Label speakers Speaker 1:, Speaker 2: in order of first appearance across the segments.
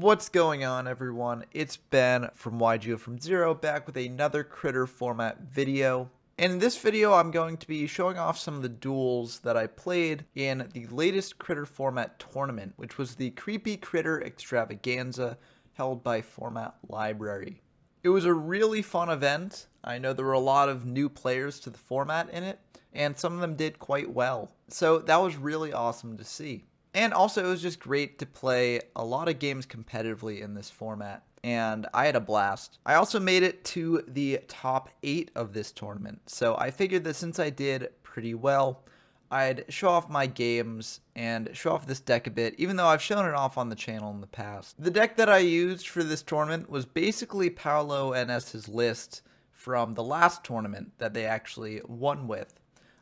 Speaker 1: What's going on, everyone? It's Ben from YGO from Zero, back with another critter format video. And in this video, I'm going to be showing off some of the duels that I played in the latest critter format tournament, which was the Creepy Critter Extravaganza held by Format Library. It was a really fun event. I know there were a lot of new players to the format in it, and some of them did quite well. So that was really awesome to see. And also, it was just great to play a lot of games competitively in this format, and I had a blast. I also made it to the top 8 of this tournament, so I figured that since I did pretty well, I'd show off my games and show off this deck a bit, even though I've shown it off on the channel in the past. The deck that I used for this tournament was basically Paolo NS's list from the last tournament that they actually won with.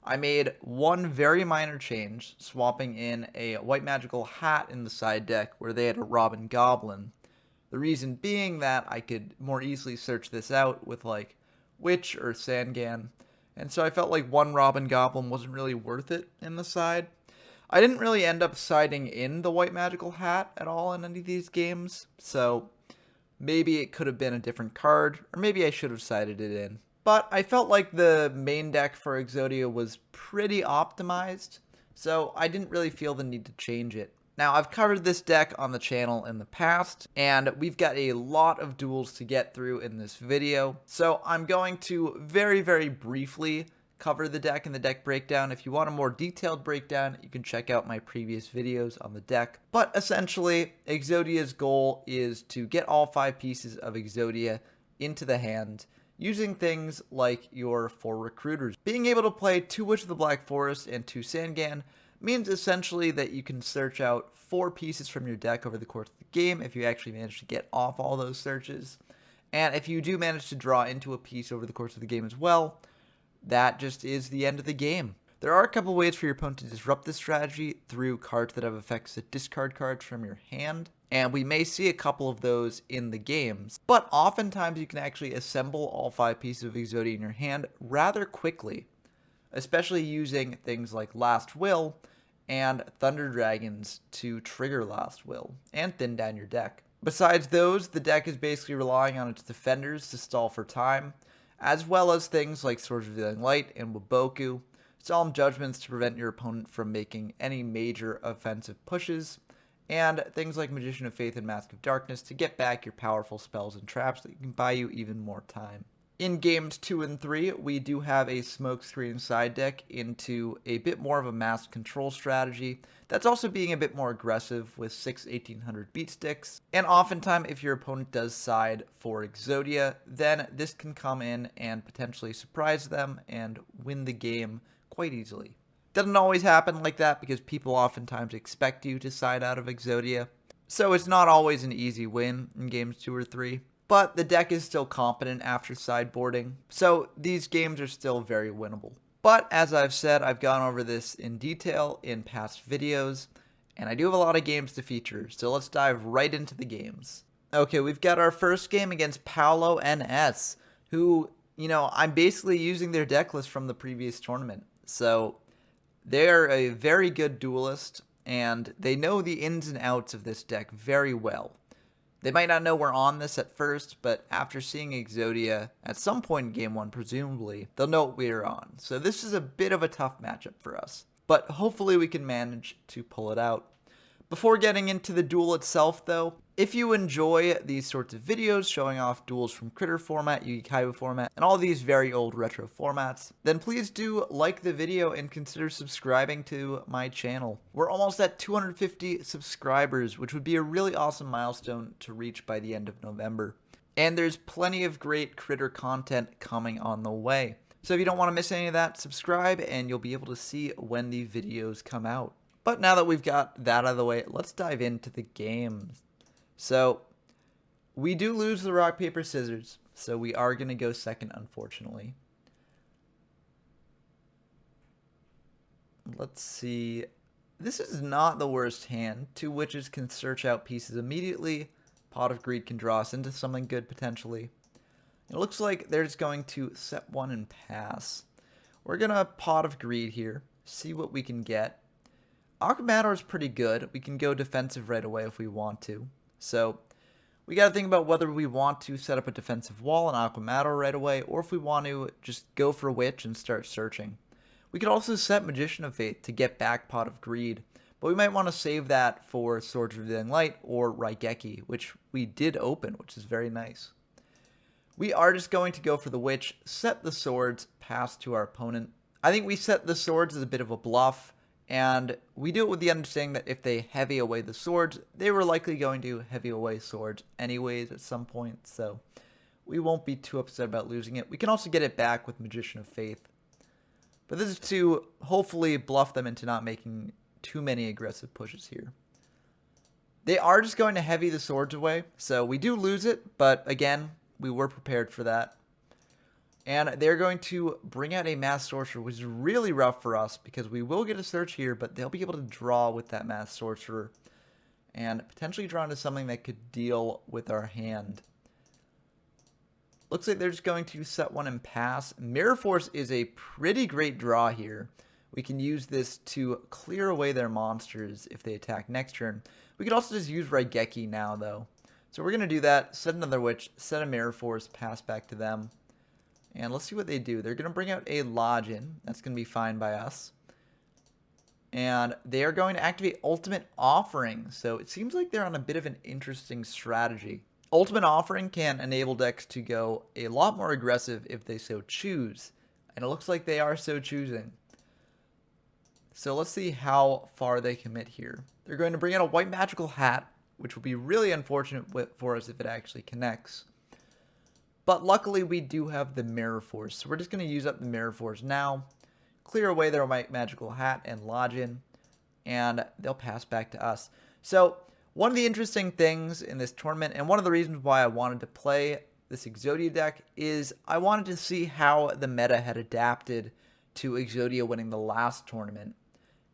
Speaker 1: I made one very minor change, swapping in a white magical hat in the side deck where they had a Robin Goblin. The reason being that I could more easily search this out with like Witch or Sangan, and so I felt like one Robin Goblin wasn't really worth it in the side. I didn't really end up siding in the white magical hat at all in any of these games, so maybe it could have been a different card, or maybe I should have sided it in. But I felt like the main deck for Exodia was pretty optimized, so I didn't really feel the need to change it. Now, I've covered this deck on the channel in the past, and we've got a lot of duels to get through in this video, so I'm going to very briefly cover the deck and the deck breakdown. If you want a more detailed breakdown, you can check out my previous videos on the deck. But essentially, Exodia's goal is to get all 5 pieces of Exodia into the hand, using things like your 4 recruiters. Being able to play 2 Witch of the Black Forest and 2 Sangan means essentially that you can search out 4 pieces from your deck over the course of the game if you actually manage to get off all those searches. And if you do manage to draw into a piece over the course of the game as well, that just is the end of the game. There are a couple ways for your opponent to disrupt this strategy through cards that have effects that discard cards from your hand, and we may see a couple of those in the games. But oftentimes you can actually assemble all 5 pieces of Exodia in your hand rather quickly, especially using things like Last Will and Thunder Dragons to trigger Last Will and thin down your deck. Besides those, the deck is basically relying on its defenders to stall for time, as well as things like Swords Revealing Light and Waboku, Solemn Judgments to prevent your opponent from making any major offensive pushes, and things like Magician of Faith and Mask of Darkness to get back your powerful spells and traps that can buy you even more time. In games 2 and 3, we do have a Smokescreen side deck into a bit more of a mass control strategy that's also being a bit more aggressive with 6 1800 beat sticks. And oftentimes, if your opponent does side for Exodia, then this can come in and potentially surprise them and win the game quite easily. Doesn't always happen like that because people oftentimes expect you to side out of Exodia, so it's not always an easy win in games 2 or 3. But the deck is still competent after sideboarding, so these games are still very winnable. But as I've said, I've gone over this in detail in past videos, and I do have a lot of games to feature, so let's dive right into the games. Okay, we've got our first game against Paolo NS, who, I'm basically using their deck list from the previous tournament. So they're a very good duelist, and they know the ins and outs of this deck very well. They might not know we're on this at first, but after seeing Exodia at some point in Game 1, presumably, they'll know what we're on. So this is a bit of a tough matchup for us, but hopefully we can manage to pull it out. Before getting into the duel itself, though, if you enjoy these sorts of videos showing off duels from Critter format, Yu-Gi Kaiba format, and all these very old retro formats, then please do like the video and consider subscribing to my channel. We're almost at 250 subscribers, which would be a really awesome milestone to reach by the end of November. And there's plenty of great Critter content coming on the way. So if you don't want to miss any of that, subscribe and you'll be able to see when the videos come out. But now that we've got that out of the way, let's dive into the games. So, we do lose the rock, paper, scissors, so we are going to go second, unfortunately. Let's see. This is not the worst hand. 2 Witches can search out pieces immediately. Pot of Greed can draw us into something good, potentially. It looks like they're just going to set 1 and pass. We're going to Pot of Greed here, see what we can get. Aquamador is pretty good. We can go defensive right away if we want to. So We got to think about whether we want to set up a defensive wall on Aquamato right away, or if we want to just go for Witch and start searching. We could also set Magician of Faith to get back Pot of Greed, but we might want to save that for Swords Revealing Light or Raigeki, which we did open, which is very nice. We are just going to go for the Witch, set the swords, pass to our opponent. I think we set the swords as a bit of a bluff, and we do it with the understanding that if they heavy away the swords, they were likely going to heavy away swords anyways at some point, so we won't be too upset about losing it. We can also get it back with Magician of Faith. But this is to hopefully bluff them into not making too many aggressive pushes here. They are just going to heavy the swords away, so we do lose it, but again, we were prepared for that. And they're going to bring out a Mass Sorcerer, which is really rough for us because we will get a search here, but they'll be able to draw with that Mass Sorcerer and potentially draw into something that could deal with our hand. Looks like they're just going to set one and pass. Mirror Force is a pretty great draw here. We can use this to clear away their monsters if they attack next turn. We could also just use Raigeki now, though. So we're going to do that, set another Witch, set a Mirror Force, pass back to them. And let's see what they do. They're going to bring out a Lodgin. That's going to be fine by us. And they are going to activate Ultimate Offering. So it seems like they're on a bit of an interesting strategy. Ultimate Offering can enable decks to go a lot more aggressive if they so choose. And it looks like they are so choosing. So let's see how far they commit here. They're going to bring out a White Magical Hat, which will be really unfortunate for us if it actually connects. But luckily we do have the Mirror Force. So we're just going to use up the Mirror Force now. Clear away their White Magical Hat and Lodgin. And they'll pass back to us. So one of the interesting things in this tournament, and one of the reasons why I wanted to play this Exodia deck, is I wanted to see how the meta had adapted to Exodia winning the last tournament.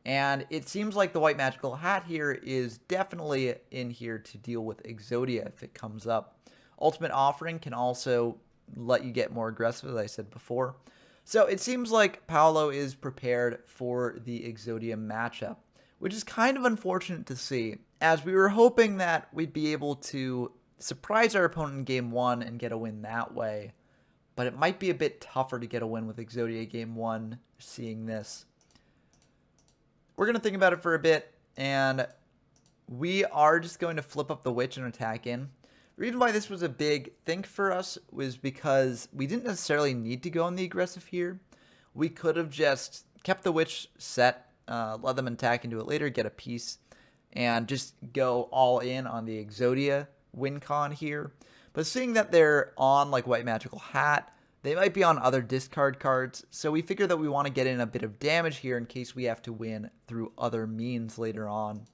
Speaker 1: And it seems like the White Magical Hat here is definitely in here to deal with Exodia if it comes up. Ultimate Offering can also let you get more aggressive, as I said before. So it seems like Paolo is prepared for the Exodia matchup, which is kind of unfortunate to see, as we were hoping that we'd be able to surprise our opponent in Game 1 and get a win that way. But it might be a bit tougher to get a win with Exodia Game 1, seeing this. We're going to think about it for a bit, and we are just going to flip up the Witch and attack in. The reason why this was a big think for us was because we didn't necessarily need to go on the aggressive here. We could have just kept the Witch set, let them attack into it later, get a piece, and just go all in on the Exodia win con here. But seeing that they're on like White Magical Hat, they might be on other discard cards, so we figure that we want to get in a bit of damage here in case we have to win through other means later on.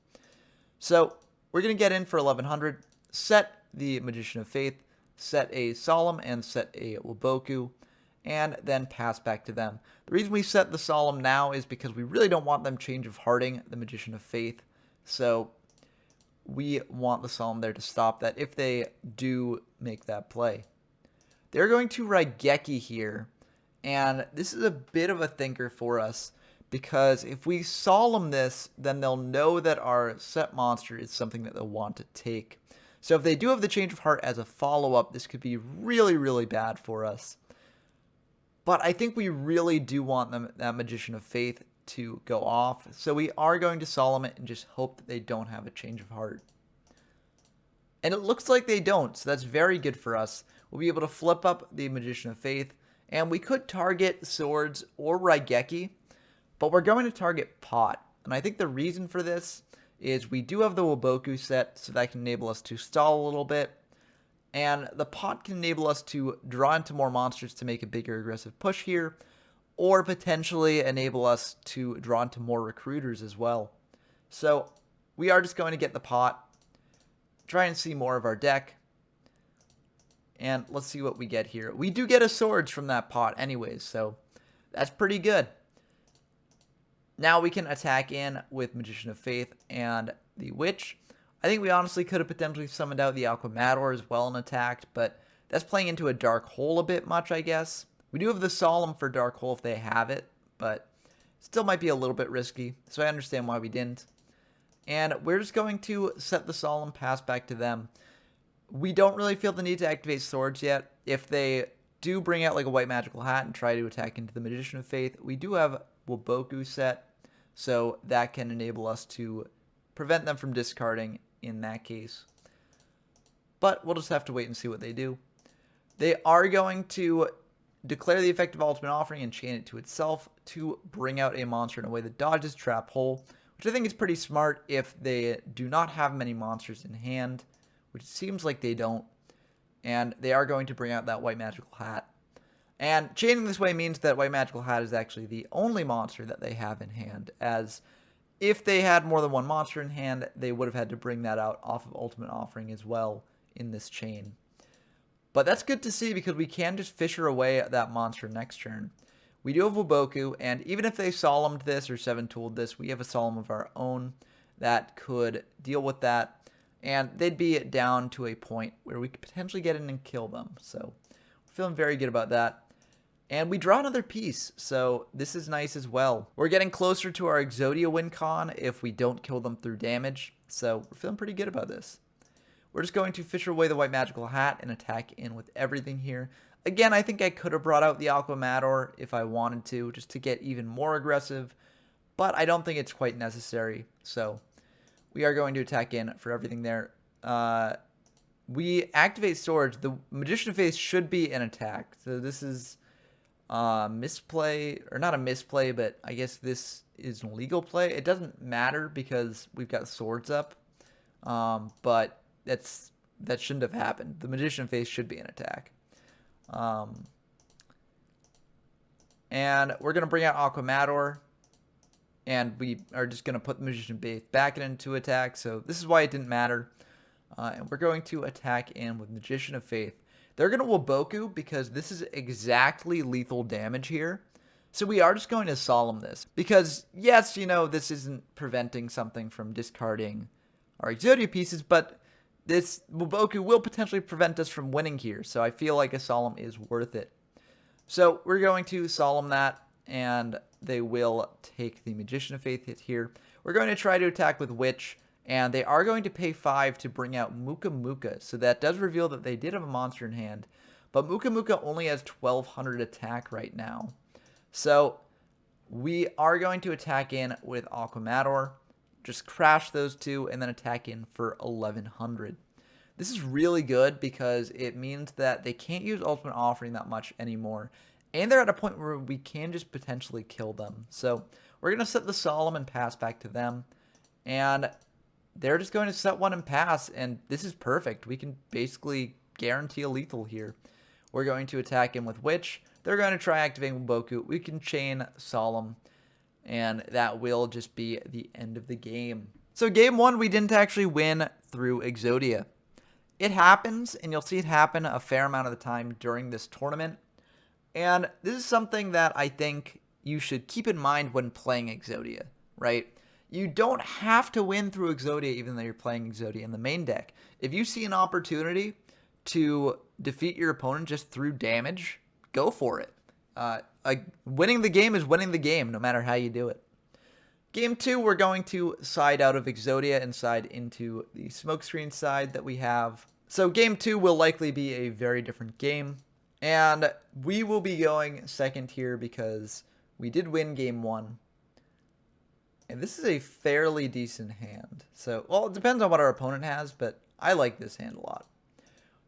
Speaker 1: So we're going to get in for 1100, set the Magician of Faith, set a Solemn, and set a Waboku, and then pass back to them. The reason we set the Solemn now is because we really don't want them Change of Hearting the Magician of Faith, so we want the Solemn there to stop that if they do make that play. They're going to Raigeki here, and this is a bit of a thinker for us, because if we Solemn this, then they'll know that our set monster is something that they'll want to take. So if they do have the Change of Heart as a follow-up, this could be really, really bad for us. But I think we really do want that Magician of Faith to go off, so we are going to Solemn it and just hope that they don't have a Change of Heart. And it looks like they don't, so that's very good for us. We'll be able to flip up the Magician of Faith, and we could target Swords or Raigeki, but we're going to target Pot. And I think the reason for this is we do have the Waboku set, so that can enable us to stall a little bit, and the Pot can enable us to draw into more monsters to make a bigger aggressive push here, or potentially enable us to draw into more recruiters as well. So we are just going to get the Pot, try and see more of our deck, and let's see what we get here. We do get a Swords from that Pot anyways, so that's pretty good. Now we can attack in with Magician of Faith and the Witch. I think we honestly could have potentially summoned out the Aquamator as well and attacked, but that's playing into a Dark Hole a bit much, I guess. We do have the Solemn for Dark Hole if they have it, but still might be a little bit risky, so I understand why we didn't. And we're just going to set the Solemn, pass back to them. We don't really feel the need to activate swords yet. If they do bring out like a white magical hat and try to attack into the Magician of Faith, we do have Waboku set, so that can enable us to prevent them from discarding in that case. But we'll just have to wait and see what they do. They are going to declare the effective ultimate offering and chain it to itself to bring out a monster in a way that dodges Trap Hole, which I think is pretty smart if they do not have many monsters in hand, which it seems like they don't. And they are going to bring out that white magical hat. And chaining this way means that white magical hat is actually the only monster that they have in hand, as if they had more than one monster in hand, they would have had to bring that out off of ultimate offering as well in this chain. But that's good to see because we can just fisher away at that monster next turn. We do have Waboku, and even if they solemned this or 7-tooled this, we have a solemn of our own that could deal with that. And they'd be down to a point where we could potentially get in and kill them. So we're feeling very good about that. And we draw another piece, so this is nice as well. We're getting closer to our Exodia win con if we don't kill them through damage. So we're feeling pretty good about this. We're just going to fisher away the white magical hat and attack in with everything here. Again, I think I could have brought out the Aqua Mator if I wanted to, just to get even more aggressive. But I don't think it's quite necessary. So we are going to attack in for everything there. We activate Swords. The Magician of Faith should be an attack. So this is misplay, or not a misplay, but I guess this is an legal play. It doesn't matter because we've got Swords up. But that shouldn't have happened. The Magician of Faith should be an attack. And we're going to bring out Aqua Mator. And we are just going to put the Magician of Faith back into attack. So this is why it didn't matter. And we're going to attack in with Magician of Faith. They're going to Waboku because this is exactly lethal damage here. So we are just going to solemn this. Because, yes, you know, this isn't preventing something from discarding our Exodia pieces, but this Waboku will potentially prevent us from winning here. So I feel like a solemn is worth it. So we're going to solemn that, and they will take the Magician of Faith hit here. We're going to try to attack with Witch, and they are going to pay 5 to bring out Muka Muka. So that does reveal that they did have a monster in hand, but Muka Muka only has 1200 attack right now. So we are going to attack in with Aqua Mator, just crash those two, and then attack in for 1100. This is really good because it means that they can't use Ultimate Offering that much anymore. And they're at a point where we can just potentially kill them. So we're going to set the Solemn and pass back to them. And they're just going to set one and pass. And this is perfect. We can basically guarantee a lethal here. We're going to attack him with Witch. They're going to try activating Waboku. We can chain Solemn. And that will just be the end of the game. So game 1, we didn't actually win through Exodia. It happens, and you'll see it happen a fair amount of the time during this tournament. And this is something that I think you should keep in mind when playing Exodia, right? You don't have to win through Exodia even though you're playing Exodia in the main deck. If you see an opportunity to defeat your opponent just through damage, go for it. Winning the game is winning the game, no matter how you do it. Game 2, we're going to side out of Exodia and side into the smokescreen side that we have. So game 2 will likely be a very different game. And we will be going second here because we did win game 1. And this is a fairly decent hand. So, well, it depends on what our opponent has, but I like this hand a lot.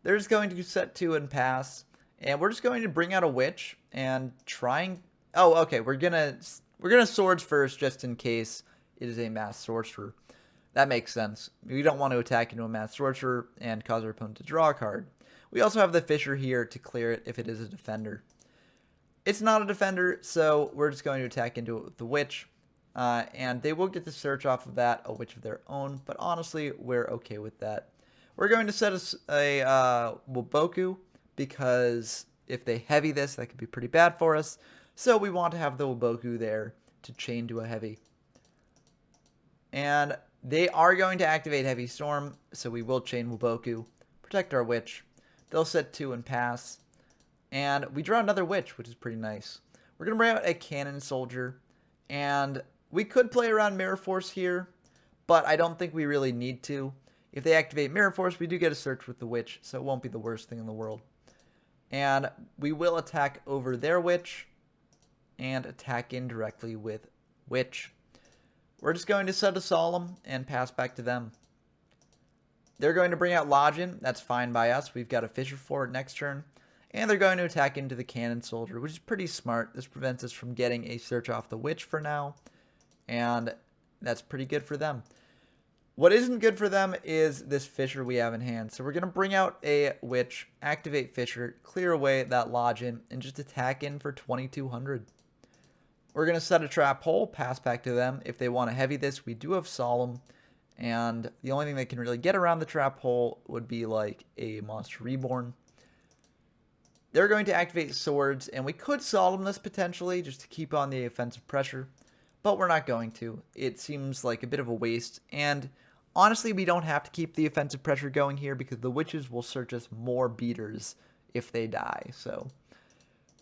Speaker 1: They're just going to set 2 and pass. And we're just going to bring out a Witch and trying... Oh, okay, we're gonna Swords first just in case it is a Mass Sorcerer. That makes sense. We don't want to attack into a Mass Sorcerer and cause our opponent to draw a card. We also have the Fissure here to clear it if it is a Defender. It's not a Defender, so we're just going to attack into it with the Witch. And they will get to search off of that a Witch of their own, but honestly, we're okay with that. We're going to set a Waboku, because if they heavy this, that could be pretty bad for us. So we want to have the Waboku there to chain to a heavy. And they are going to activate Heavy Storm, so we will chain Waboku, protect our Witch. They'll set 2 and pass. And we draw another Witch, which is pretty nice. We're going to bring out a Cannon Soldier. And we could play around Mirror Force here, but I don't think we really need to. If they activate Mirror Force, we do get a search with the Witch, so it won't be the worst thing in the world. And we will attack over their Witch and attack indirectly with Witch. We're just going to set a Solemn and pass back to them. They're going to bring out Lodgin. That's fine by us. We've got a Fissure for it next turn. And they're going to attack into the Cannon Soldier, which is pretty smart. This prevents us from getting a search off the Witch for now. And that's pretty good for them. What isn't good for them is this Fissure we have in hand. So we're going to bring out a Witch, activate Fissure, clear away that Lodgin, and just attack in for 2,200. We're going to set a Trap Hole, pass back to them. If they want to heavy this, we do have Solemn. And the only thing that can really get around the Trap Hole would be like a Monster Reborn. They're going to activate Swords, and we could Solemn this potentially just to keep on the offensive pressure. But we're not going to. It seems like a bit of a waste. And honestly, we don't have to keep the offensive pressure going here because the Witches will search us more beaters if they die. So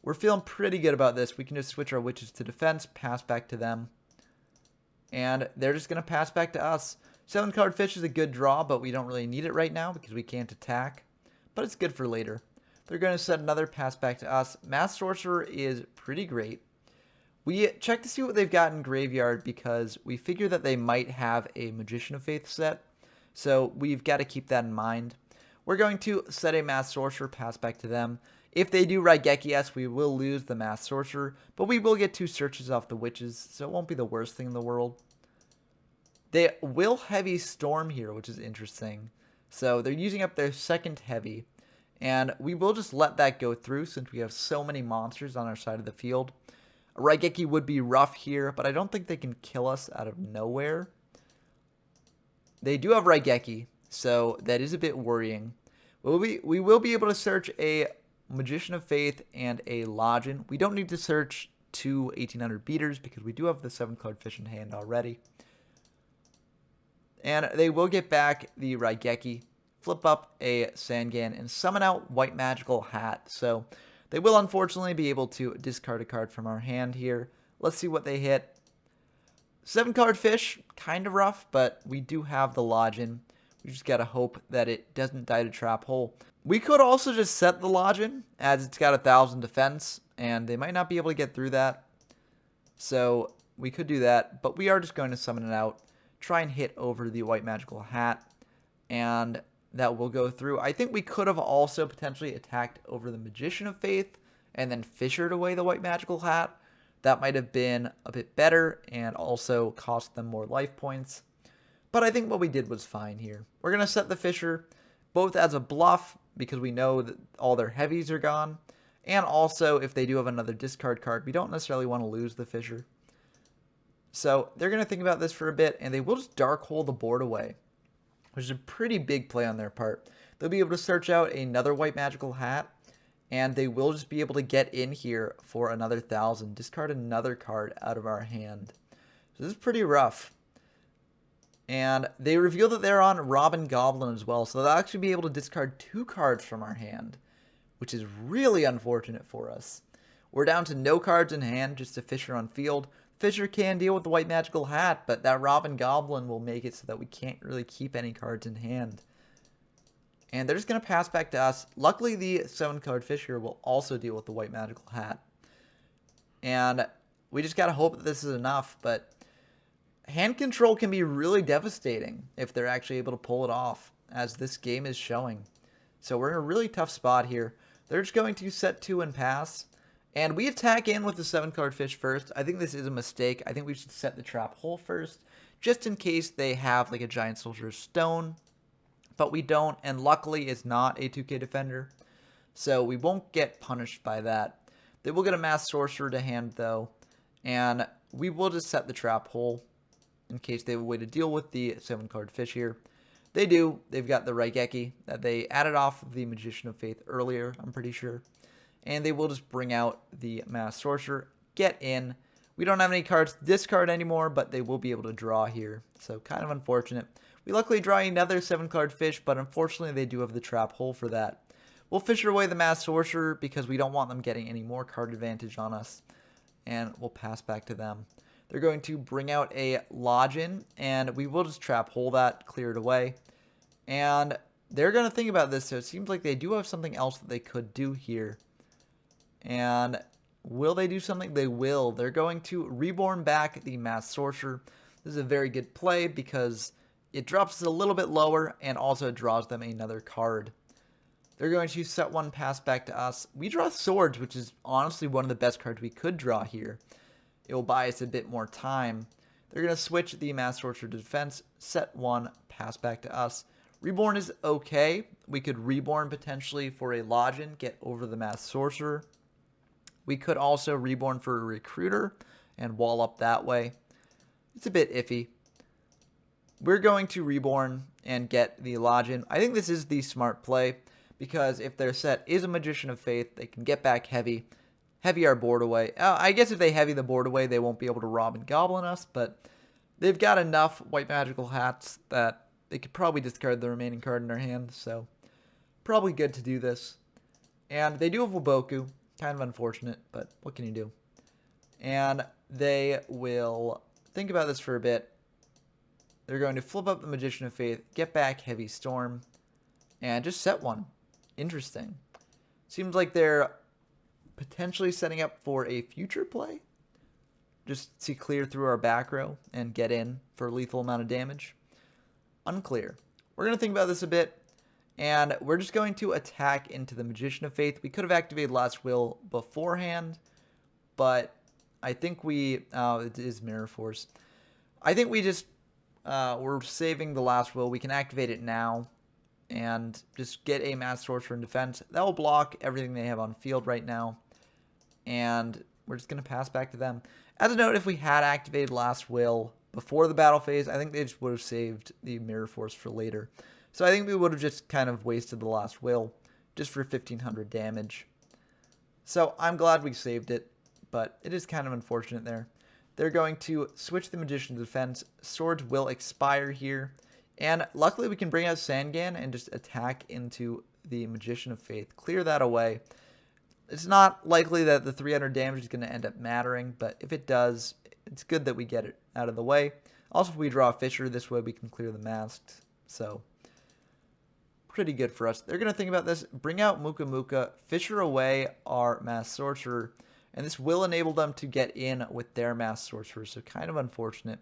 Speaker 1: we're feeling pretty good about this. We can just switch our Witches to defense, pass back to them. And they're just going to pass back to us. 7-card Fish is a good draw, but we don't really need it right now because we can't attack. But it's good for later. They're going to set another pass back to us. Mass Sorcerer is pretty great. We check to see what they've got in Graveyard because we figure that they might have a Magician of Faith set. So we've got to keep that in mind. We're going to set a Mass Sorcerer, pass back to them. If they do Raigeki us, we will lose the Mass Sorcerer, but we will get 2 searches off the Witches, so it won't be the worst thing in the world. They will heavy Storm here, which is interesting. So they're using up their second heavy, and we will just let that go through since we have so many monsters on our side of the field. A Raigeki would be rough here, but I don't think they can kill us out of nowhere. They do have Raigeki, so that is a bit worrying. We will be able to search a Magician of Faith and a Lodgin. We don't need to search 2 1800 beaters because we do have the 7-card Fish in hand already. And they will get back the Raigeki, flip up a Sangan, and summon out White Magical Hat. So they will unfortunately be able to discard a card from our hand here. Let's see what they hit. 7-card Fish, kind of rough, but we do have the Lodgin. We just gotta hope that it doesn't die to Trap Hole. We could also just set the Lodgin, as it's got 1,000 defense, and they might not be able to get through that. So we could do that, but we are just going to summon it out, try and hit over the White Magical Hat, and that will go through. I think we could have also potentially attacked over the Magician of Faith, and then fissured away the White Magical Hat. That might have been a bit better, and also cost them more life points. But I think what we did was fine here. We're going to set the Fissure, both as a bluff, because we know that all their heavies are gone, and also if they do have another discard card, we don't necessarily want to lose the Fissure. So they're going to think about this for a bit, and they will just Dark Hole the board away, which is a pretty big play on their part. They'll be able to search out another White Magical Hat, and they will just be able to get in here for another 1,000, discard another card out of our hand. So this is pretty rough. And they reveal that they're on Robin Goblin as well, so they'll actually be able to discard 2 cards from our hand, which is really unfortunate for us. We're down to no cards in hand, just a Fissure on field. Fissure can deal with the White Magical Hat, but that Robin Goblin will make it so that we can't really keep any cards in hand. And they're just going to pass back to us. Luckily, the 7-card Fissure will also deal with the White Magical Hat. And we just got to hope that this is enough, but hand control can be really devastating if they're actually able to pull it off, as this game is showing. So we're in a really tough spot here. They're just going to set 2 and pass. And we attack in with the 7-card Fish first. I think this is a mistake. I think we should set the Trap Hole first, just in case they have like a Giant Soldier Stone. But we don't, and luckily it's not a 2K Defender, so we won't get punished by that. They will get a Mass Sorcerer to hand, though, and we will just set the Trap Hole in case they have a way to deal with the 7-card Fish here. They do. They've got the Raigeki that they added off of the Magician of Faith earlier, I'm pretty sure. And they will just bring out the Mass Sorcerer, get in. We don't have any cards to discard anymore, but they will be able to draw here, so kind of unfortunate. We luckily draw another 7-card Fish, but unfortunately they do have the Trap Hole for that. We'll Fissure away the Mass Sorcerer because we don't want them getting any more card advantage on us, and we'll pass back to them. They're going to bring out a Lodgin, and we will just Trap Hole that, clear it away. And they're going to think about this, so it seems like they do have something else that they could do here. And will they do something? They will. They're going to reborn back the Mass Sorcerer. This is a very good play because it drops it a little bit lower and also draws them another card. They're going to set one, pass back to us. We draw Swords, which is honestly one of the best cards we could draw here. It will buy us a bit more time. They're going to switch the Mass Sorcerer to defense, set one, pass back to us. Reborn is okay. We could Reborn potentially for a Lodgin, get over the Mass Sorcerer. We could also Reborn for a Recruiter and wall up that way. It's a bit iffy. We're going to Reborn and get the Lodgin. I think this is the smart play because if their set is a Magician of Faith, they can get back heavy our board away. I guess if they heavy the board away, they won't be able to rob and goblin us, but they've got enough white magical hats that they could probably discard the remaining card in their hand, so probably good to do this. And they do have Waboku, kind of unfortunate, but what can you do? And they will think about this for a bit. They're going to flip up the Magician of Faith, get back Heavy Storm, and just set one. Interesting. Seems like they're potentially setting up for a future play. Just to clear through our back row and get in for a lethal amount of damage. Unclear. We're going to think about this a bit, and we're just going to attack into the Magician of Faith. We could have activated Last Will beforehand, but I think it is Mirror Force. I think we just, we're saving the Last Will. We can activate it now and just get a Mass Sorcerer in defense. That will block everything they have on field right now, and we're just going to pass back to them. As a note, if we had activated Last Will before the battle phase, I think they just would have saved the Mirror Force for later. So I think we would have just kind of wasted the Last Will just for 1500 damage. So I'm glad we saved it, but it is kind of unfortunate there. They're going to switch the Magician to defense. Swords will expire here. And luckily we can bring out Sangan and just attack into the Magician of Faith. Clear that away. It's not likely that the 300 damage is going to end up mattering, but if it does, it's good that we get it out of the way. Also, if we draw a Fisher, this way we can clear the masked. So, pretty good for us. They're going to think about this. Bring out Muka Muka, Fisher away our Mass Sorcerer, and this will enable them to get in with their Mass Sorcerer, so kind of unfortunate.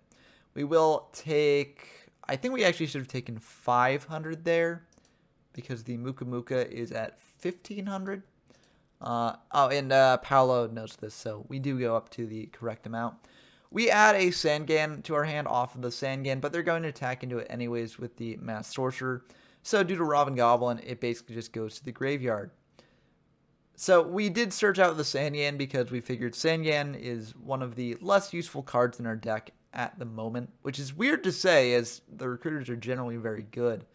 Speaker 1: We will take... I think we actually should have taken 500 there, because the Muka Muka is at 1500. And Paolo knows this, so we do go up to the correct amount. We add a Sangan to our hand off of the Sangan, but they're going to attack into it anyways with the Mass Sorcerer. So due to Robin Goblin, it basically just goes to the graveyard. So we did search out the Sangan because we figured Sangan is one of the less useful cards in our deck at the moment, which is weird to say as the recruiters are generally very good.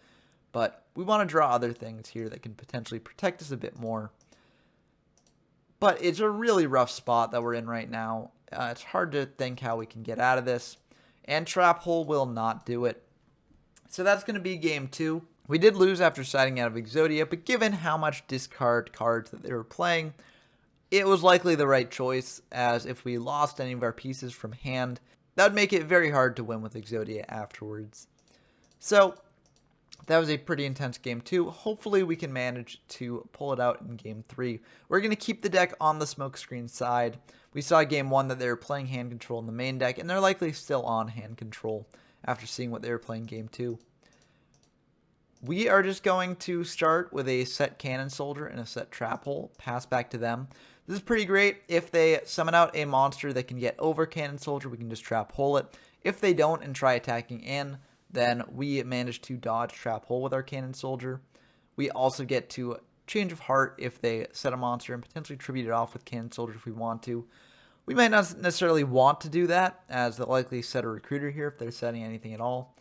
Speaker 1: But we want to draw other things here that can potentially protect us a bit more. But it's a really rough spot that we're in right now. It's hard to think how we can get out of this. And Trap Hole will not do it. So that's going to be game 2. We did lose after siding out of Exodia, but given how much discard cards that they were playing, it was likely the right choice, as if we lost any of our pieces from hand, that would make it very hard to win with Exodia afterwards. So that was a pretty intense game 2. Hopefully we can manage to pull it out in game 3. We're going to keep the deck on the smokescreen side. We saw game 1 that they were playing hand control in the main deck, and they're likely still on hand control after seeing what they were playing game 2. We are just going to start with a set Cannon Soldier and a set Trap Hole, pass back to them. This is pretty great. If they summon out a monster that can get over Cannon Soldier, we can just Trap Hole it. If they don't and try attacking in, then we manage to dodge Trap Hole with our Cannon Soldier. We also get to Change of Heart if they set a monster and potentially tribute it off with Cannon Soldier if we want to. We might not necessarily want to do that, as they'll likely set a Recruiter here if they're setting anything at all.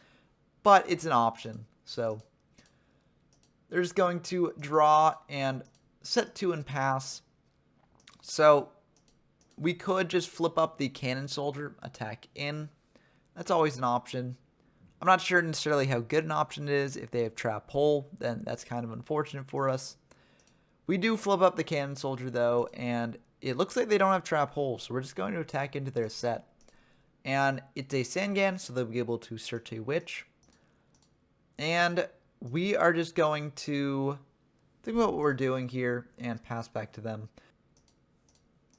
Speaker 1: But it's an option, so they're just going to draw and set 2 and pass. So we could just flip up the Cannon Soldier, attack in. That's always an option. I'm not sure necessarily how good an option it is. If they have Trap Hole, then that's kind of unfortunate for us. We do flip up the Cannon Soldier, though, and it looks like they don't have Trap Hole, so we're just going to attack into their set. And it's a Sangan, so they'll be able to search a Witch. And we are just going to think about what we're doing here and pass back to them.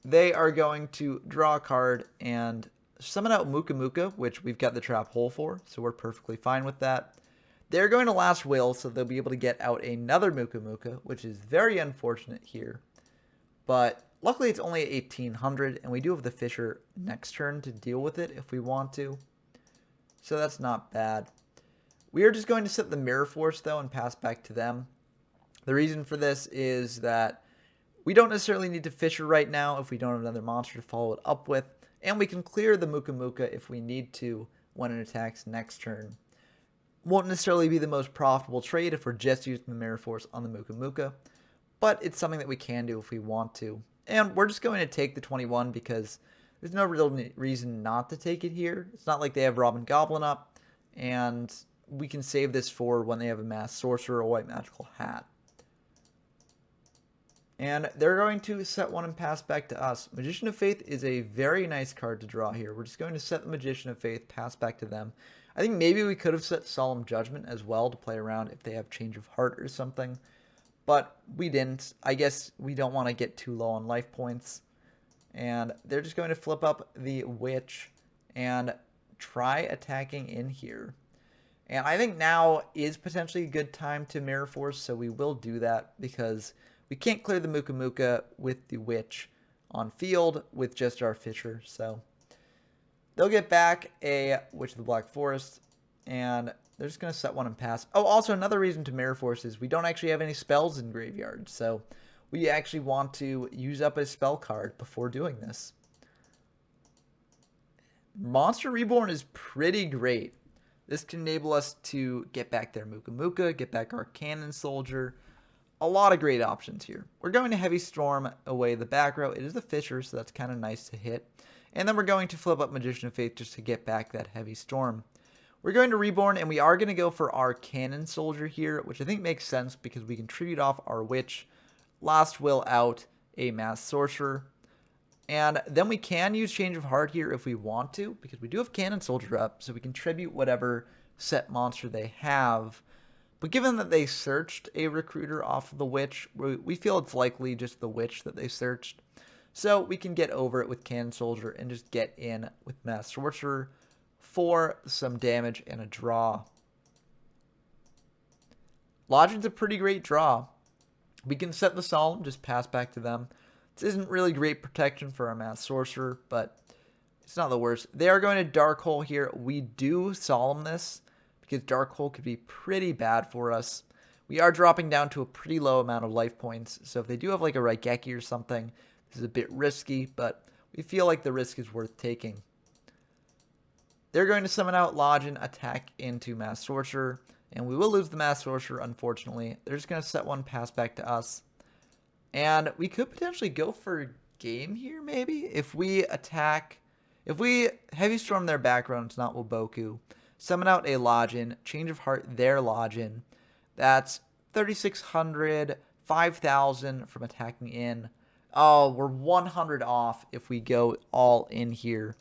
Speaker 1: They are going to draw a card and summon out Muka Muka, which we've got the trap hole for, so we're perfectly fine with that. They're going to Last Will, so they'll be able to get out another Muka Muka, which is very unfortunate here. But luckily it's only 1800, and we do have the Fisher next turn to deal with it if we want to. So that's not bad. We are just going to set the Mirror Force, though, and pass back to them. The reason for this is that we don't necessarily need to Fisher right now if we don't have another monster to follow it up with, and we can clear the Muka Muka if we need to when it attacks next turn. Won't necessarily be the most profitable trade if we're just using the Mirror Force on the Muka Muka, but it's something that we can do if we want to. And we're just going to take the 21 because there's no real reason not to take it here. It's not like they have Robin Goblin up, and we can save this for when they have a Masked Sorcerer or White Magical Hat. And they're going to set one and pass back to us. Magician of Faith is a very nice card to draw here. We're just going to set the Magician of Faith, pass back to them. I think maybe we could have set Solemn Judgment as well to play around if they have Change of Heart or something. But we didn't. I guess we don't want to get too low on life points. And they're just going to flip up the Witch and try attacking in here. And I think now is potentially a good time to Mirror Force, so we will do that because we can't clear the Muka Muka with the Witch on field with just our Fisher. So they'll get back a Witch of the Black Forest, and they're just going to set one and pass. Oh, also another reason to Mirror Force is we don't actually have any spells in graveyard, so we actually want to use up a spell card before doing this. Monster Reborn is pretty great. This can enable us to get back their Muka Muka, get back our Cannon Soldier. A lot of great options here. We're going to Heavy Storm away the back row. It is a Fisher, so that's kind of nice to hit. And then we're going to flip up Magician of Faith just to get back that Heavy Storm. We're going to Reborn, and we are going to go for our Cannon Soldier here, which I think makes sense because we can tribute off our Witch, Last Will out, a Masked Sorcerer. And then we can use Change of Heart here if we want to, because we do have Cannon Soldier up, so we can tribute whatever set monster they have. But given that they searched a Recruiter off of the Witch, we feel it's likely just the Witch that they searched. So we can get over it with Cannon Soldier and just get in with Masked Sorcerer for some damage and a draw. Lodging's a pretty great draw. We can set the Solemn, just pass back to them. This isn't really great protection for our Masked Sorcerer, but it's not the worst. They are going to Dark Hole here. We do Solemn this because Dark Hole could be pretty bad for us. We are dropping down to a pretty low amount of life points, so if they do have like a Raigeki or something, this is a bit risky, but we feel like the risk is worth taking. They're going to summon out Lodge and attack into Masked Sorcerer, and we will lose the Masked Sorcerer, unfortunately. They're just going to set one, pass back to us. And we could potentially go for game here, maybe? If we attack, if we Heavy Storm their background, it's not Waboku, summon out a Lodgin, Change of Heart their Lodgin. That's 3,600, 5,000 from attacking in. Oh, we're 100 off if we go all in here.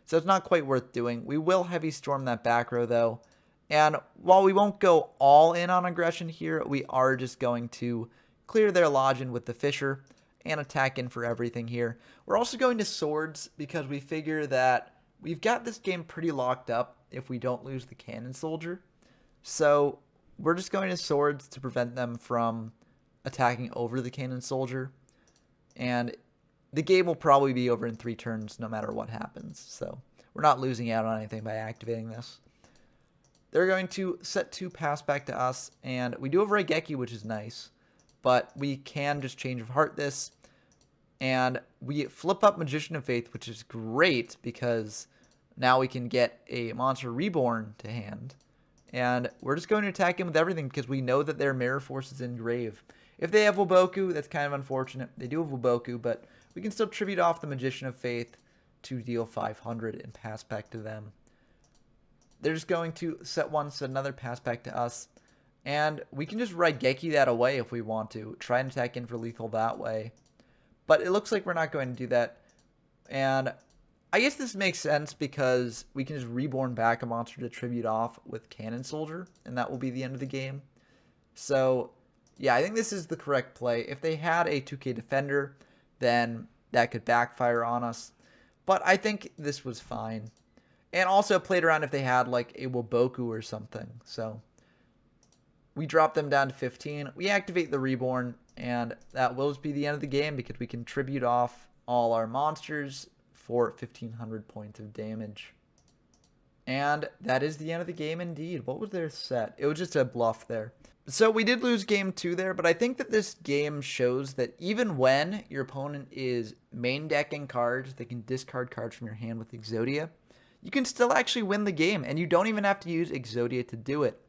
Speaker 1: So it's not quite worth doing. We will Heavy Storm that back row, though. And while we won't go all in on aggression here, we are just going to clear their Lodgin with the Fisher and attack in for everything here. We're also going to Swords because we figure that we've got this game pretty locked up if we don't lose the Cannon Soldier. So we're just going to Swords to prevent them from attacking over the Cannon Soldier. And the game will probably be over in 3 turns no matter what happens. So we're not losing out on anything by activating this. They're going to set 2, pass back to us. And we do have Raigeki, which is nice. But we can just Change of Heart this. And we flip up Magician of Faith, which is great because now we can get a Monster Reborn to hand. And we're just going to attack him with everything because we know that their Mirror Force is in grave. If they have Waboku, that's kind of unfortunate. They do have Waboku, but we can still tribute off the Magician of Faith to deal 500 and pass back to them. They're just going to set one, set another, pass back to us. And we can just Raigeki that away if we want to. Try and attack in for lethal that way. But it looks like we're not going to do that. And I guess this makes sense because we can just Reborn back a monster to tribute off with Cannon Soldier. And that will be the end of the game. So, yeah, I think this is the correct play. If they had a 2K defender, then that could backfire on us. But I think this was fine. And also played around if they had like a Waboku or something. So we drop them down to 15. We activate the Reborn, and that will just be the end of the game because we can tribute off all our monsters for 1,500 points of damage. And that is the end of the game indeed. What was their set? It was just a bluff there. So we did lose game 2 there, but I think that this game shows that even when your opponent is main decking cards, they can discard cards from your hand with Exodia, you can still actually win the game, and you don't even have to use Exodia to do it.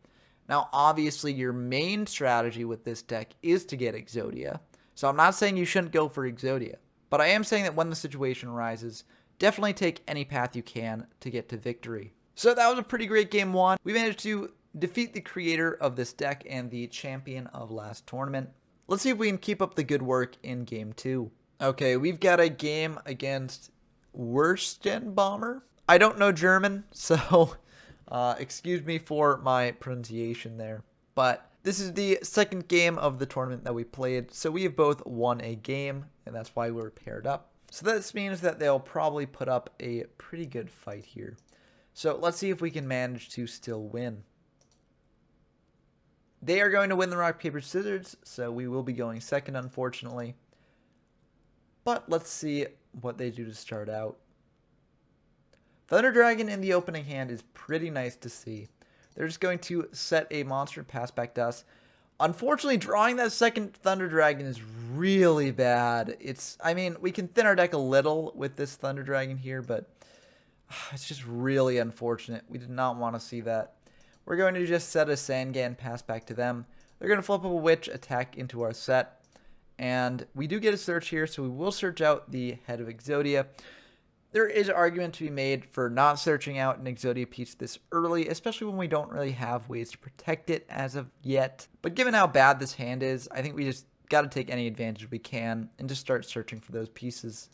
Speaker 1: Now, obviously, your main strategy with this deck is to get Exodia, so I'm not saying you shouldn't go for Exodia, but I am saying that when the situation arises, definitely take any path you can to get to victory. So that was a pretty great game 1. We managed to defeat the creator of this deck and the champion of last tournament. Let's see if we can keep up the good work in game 2. Okay, we've got a game against Wurstenbomber. I don't know German, so excuse me for my pronunciation there. But this is the second game of the tournament that we played, so we have both won a game, and that's why we're paired up. So this means that they'll probably put up a pretty good fight here. So let's see if we can manage to still win. They are going to win the rock, paper, scissors, so we will be going second, unfortunately. But let's see what they do to start out. Thunder Dragon in the opening hand is pretty nice to see. They're just going to set a monster and pass back to us. Unfortunately, drawing that second Thunder Dragon is really bad. I mean, we can thin our deck a little with this Thunder Dragon here, but it's just really unfortunate. We did not want to see that. We're going to just set a Sangan, pass back to them. They're going to flip up a Witch, attack into our set. And we do get a search here, so we will search out the head of Exodia. There is an argument to be made for not searching out an Exodia piece this early, especially when we don't really have ways to protect it as of yet. But given how bad this hand is, I think we just got to take any advantage we can and just start searching for those pieces.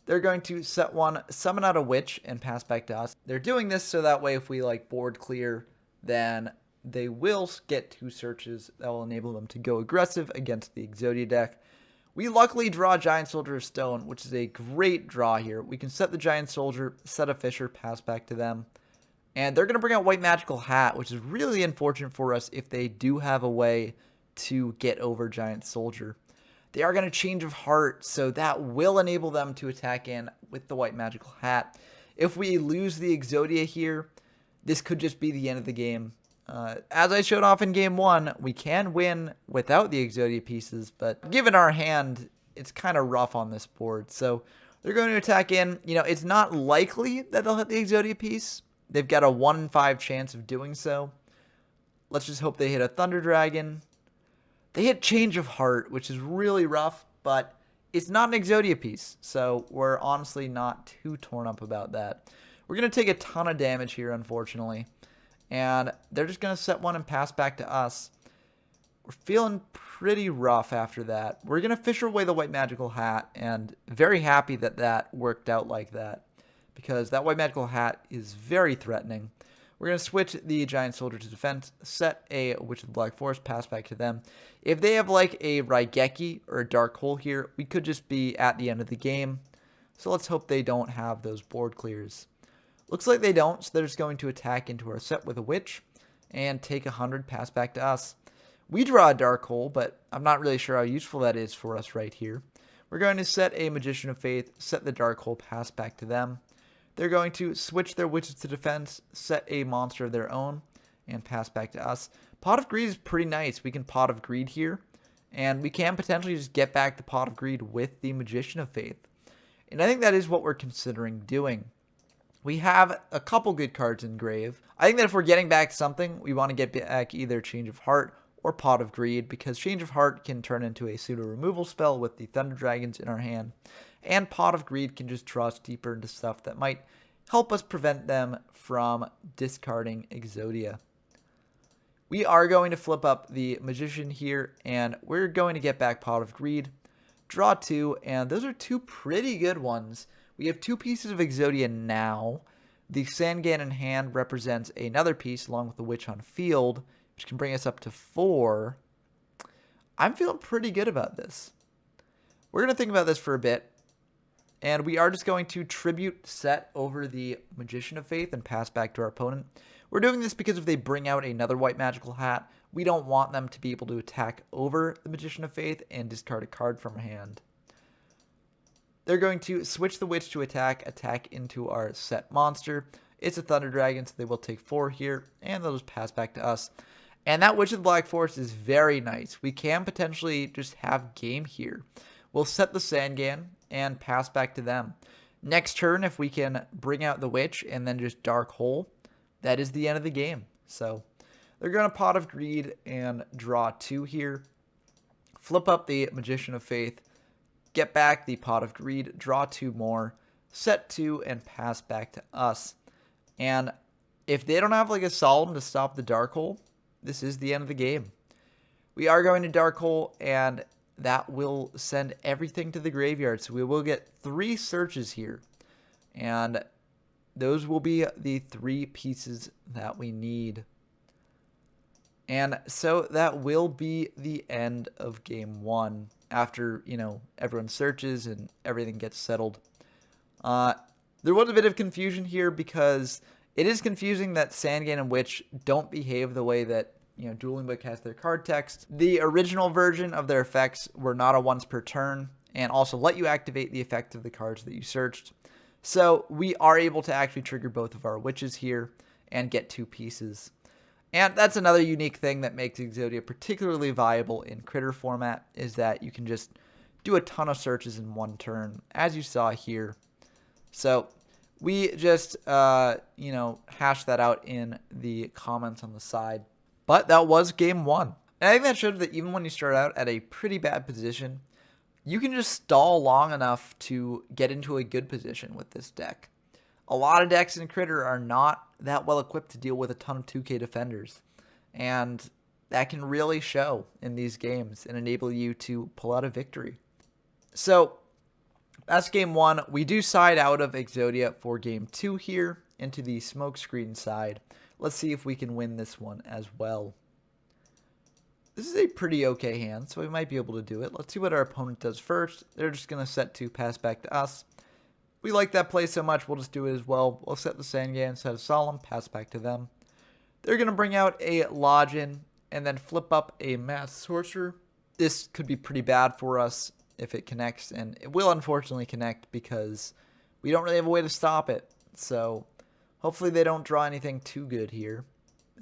Speaker 1: They're going to set one, summon out a Witch, and pass back to us. They're doing this so that way if we like board clear, then they will get 2 searches that will enable them to go aggressive against the Exodia deck. We luckily draw Giant Soldier of Stone, which is a great draw here. We can set the Giant Soldier, set a Fisher, pass back to them. And they're going to bring out White Magical Hat, which is really unfortunate for us if they do have a way to get over Giant Soldier. They are going to Change of Heart, so that will enable them to attack in with the White Magical Hat. If we lose the Exodia here, this could just be the end of the game. As I showed off in game 1, we can win without the Exodia pieces, but given our hand, it's kind of rough on this board. So they're going to attack in. You know, it's not likely that they'll hit the Exodia piece. They've got a 1 in 5 chance of doing so. Let's just hope they hit a Thunder Dragon. They hit Change of Heart, which is really rough, but it's not an Exodia piece, so we're honestly not too torn up about that. We're going to take a ton of damage here, unfortunately. And they're just going to set one and pass back to us. We're feeling pretty rough after that. We're going to Fisher away the White Magical Hat, and very happy that that worked out like that, because that White Magical Hat is very threatening. We're going to switch the Giant Soldier to defense, set a Witch of the Black Forest, pass back to them. If they have like a Raigeki or a Dark Hole here, we could just be at the end of the game. So let's hope they don't have those board clears. Looks like they don't, so they're just going to attack into our set with a Witch and take 100, pass back to us. We draw a Dark Hole, but I'm not really sure how useful that is for us right here. We're going to set a Magician of Faith, set the Dark Hole, pass back to them. They're going to switch their Witches to defense, set a monster of their own, and pass back to us. Pot of Greed is pretty nice. We can Pot of Greed here, and we can potentially just get back the Pot of Greed with the Magician of Faith. And I think that is what we're considering doing. We have a couple good cards in Grave. I think that if we're getting back something, we want to get back either Change of Heart or Pot of Greed, because Change of Heart can turn into a pseudo-removal spell with the Thunder Dragons in our hand, and Pot of Greed can just draw us deeper into stuff that might help us prevent them from discarding Exodia. We are going to flip up the Magician here, and we're going to get back Pot of Greed, draw 2, and those are 2 pretty good ones. We have 2 pieces of Exodia now. The Sangan in hand represents another piece along with the Witch on field, which can bring us up to 4. I'm feeling pretty good about this. We're going to think about this for a bit. And we are just going to tribute set over the Magician of Faith and pass back to our opponent. We're doing this because if they bring out another white magical hat, we don't want them to be able to attack over the Magician of Faith and discard a card from our hand. They're going to switch the Witch to attack into our set monster. It's a Thunder Dragon, so they will take 4 here, and they'll just pass back to us. And that Witch of the Black Forest is very nice. We can potentially just have game here. We'll set the Sangan and pass back to them. Next turn, if we can bring out the Witch and then just Dark Hole, that is the end of the game. So they're going to Pot of Greed and draw 2 here. Flip up the Magician of Faith. Get back the Pot of Greed. Draw 2 more. Set 2 and pass back to us. And if they don't have like a Solemn to stop the Dark Hole, this is the end of the game. We are going to Dark Hole, and that will send everything to the graveyard. So we will get 3 searches here. And those will be the 3 pieces that we need. And so that will be the end of game 1 after, everyone searches and everything gets settled. There was a bit of confusion here because it is confusing that Sangan and Witch don't behave the way that Dueling Book has their card text. The original version of their effects were not a once per turn and also let you activate the effect of the cards that you searched. So we are able to actually trigger both of our Witches here and get 2 pieces. And that's another unique thing that makes Exodia particularly viable in Critter format, is that you can just do a ton of searches in 1 turn, as you saw here. So we just, hashed that out in the comments on the side. But that was game 1. And I think that showed that even when you start out at a pretty bad position, you can just stall long enough to get into a good position with this deck. A lot of decks in Critter are not that well equipped to deal with a ton of 2K defenders. And that can really show in these games and enable you to pull out a victory. So that's game 1. We do side out of Exodia for game 2 here into the smokescreen side. Let's see if we can win this one as well. This is a pretty okay hand, so we might be able to do it. Let's see what our opponent does first. They're just going to set 2, pass back to us. We like that play so much, we'll just do it as well. We'll set the Sangan, set a Solemn, pass back to them. They're going to bring out a Lodgin and then flip up a Mass Sorcerer. This could be pretty bad for us if it connects, and it will unfortunately connect because we don't really have a way to stop it. So hopefully they don't draw anything too good here.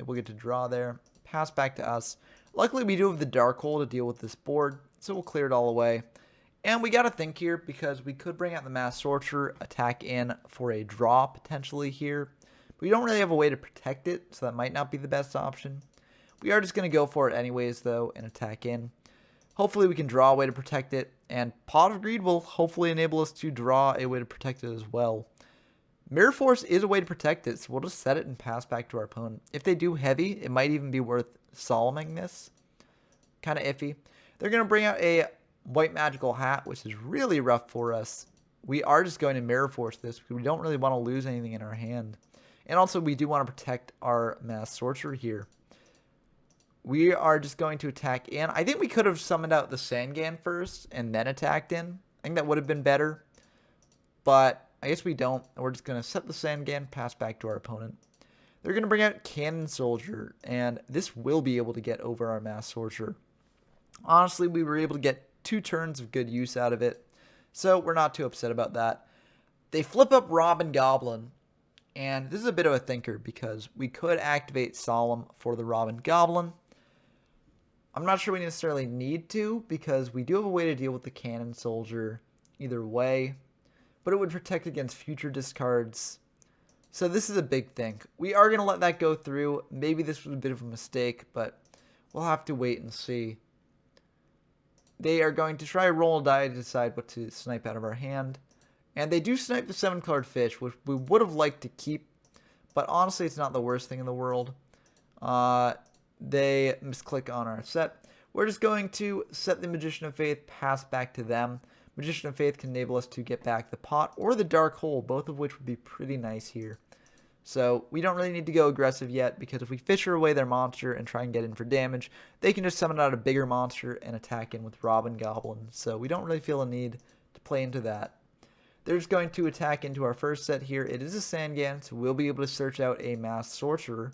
Speaker 1: We'll get to draw there, pass back to us. Luckily we do have the Dark Hole to deal with this board, so we'll clear it all away. And we got to think here because we could bring out the Mass Sorcerer, attack in for a draw potentially here. We don't really have a way to protect it, so that might not be the best option. We are just going to go for it anyways, though, and attack in. Hopefully we can draw a way to protect it, and Pot of Greed will hopefully enable us to draw a way to protect it as well. Mirror Force is a way to protect it, so we'll just set it and pass back to our opponent. If they do heavy, it might even be worth Solemning this. Kind of iffy. They're going to bring out a White Magical Hat, which is really rough for us. We are just going to Mirror Force this because we don't really want to lose anything in our hand. And also we do want to protect our Mass Sorcerer here. We are just going to attack in. I think we could have summoned out the Sangan first and then attacked in. I think that would have been better. But I guess we don't. We're just going to set the Sangan, pass back to our opponent. They're going to bring out Cannon Soldier, and this will be able to get over our Mass Sorcerer. Honestly, we were able to get 2 turns of good use out of it, so we're not too upset about that. They flip up Robin Goblin, and this is a bit of a thinker because we could activate Solemn for the Robin Goblin. I'm not sure we necessarily need to because we do have a way to deal with the Cannon Soldier either way, but it would protect against future discards. So this is a big thing. We are going to let that go through. Maybe this was a bit of a mistake, but we'll have to wait and see. They are going to try to roll a die to decide what to snipe out of our hand. And they do snipe the 7-card fish, which we would have liked to keep. But honestly, it's not the worst thing in the world. They misclick on our set. We're just going to set the Magician of Faith, pass back to them. Magician of Faith can enable us to get back the pot or the Dark Hole, both of which would be pretty nice here. So we don't really need to go aggressive yet, because if we fisher away their monster and try and get in for damage, they can just summon out a bigger monster and attack in with Robin Goblin. So we don't really feel a need to play into that. They're just going to attack into our first set here. It is a Sangan, so we'll be able to search out a Masked Sorcerer.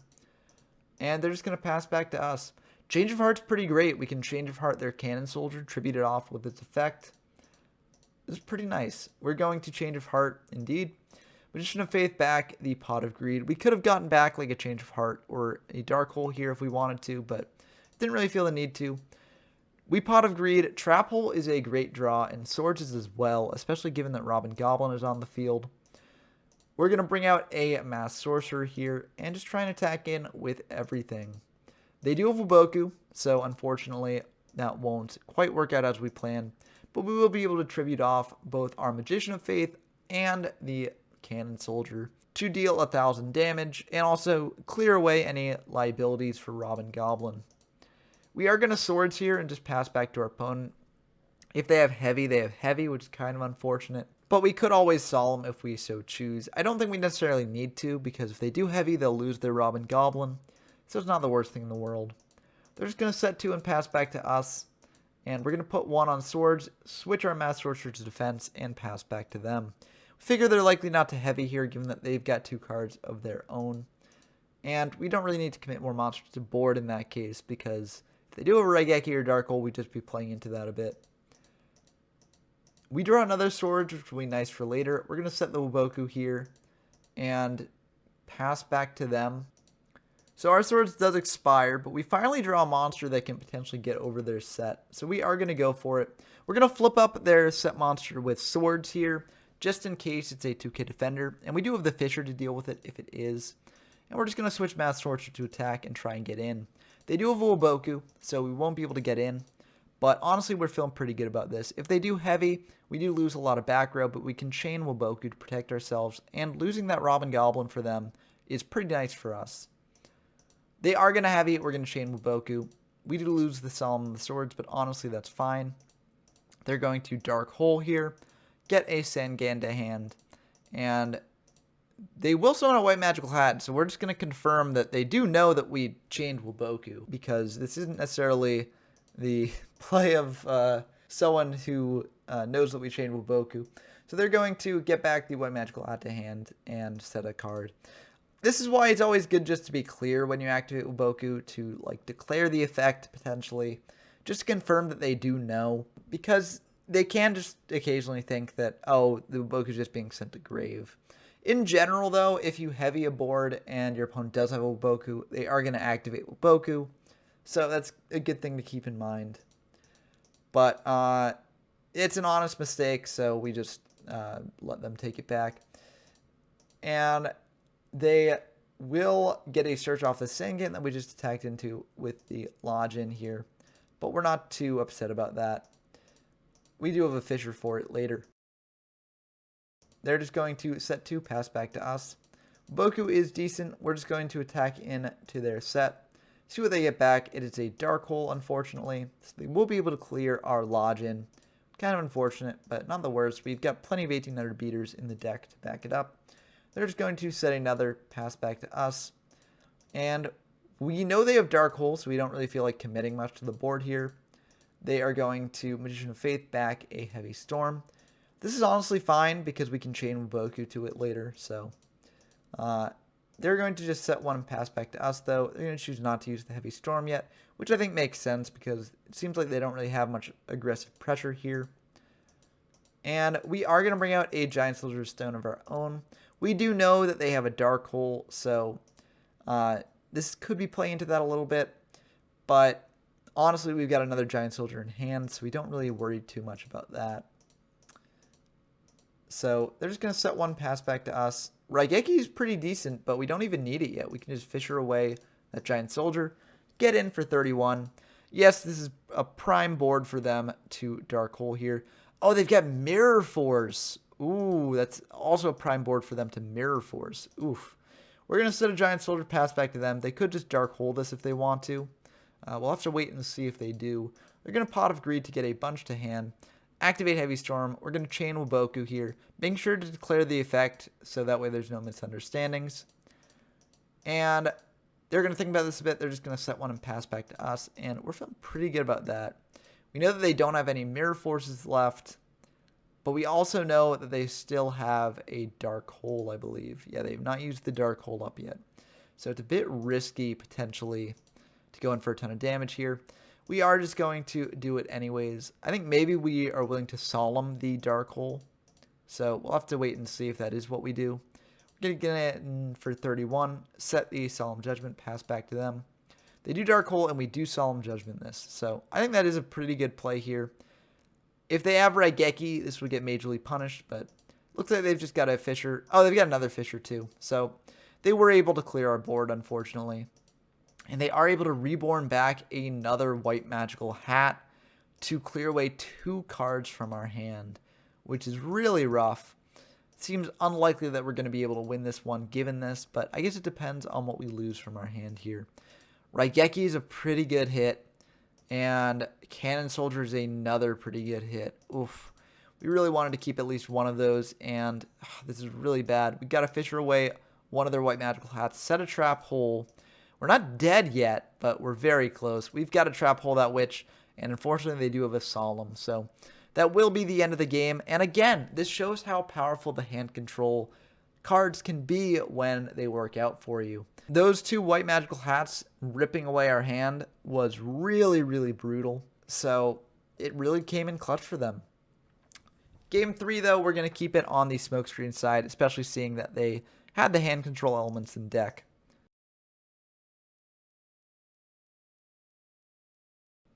Speaker 1: And they're just going to pass back to us. Change of Heart's pretty great. We can Change of Heart their Cannon Soldier, tribute it off with its effect. This is pretty nice. We're going to Change of Heart, indeed. Magician of Faith back the Pot of Greed. We could have gotten back like a Change of Heart or a Dark Hole here if we wanted to, but didn't really feel the need to. We Pot of Greed. Trap Hole is a great draw, and Swords is as well, especially given that Robin Goblin is on the field. We're going to bring out a Masked Sorcerer here and just try and attack in with everything. They do have Wuboku, so unfortunately that won't quite work out as we planned, but we will be able to tribute off both our Magician of Faith and the Cannon Soldier to deal 1,000 damage and also clear away any liabilities for Robin Goblin. We are going to Swords here and just pass back to our opponent. If they have heavy, which is kind of unfortunate. But we could always Solemn if we so choose. I don't think we necessarily need to, because if they do heavy, they'll lose their Robin Goblin. So it's not the worst thing in the world. They're just going to set 2 and pass back to us. And we're going to put 1 on Swords, switch our Masked Sorcerer to defense, and pass back to them. Figure they're likely not to heavy here, given that they've got 2 cards of their own. And we don't really need to commit more monsters to board in that case, because if they do have a Raigeki or Dark Hole, we'd just be playing into that a bit. We draw another Swords, which will be nice for later. We're going to set the Wuboku here and pass back to them. So our Swords does expire, but we finally draw a monster that can potentially get over their set. So we are going to go for it. We're going to flip up their set monster with Swords here, just in case it's a 2K Defender. And we do have the Fisher to deal with it if it is. And we're just going to switch Masked Sorcerer to attack and try and get in. They do have a Wuboku, so we won't be able to get in. But honestly, we're feeling pretty good about this. If they do heavy, we do lose a lot of back row, but we can chain Wuboku to protect ourselves. And losing that Robin Goblin for them is pretty nice for us. They are going to heavy, we're going to chain Wuboku. We do lose the Solemn and the Swords, but honestly, that's fine. They're going to Dark Hole here, get a Sangan to hand, and they will summon a White Magical Hat, so we're just going to confirm that they do know that we chained Wuboku, because this isn't necessarily the play of someone who knows that we chained Wuboku. So they're going to get back the White Magical Hat to hand and set a card. This is why it's always good just to be clear when you activate Wuboku, to like declare the effect potentially, just to confirm that they do know, because they can just occasionally think that, oh, the Wuboku is just being sent to grave. In general, though, if you heavy a board and your opponent does have a Wuboku, they are going to activate Wuboku, so that's a good thing to keep in mind. But it's an honest mistake, so we just let them take it back. And they will get a search off the Sangan that we just attacked into with the Lodge in here. But we're not too upset about that. We do have a Fisher for it later. They're just going to set 2, pass back to us. Wuboku is decent. We're just going to attack into their set. See what they get back. It is a Dark Hole, unfortunately. So they will be able to clear our Lodge in. Kind of unfortunate, but not the worst. We've got plenty of 1800 beaters in the deck to back it up. They're just going to set another, pass back to us. And we know they have Dark Hole, so we don't really feel like committing much to the board here. They are going to Magician of Faith back a Heavy Storm. This is honestly fine because we can chain Wuboku to it later. So they're going to just set 1 and pass back to us, though. They're going to choose not to use the Heavy Storm yet, which I think makes sense because it seems like they don't really have much aggressive pressure here. And we are going to bring out a Giant Soldier Stone of our own. We do know that they have a Dark Hole, so this could be playing into that a little bit. But honestly, we've got another Giant Soldier in hand, so we don't really worry too much about that. So they're just going to set 1, pass back to us. Raigeki is pretty decent, but we don't even need it yet. We can just Fisher away that Giant Soldier, get in for 31. Yes, this is a prime board for them to Dark Hole here. Oh, they've got Mirror Force. Ooh, that's also a prime board for them to Mirror Force. Oof. We're going to set a Giant Soldier, pass back to them. They could just Dark Hole this if they want to. We'll have to wait and see if they do. They're going to Pot of Greed to get a bunch to hand. Activate Heavy Storm. We're going to chain Wuboku here. Making sure to declare the effect so that way there's no misunderstandings. And they're going to think about this a bit. They're just going to set one and pass back to us. And we're feeling pretty good about that. We know that they don't have any mirror forces left. But we also know that they still have a dark hole, I believe. Yeah, they've not used the dark hole up yet. So it's a bit risky, potentially, to go in for a ton of damage here. We are just going to do it anyways. I think maybe we are willing to solemn the dark hole. So we'll have to wait and see if that is what we do. We're going to get it in for 31. Set the solemn judgment, pass back to them. They do dark hole, and we do solemn judgment this. So I think that is a pretty good play here. If they have Raigeki, this would get majorly punished, but looks like they've just got a Fisher. Oh, they've got another Fisher too. So they were able to clear our board, unfortunately. And they are able to reborn back another white magical hat to clear away 2 cards from our hand, which is really rough. It seems unlikely that we're going to be able to win this one given this, but I guess it depends on what we lose from our hand here. Raigeki is a pretty good hit. And Cannon Soldier is another pretty good hit. Oof. We really wanted to keep at least one of those, and this is really bad. We got to Fisher away one of their white magical hats, set a trap hole. We're not dead yet, but we're very close. We've got to trap hole that witch, and unfortunately they do have a solemn. So that will be the end of the game. And again, this shows how powerful the hand control cards can be when they work out for you. Those 2 white magical hats ripping away our hand was really, really brutal. So it really came in clutch for them. Game 3, though, we're going to keep it on the smokescreen side, especially seeing that they had the hand control elements in deck.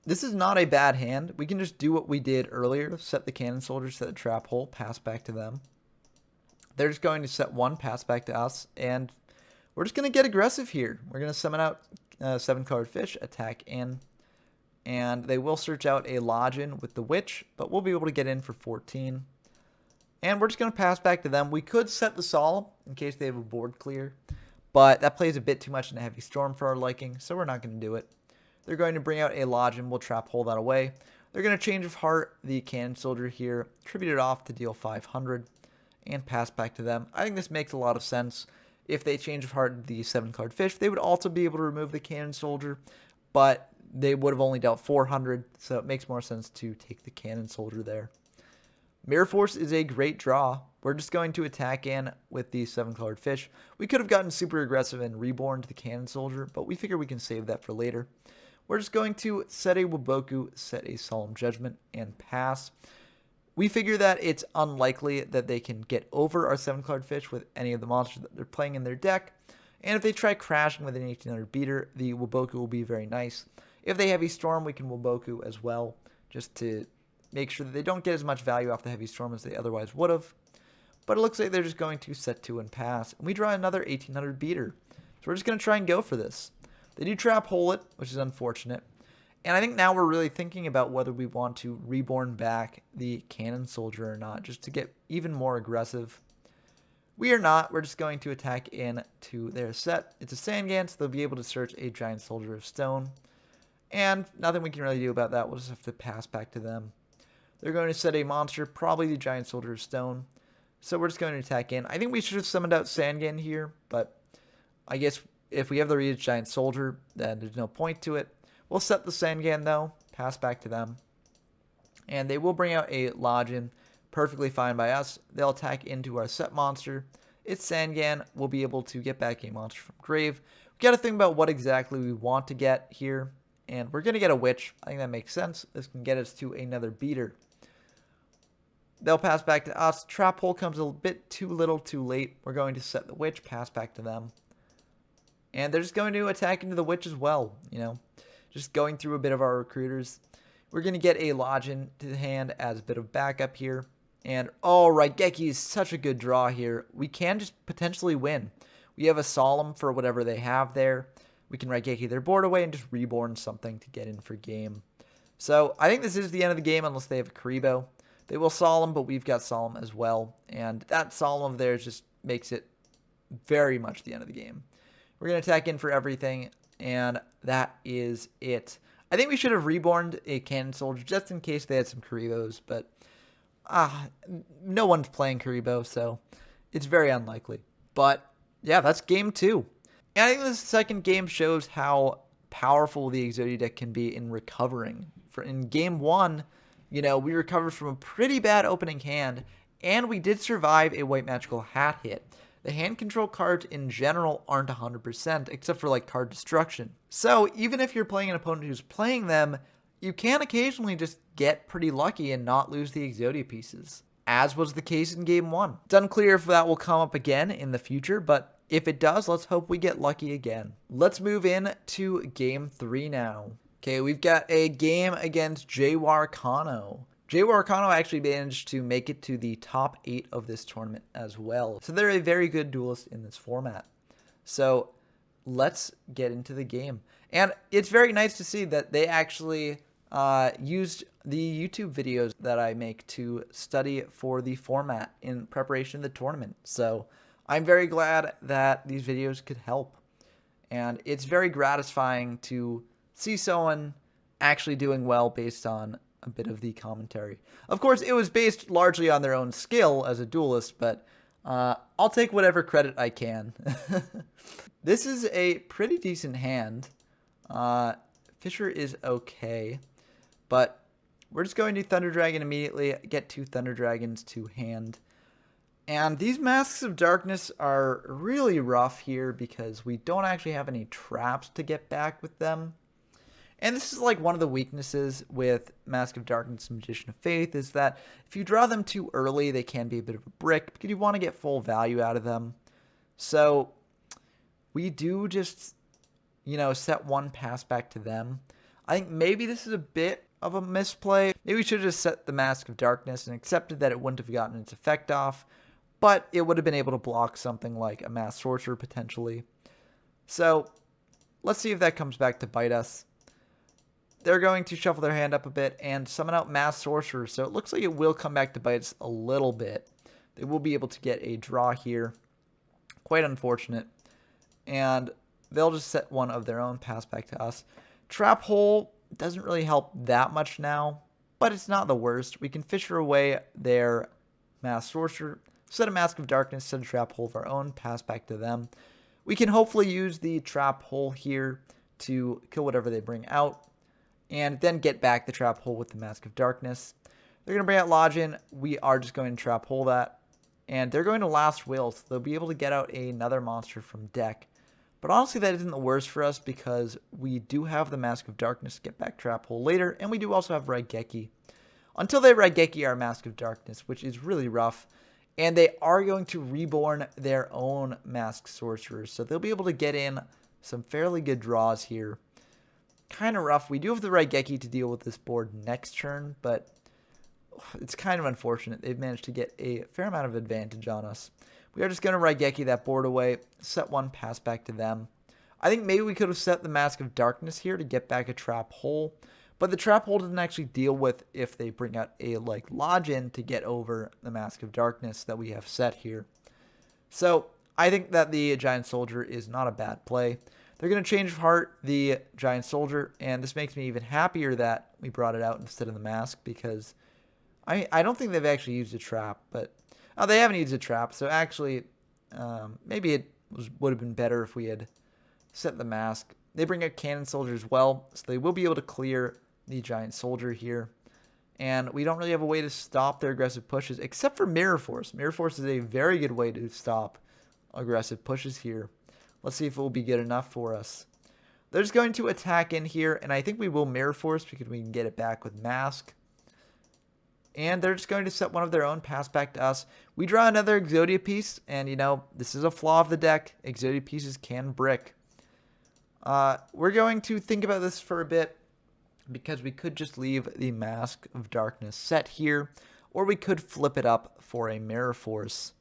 Speaker 1: This is not a bad hand. We can just do what we did earlier. Set the Cannon Soldier, set the trap hole, pass back to them. They're just going to set 1, pass back to us, and we're just going to get aggressive here. We're going to summon out 7-card fish, attack in, and they will search out a Lodgin with the witch, but we'll be able to get in for 14. And we're just going to pass back to them. We could set the Solemn in case they have a board clear, but that plays a bit too much in a Heavy Storm for our liking, so we're not going to do it. They're going to bring out a Lodgin. We'll trap hole that away. They're going to Change of Heart the Cannon Soldier here, tribute it off to deal 500, and pass back to them. I think this makes a lot of sense. If they Change of Heart the 7-card fish, they would also be able to remove the Cannon Soldier, but they would have only dealt 400, so it makes more sense to take the Cannon Soldier there. Mirror Force is a great draw. We're just going to attack in with the 7-card fish. We could have gotten super aggressive and reborn to the Cannon Soldier, but we figure we can save that for later. We're just going to set a Waboku, set a Solemn Judgment, and pass. We figure that it's unlikely that they can get over our 7-card fish with any of the monsters that they're playing in their deck. And if they try crashing with an 1800 beater, the Waboku will be very nice. If they Heavy Storm, we can Waboku as well, just to make sure that they don't get as much value off the Heavy Storm as they otherwise would have. But it looks like they're just going to set 2 and pass. And we draw another 1800 beater. So we're just going to try and go for this. They do trap hole it, which is unfortunate. And I think now we're really thinking about whether we want to reborn back the Cannon Soldier or not, just to get even more aggressive. We are not. We're just going to attack in to their set. It's a Sangan, so they'll be able to search a Giant Soldier of Stone. And nothing we can really do about that. We'll just have to pass back to them. They're going to set a monster, probably the Giant Soldier of Stone. So we're just going to attack in. I think we should have summoned out Sangan here, but I guess if we have the Reach Giant Soldier, then there's no point to it. We'll set the Sangan, though, pass back to them. And they will bring out a Lodgin, perfectly fine by us. They'll attack into our set monster. It's Sangan. We'll be able to get back a monster from grave. We got to think about what exactly we want to get here. And we're going to get a witch. I think that makes sense. This can get us to another beater. They'll pass back to us. Trap hole comes a bit too little too late. We're going to set the witch, pass back to them. And they're just going to attack into the witch as well, you know. Just going through a bit of our recruiters. We're going to get a Lodgin to the hand as a bit of backup here. And, oh, Raigeki is such a good draw here. We can just potentially win. We have a Solemn for whatever they have there. We can Raigeki their board away and just reborn something to get in for game. So, I think this is the end of the game unless they have a Karibo. They will Solemn, but we've got Solemn as well. And that Solemn of theirs just makes it very much the end of the game. We're going to attack in for everything. And that is it. I think we should have reborned a Cannon Soldier just in case they had some Karibos, but no one's playing Karibo, so it's very unlikely. But yeah, that's game 2. And I think this second game shows how powerful the Exodia deck can be in recovering. In game one, we recovered from a pretty bad opening hand, and we did survive a white magical hat hit. The hand control cards in general aren't 100%, except for like card destruction. So even if you're playing an opponent who's playing them, you can occasionally just get pretty lucky and not lose the Exodia pieces, as was the case in game one. It's unclear if that will come up again in the future, but if it does, let's hope we get lucky again. Let's move in to game 3 now. Okay, we've got a game against Jawar Kano. Jawar Kano actually managed to make it to the top 8 of this tournament as well. So they're a very good duelist in this format. So let's get into the game. And it's very nice to see that they actually used the YouTube videos that I make to study for the format in preparation of the tournament. So I'm very glad that these videos could help. And it's very gratifying to see someone actually doing well based on a bit of the commentary. Of course, it was based largely on their own skill as a duelist, but I'll take whatever credit I can. This is a pretty decent hand. Fisher is okay, but we're just going to Thunder Dragon immediately, get 2 Thunder Dragons to hand. And these Masks of Darkness are really rough here because we don't actually have any traps to get back with them. And this is like one of the weaknesses with Mask of Darkness and Magician of Faith is that if you draw them too early, they can be a bit of a brick because you want to get full value out of them. So we do just, set 1 pass back to them. I think maybe this is a bit of a misplay. Maybe we should have just set the Mask of Darkness and accepted that it wouldn't have gotten its effect off, but it would have been able to block something like a Mass Sorcerer potentially. So let's see if that comes back to bite us. They're going to shuffle their hand up a bit and summon out Mass Sorcerer, so it looks like it will come back to bite us a little bit. They will be able to get a draw here. Quite unfortunate. And they'll just set one of their own, pass back to us. Trap Hole doesn't really help that much now, but it's not the worst. We can Fisher away their Mass Sorcerer, set a Mask of Darkness, set a Trap Hole of our own, pass back to them. We can hopefully use the Trap Hole here to kill whatever they bring out, and then get back the Trap Hole with the Mask of Darkness. They're going to bring out Login. We are just going to Trap Hole that. And they're going to Last Will, so they'll be able to get out another monster from deck. But honestly, that isn't the worst for us because we do have the Mask of Darkness to get back Trap Hole later, and we do also have Raigeki. Until they Raigeki our Mask of Darkness, which is really rough. And they are going to reborn their own Mask Sorcerers, so they'll be able to get in some fairly good draws here. Kind of rough. We do have the Raigeki to deal with this board next turn, but it's kind of unfortunate. They've managed to get a fair amount of advantage on us. We are just going to Raigeki that board away, set 1, pass back to them. I think maybe we could have set the Mask of Darkness here to get back a Trap Hole, but the Trap Hole doesn't actually deal with if they bring out a Login to get over the Mask of Darkness that we have set here. So I think that the Giant Soldier is not a bad play. They're going to change of heart the Giant Soldier, and this makes me even happier that we brought it out instead of the Mask, because I don't think they've actually used a trap, but they haven't used a trap, so actually maybe it would have been better if we had set the Mask. They bring out Cannon Soldier as well, so they will be able to clear the Giant Soldier here, and we don't really have a way to stop their aggressive pushes, except for Mirror Force. Mirror Force is a very good way to stop aggressive pushes here. Let's see if it will be good enough for us. They're just going to attack in here, and I think we will Mirror Force because we can get it back with Mask. And they're just going to set one of their own, pass back to us. We draw another Exodia piece, and this is a flaw of the deck. Exodia pieces can brick. We're going to think about this for a bit because we could just leave the Mask of Darkness set here, or we could flip it up for a Mirror Force.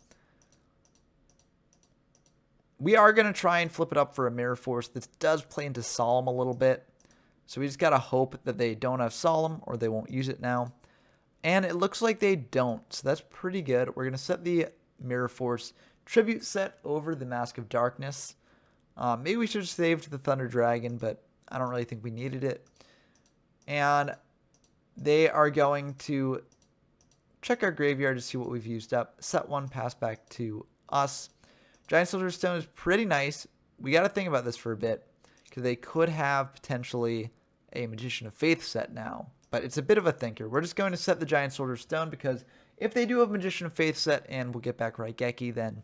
Speaker 1: We are going to try and flip it up for a Mirror Force. This does play into Solemn a little bit. So we just got to hope that they don't have Solemn or they won't use it now. And it looks like they don't. So that's pretty good. We're going to set the Mirror Force Tribute set over the Mask of Darkness. Maybe we should have saved the Thunder Dragon, but I don't really think we needed it. And they are going to check our graveyard to see what we've used up. Set 1, pass back to us. Giant Soldier Stone is pretty nice. we got to think about this for a bit, because they could have potentially a Magician of Faith set now. But it's a bit of a thinker. We're just going to set the Giant Soldier Stone, because if they do have Magician of Faith set and we'll get back Raigeki, then,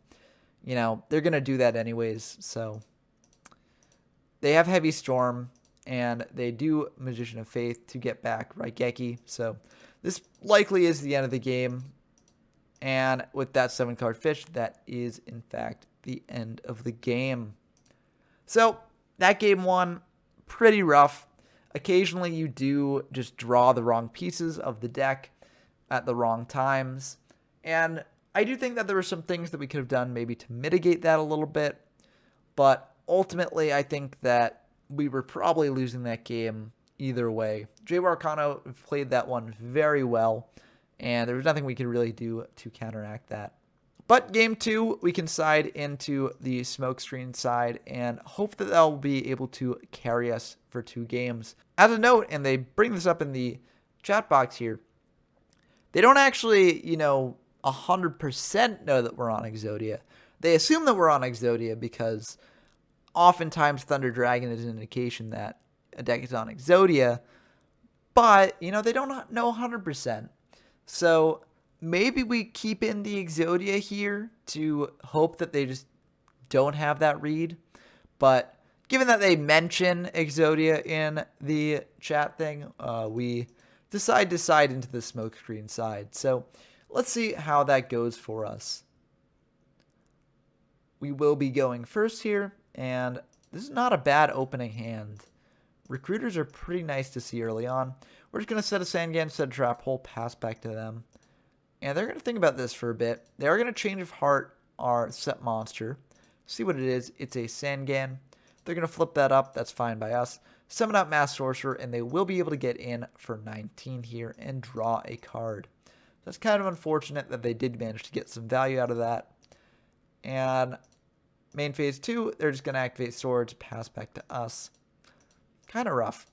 Speaker 1: you know, they're going to do that anyways. So they have Heavy Storm, and they do Magician of Faith to get back Raigeki. So this likely is the end of the game. And with that 7-card fish, that is, in fact, the end of the game. So that game one, pretty rough. Occasionally you do just draw the wrong pieces of the deck at the wrong times. And I do think that there were some things that we could have done maybe to mitigate that a little bit. But ultimately, I think that we were probably losing that game either way. Jay Arcano played that one very well, and there was nothing we could really do to counteract that. But game two, we can side into the smokescreen side and hope that they'll be able to carry us for 2 games. As a note, and they bring this up in the chat box here, they don't actually, 100% know that we're on Exodia. They assume that we're on Exodia because oftentimes Thunder Dragon is an indication that a deck is on Exodia, but, they don't know 100%. So maybe we keep in the Exodia here to hope that they just don't have that read. But given that they mention Exodia in the chat thing, we decide to side into the smokescreen side. So let's see how that goes for us. We will be going first here, and this is not a bad opening hand. Recruiters are pretty nice to see early on. We're just going to set a Sangan, set a Trap Hole, pass back to them. And they're going to think about this for a bit. They are going to Change of Heart our set monster. See what it is. It's a Sangan. They're going to flip that up. That's fine by us. Summon out Mass Sorcerer, and they will be able to get in for 19 here and draw a card. That's kind of unfortunate that they did manage to get some value out of that. And main phase 2, they're just going to activate Swords, pass back to us. Kind of rough.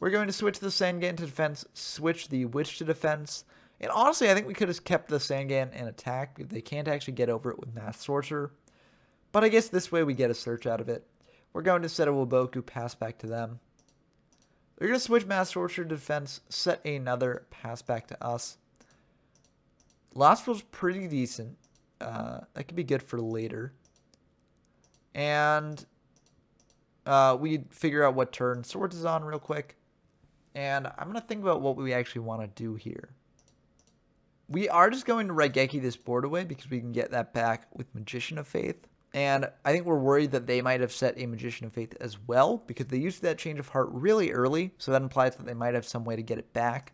Speaker 1: We're going to switch the Sangan to defense, switch the Witch to defense. And honestly, I think we could have kept the Sangan in attack because they can't actually get over it with Mass Sorcerer. But I guess this way we get a search out of it. We're going to set a Waboku, pass back to them. They're going to switch Mass Sorcerer to defense, set another, pass back to us. Last was pretty decent. That could be good for later. And we figure out what turn Swords is on real quick. And I'm going to think about what we actually want to do here. We are just going to Raigeki this board away because we can get that back with Magician of Faith. And I think we're worried that they might have set a Magician of Faith as well because they used that Change of Heart really early. So that implies that they might have some way to get it back.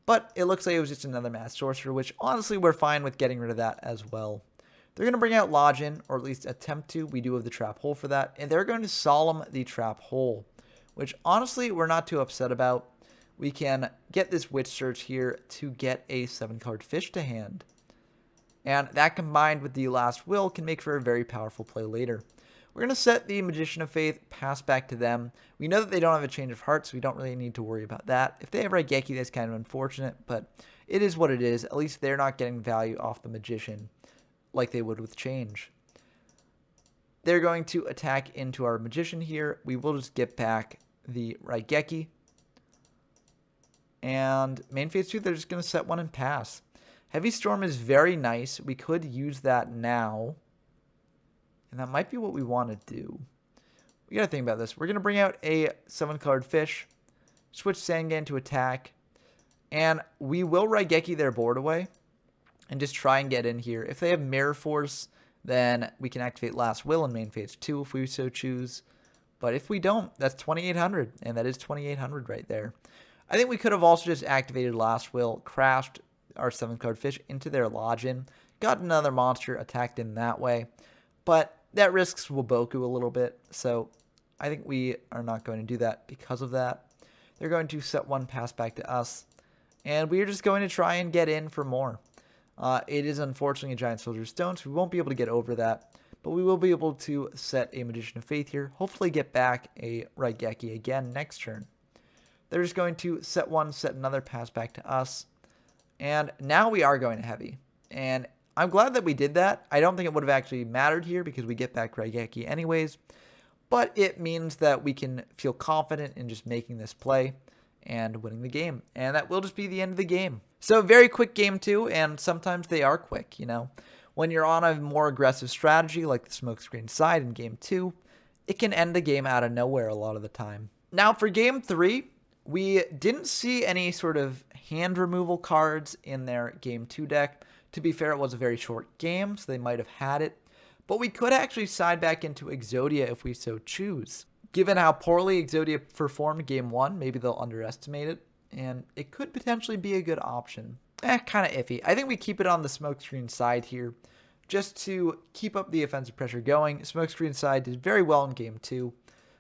Speaker 1: But it looks like it was just another Mass Sorcerer, which honestly we're fine with getting rid of that as well. They're going to bring out Login, or at least attempt to. We do have the Trap Hole for that. And they're going to Solemn the Trap Hole, which honestly we're not too upset about. We can get this Witch Search here to get a 7-card fish to hand. And that combined with the Last Will can make for a very powerful play later. We're going to set the Magician of Faith, pass back to them. We know that they don't have a Change of Heart, so we don't really need to worry about that. If they have Raigeki, that's kind of unfortunate, but it is what it is. At least they're not getting value off the Magician like they would with Change. They're going to attack into our Magician here. We will just get back the Raigeki. And main phase 2, they're just going to set one and pass. Heavy Storm is very nice. We could use that now. And that might be what we want to do. We got to think about this. We're going to bring out a 7-card fish. Switch Sangan to attack. And we will Raigeki their board away. And just try and get in here. If they have Mirror Force, then we can activate Last Will in main phase 2 if we so choose. But if we don't, that's 2,800. And that is 2,800 right there. I think we could have also just activated Last Will, crashed our 7-card fish into their Login, got another monster, attacked in that way. But that risks Waboku a little bit, so I think we are not going to do that because of that. They're going to set one, pass back to us, and we are just going to try and get in for more. It is unfortunately a Giant Soldier Stone, so we won't be able to get over that, but we will be able to set a Magician of Faith here, hopefully get back a Raigeki again next turn. They're just going to set one, set another, pass back to us. And now we are going to heavy. And I'm glad that we did that. I don't think it would have actually mattered here because we get back Raigeki anyways, but it means that we can feel confident in just making this play and winning the game. And that will just be the end of the game. So very quick game 2, and sometimes they are quick, you know. When you're on a more aggressive strategy like the smokescreen side in game 2, it can end the game out of nowhere a lot of the time. Now for game 3, we didn't see any sort of hand removal cards in their game 2 deck. To be fair, it was a very short game, so they might have had it. But we could actually side back into Exodia if we so choose. Given how poorly Exodia performed game 1, maybe they'll underestimate it, and it could potentially be a good option. Kind of iffy. I think we keep it on the smokescreen side here, just to keep up the offensive pressure going. Smokescreen side did very well in game 2,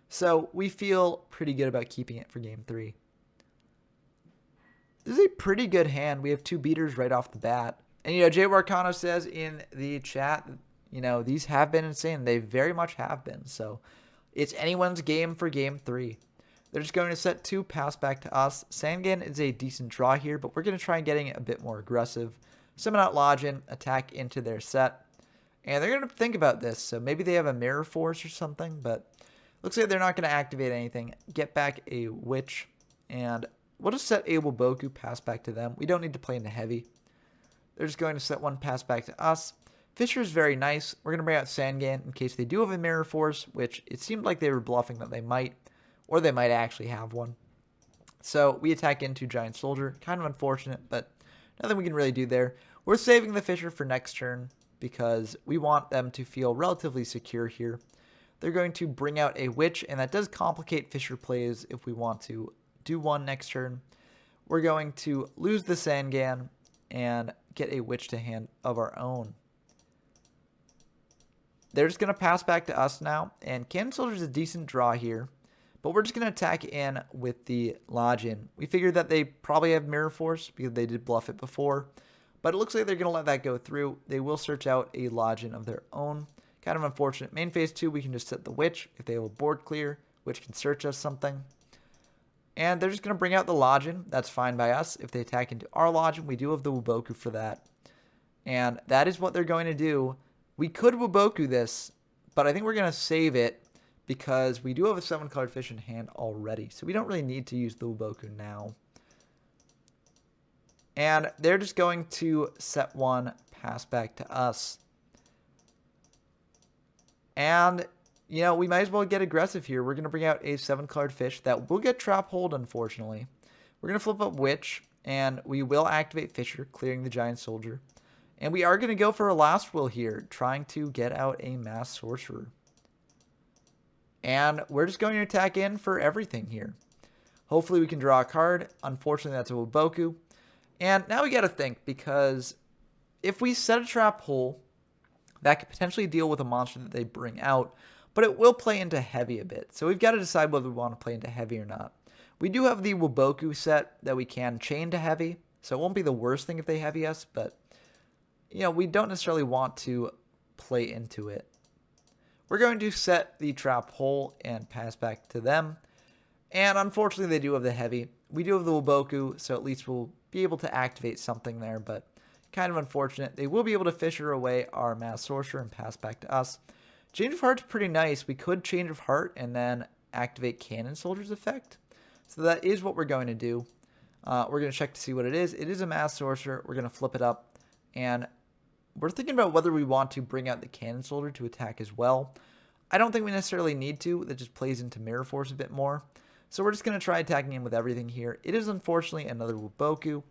Speaker 1: so we feel pretty good about keeping it for game 3. This is a pretty good hand. We have 2 beaters right off the bat. And, you know, Jay Warcano says in the chat, you know, these have been insane. They very much have been. So it's anyone's game for game 3. They're just going to set 2, pass back to us. Sangan is a decent draw here, but we're going to try getting a bit more aggressive. Summon out Login, attack into their set. And they're going to think about this. So maybe they have a Mirror Force or something, but looks like they're not going to activate anything. Get back a Witch, and we'll just set a Woboku, pass back to them. We don't need to play into heavy. They're just going to set 1, pass back to us. Fisher is very nice. We're going to bring out Sangan in case they do have a Mirror Force, which it seemed like they were bluffing that they might, or they might actually have one. So we attack into Giant Soldier. Kind of unfortunate, but nothing we can really do there. We're saving the Fisher for next turn because we want them to feel relatively secure here. They're going to bring out a Witch, and that does complicate Fisher plays if we want to do one next turn. We're going to lose the Sangan and get a Witch to hand of our own. They're just going to pass back to us now, and Cannon Soldier is a decent draw here, but we're just going to attack in with the Login. We figured that they probably have Mirror Force because they did bluff it before, but it looks like they're going to let that go through. They will search out a Login of their own. Kind of unfortunate. Main phase 2, we can just set the Witch if they have a board clear, which can search us something. And they're just going to bring out the Login. That's fine by us. If they attack into our Login, we do have the Woboku for that. And that is what they're going to do. We could Woboku this, but I think we're going to save it because we do have a 7-card fish in hand already. So we don't really need to use the Woboku now. And they're just going to set 1, pass back to us. And, you know, we might as well get aggressive here. We're going to bring out a 7-card fish that will get trap hold, unfortunately. We're going to flip up Witch, and we will activate Fisher, clearing the Giant Soldier. And we are going to go for a last will here, trying to get out a Mass Sorcerer. And we're just going to attack in for everything here. Hopefully we can draw a card. Unfortunately, that's a Woboku. And now we got to think, because if we set a trap hole, that could potentially deal with a monster that they bring out, but it will play into heavy a bit. So we've got to decide whether we want to play into heavy or not. We do have the Woboku set that we can chain to heavy, so it won't be the worst thing if they heavy us, but you know, we don't necessarily want to play into it. We're going to set the trap hole and pass back to them. And unfortunately, they do have the heavy. We do have the Woboku, so at least we'll be able to activate something there, but kind of unfortunate. They will be able to Fisher away our Mass Sorcerer and pass back to us. Change of Heart's pretty nice. We could Change of Heart and then activate Cannon Soldier's effect. So that is what we're going to do. We're going to check to see what it is. It is a Mass Sorcerer. We're going to flip it up, and we're thinking about whether we want to bring out the Cannon Soldier to attack as well. I don't think we necessarily need to. That just plays into Mirror Force a bit more. So we're just going to try attacking him with everything here. It is unfortunately another Woboku.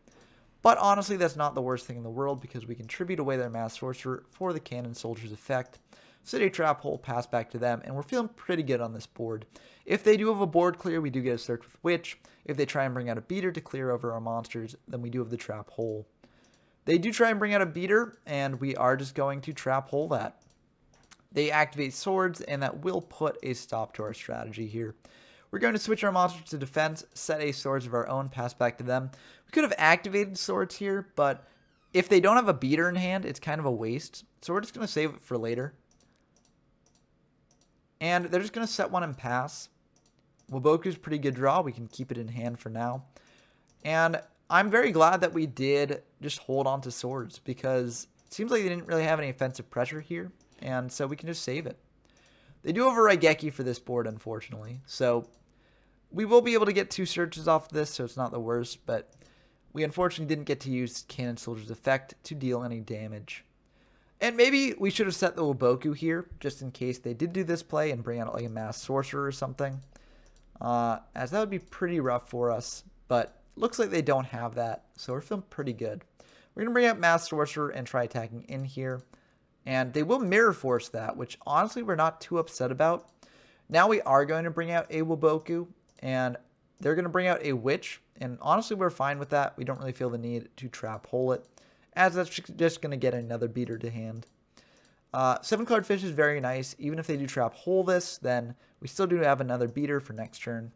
Speaker 1: But honestly, that's not the worst thing in the world because we can tribute away their Mass Sorcerer for the Cannon Soldier's effect. City Trap Hole, pass back to them, and we're feeling pretty good on this board. If they do have a board clear, we do get a search with Witch. If they try and bring out a beater to clear over our monsters, then we do have the Trap Hole. They do try and bring out a beater, and we are just going to Trap Hole that. They activate Swords, and that will put a stop to our strategy here. We're going to switch our monsters to defense, set a Swords of our own, pass back to them. We could have activated Swords here, but if they don't have a beater in hand, it's kind of a waste. So we're just going to save it for later. And they're just going to set 1 and pass. Woboku's pretty good draw. We can keep it in hand for now. And I'm very glad that we did just hold on to Swords because seems like they didn't really have any offensive pressure here, and so we can just save it. They do have a Raigeki for this board, unfortunately, so we will be able to get 2 searches off this, so it's not the worst, but we unfortunately didn't get to use Cannon Soldier's effect to deal any damage. And maybe we should have set the Woboku here, just in case they did do this play and bring out like a Mass Sorcerer or something, as that would be pretty rough for us, but looks like they don't have that, so we're feeling pretty good. We're going to bring out Mass Sorcerer and try attacking in here. And they will Mirror Force that, which honestly we're not too upset about. Now we are going to bring out a Woboku, and they're going to bring out a Witch. And honestly, we're fine with that. We don't really feel the need to Trap Hole it, as that's just going to get another beater to hand. 7-card Fish is very nice. Even if they do Trap Hole this, then we still do have another beater for next turn.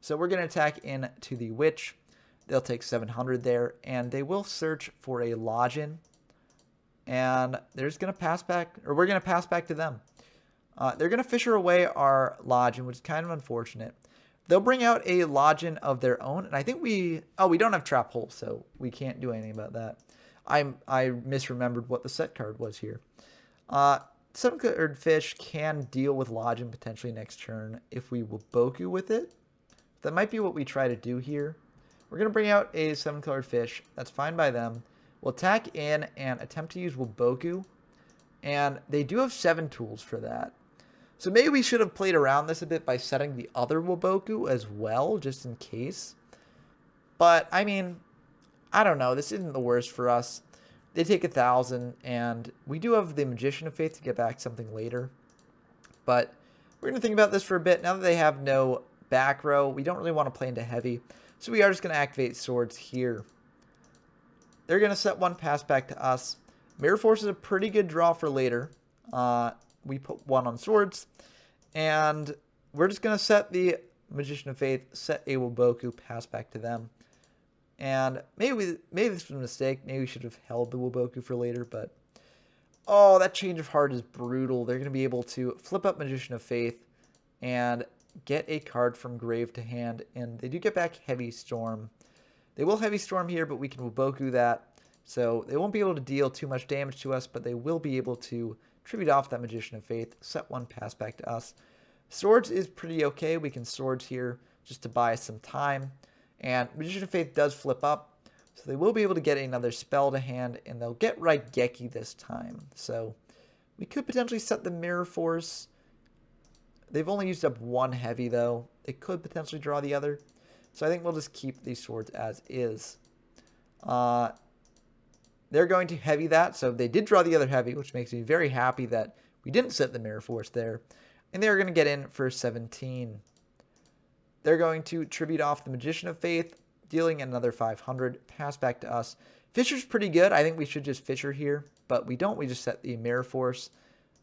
Speaker 1: So we're going to attack into the Witch. They'll take 700 there, and they will search for a Lodgin. And they're just going to pass back, or we're going to pass back to them. They're going to Fisher away our Lodgin, which is kind of unfortunate. They'll bring out a Lodgin of their own, and I think we don't have Trap Hole, so we can't do anything about that. I misremembered what the set card was here. 7-card Fish can deal with Lodgin potentially next turn if we Woboku with it. That might be what we try to do here. We're going to bring out a 7-card Fish. That's fine by them. We'll attack in and attempt to use Woboku. And they do have 7 tools for that. So maybe we should have played around this a bit by setting the other Woboku as well, just in case. But, I mean, I don't know. This isn't the worst for us. They take 1,000, and we do have the Magician of Faith to get back something later. But we're going to think about this for a bit. Now that they have no back row, we don't really want to play into heavy. So we are just going to activate Swords here. They're going to set 1 pass back to us. Mirror Force is a pretty good draw for later. We put 1 on Swords. And we're just going to set the Magician of Faith, set a Woboku, pass back to them. And maybe this was a mistake. Maybe we should have held the Woboku for later. But, oh, that Change of Heart is brutal. They're going to be able to flip up Magician of Faith and get a card from grave to hand, and they do get back Heavy Storm. They will Heavy Storm here, but we can Woboku that, so they won't be able to deal too much damage to us, but they will be able to tribute off that Magician of Faith, set 1 pass back to us. Swords is pretty okay. We can Swords here just to buy some time, and Magician of Faith does flip up, so they will be able to get another spell to hand, and they'll get Raigeki this time. So we could potentially set the Mirror Force. They've only used up 1 heavy, though. They could potentially draw the other. So I think we'll just keep these swords as is. They're going to heavy that. So they did draw the other heavy, which makes me very happy that we didn't set the Mirror Force there. And they're going to get in for 17. They're going to tribute off the Magician of Faith, dealing another 500. Pass back to us. Fisher's pretty good. I think we should just Fisher here. But we don't. We just set the Mirror Force.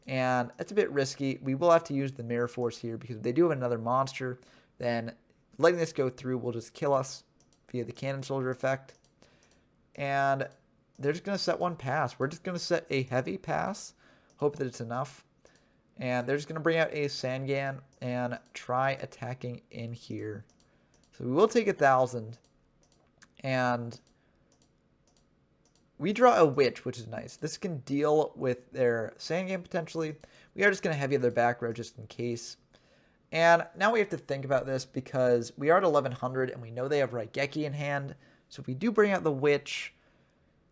Speaker 1: And it's a bit risky. We will have to use the Mirror Force here because if they do have another monster, then letting this go through will just kill us via the Cannon Soldier effect. And they're just going to set 1 pass. We're just going to set a heavy pass. Hope that it's enough. And they're just going to bring out a Sangan and try attacking in here. So we will take 1,000. And we draw a Witch, which is nice. This can deal with their Sangan potentially. We are just going to heavy their back row just in case. And now we have to think about this because we are at 1,100 and we know they have Raigeki in hand. So if we do bring out the Witch,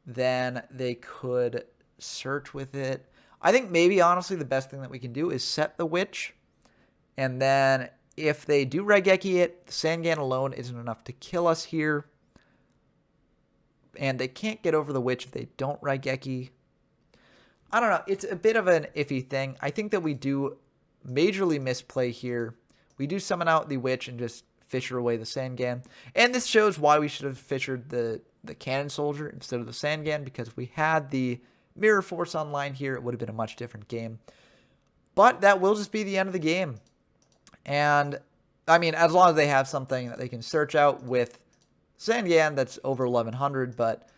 Speaker 1: then they could search with it. I think maybe honestly the best thing that we can do is set the Witch. And then if they do Raigeki it, the Sangan alone isn't enough to kill us here. And they can't get over the Witch if they don't Raigeki. I don't know. It's a bit of an iffy thing. I think that we do majorly misplay here. We do summon out the Witch and just Fisher away the Sangan. And this shows why we should have Fishered the Cannon Soldier instead of the Sangan, because if we had the Mirror Force online here, it would have been a much different game. But that will just be the end of the game. And, I mean, as long as they have something that they can search out with Sangan, that's over 1,100, but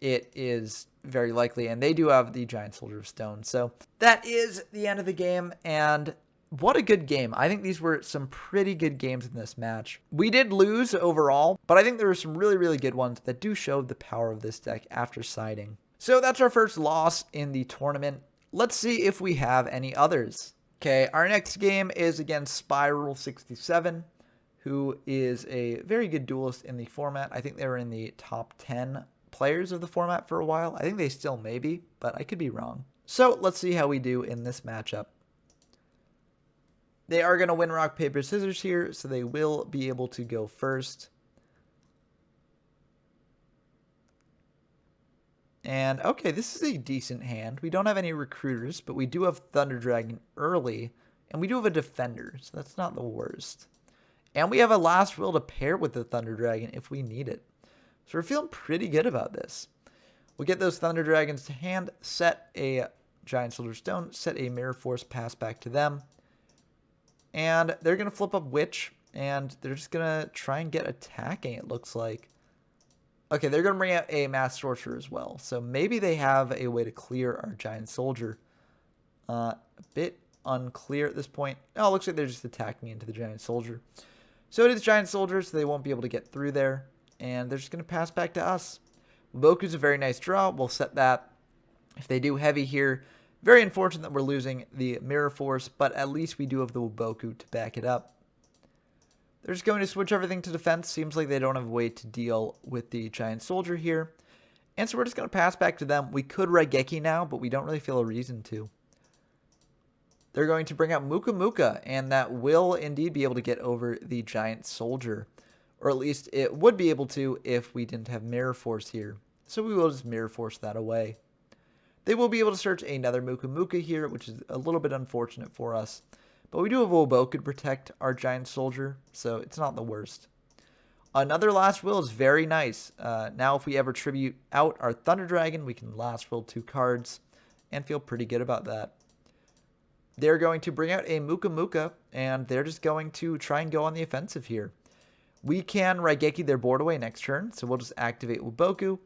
Speaker 1: it is very likely. And they do have the Giant Soldier of Stone. So that is the end of the game. And what a good game. I think these were some pretty good games in this match. We did lose overall, but I think there were some really, really good ones that do show the power of this deck after siding. So that's our first loss in the tournament. Let's see if we have any others. Okay, our next game is against Spiral67, who is a very good duelist in the format. I think they were in the top 10 players of the format for a while. I think they still may be, but I could be wrong. So let's see how we do in this matchup. They are going to win rock, paper, scissors here, so they will be able to go first. And okay, this is a decent hand. We don't have any recruiters, but we do have Thunder Dragon early, and we do have a defender, so that's not the worst. And we have a last will to pair with the Thunder Dragon if we need it. So we're feeling pretty good about this. We'll get those Thunder Dragons to hand, set a Giant Soldier Stone, set a Mirror Force, pass back to them. And they're going to flip up Witch, and they're just going to try and get attacking, it looks like. Okay, they're going to bring out a Mass Sorcerer as well. So maybe they have a way to clear our Giant Soldier. A bit unclear at this point. Oh, it looks like they're just attacking into the Giant Soldier. So it is Giant Soldier, so they won't be able to get through there. And they're just going to pass back to us. Boku's a very nice draw. We'll set that. If they do heavy here, very unfortunate that we're losing the Mirror Force, but at least we do have the Boku to back it up. They're just going to switch everything to defense. Seems like they don't have a way to deal with the Giant Soldier here. And so we're just going to pass back to them. We could Raigeki now, but we don't really feel a reason to. They're going to bring out Muka Muka, and that will indeed be able to get over the Giant Soldier. Or at least it would be able to if we didn't have Mirror Force here. So we will just Mirror Force that away. They will be able to search another Muka Muka here, which is a little bit unfortunate for us. But we do have Woboku to protect our Giant Soldier, so it's not the worst. Another Last Will is very nice. Now if we ever tribute out our Thunder Dragon, we can Last Will 2 cards and feel pretty good about that. They're going to bring out a Muka Muka, and they're just going to try and go on the offensive here. We can Raigeki their board away next turn, so we'll just activate Woboku,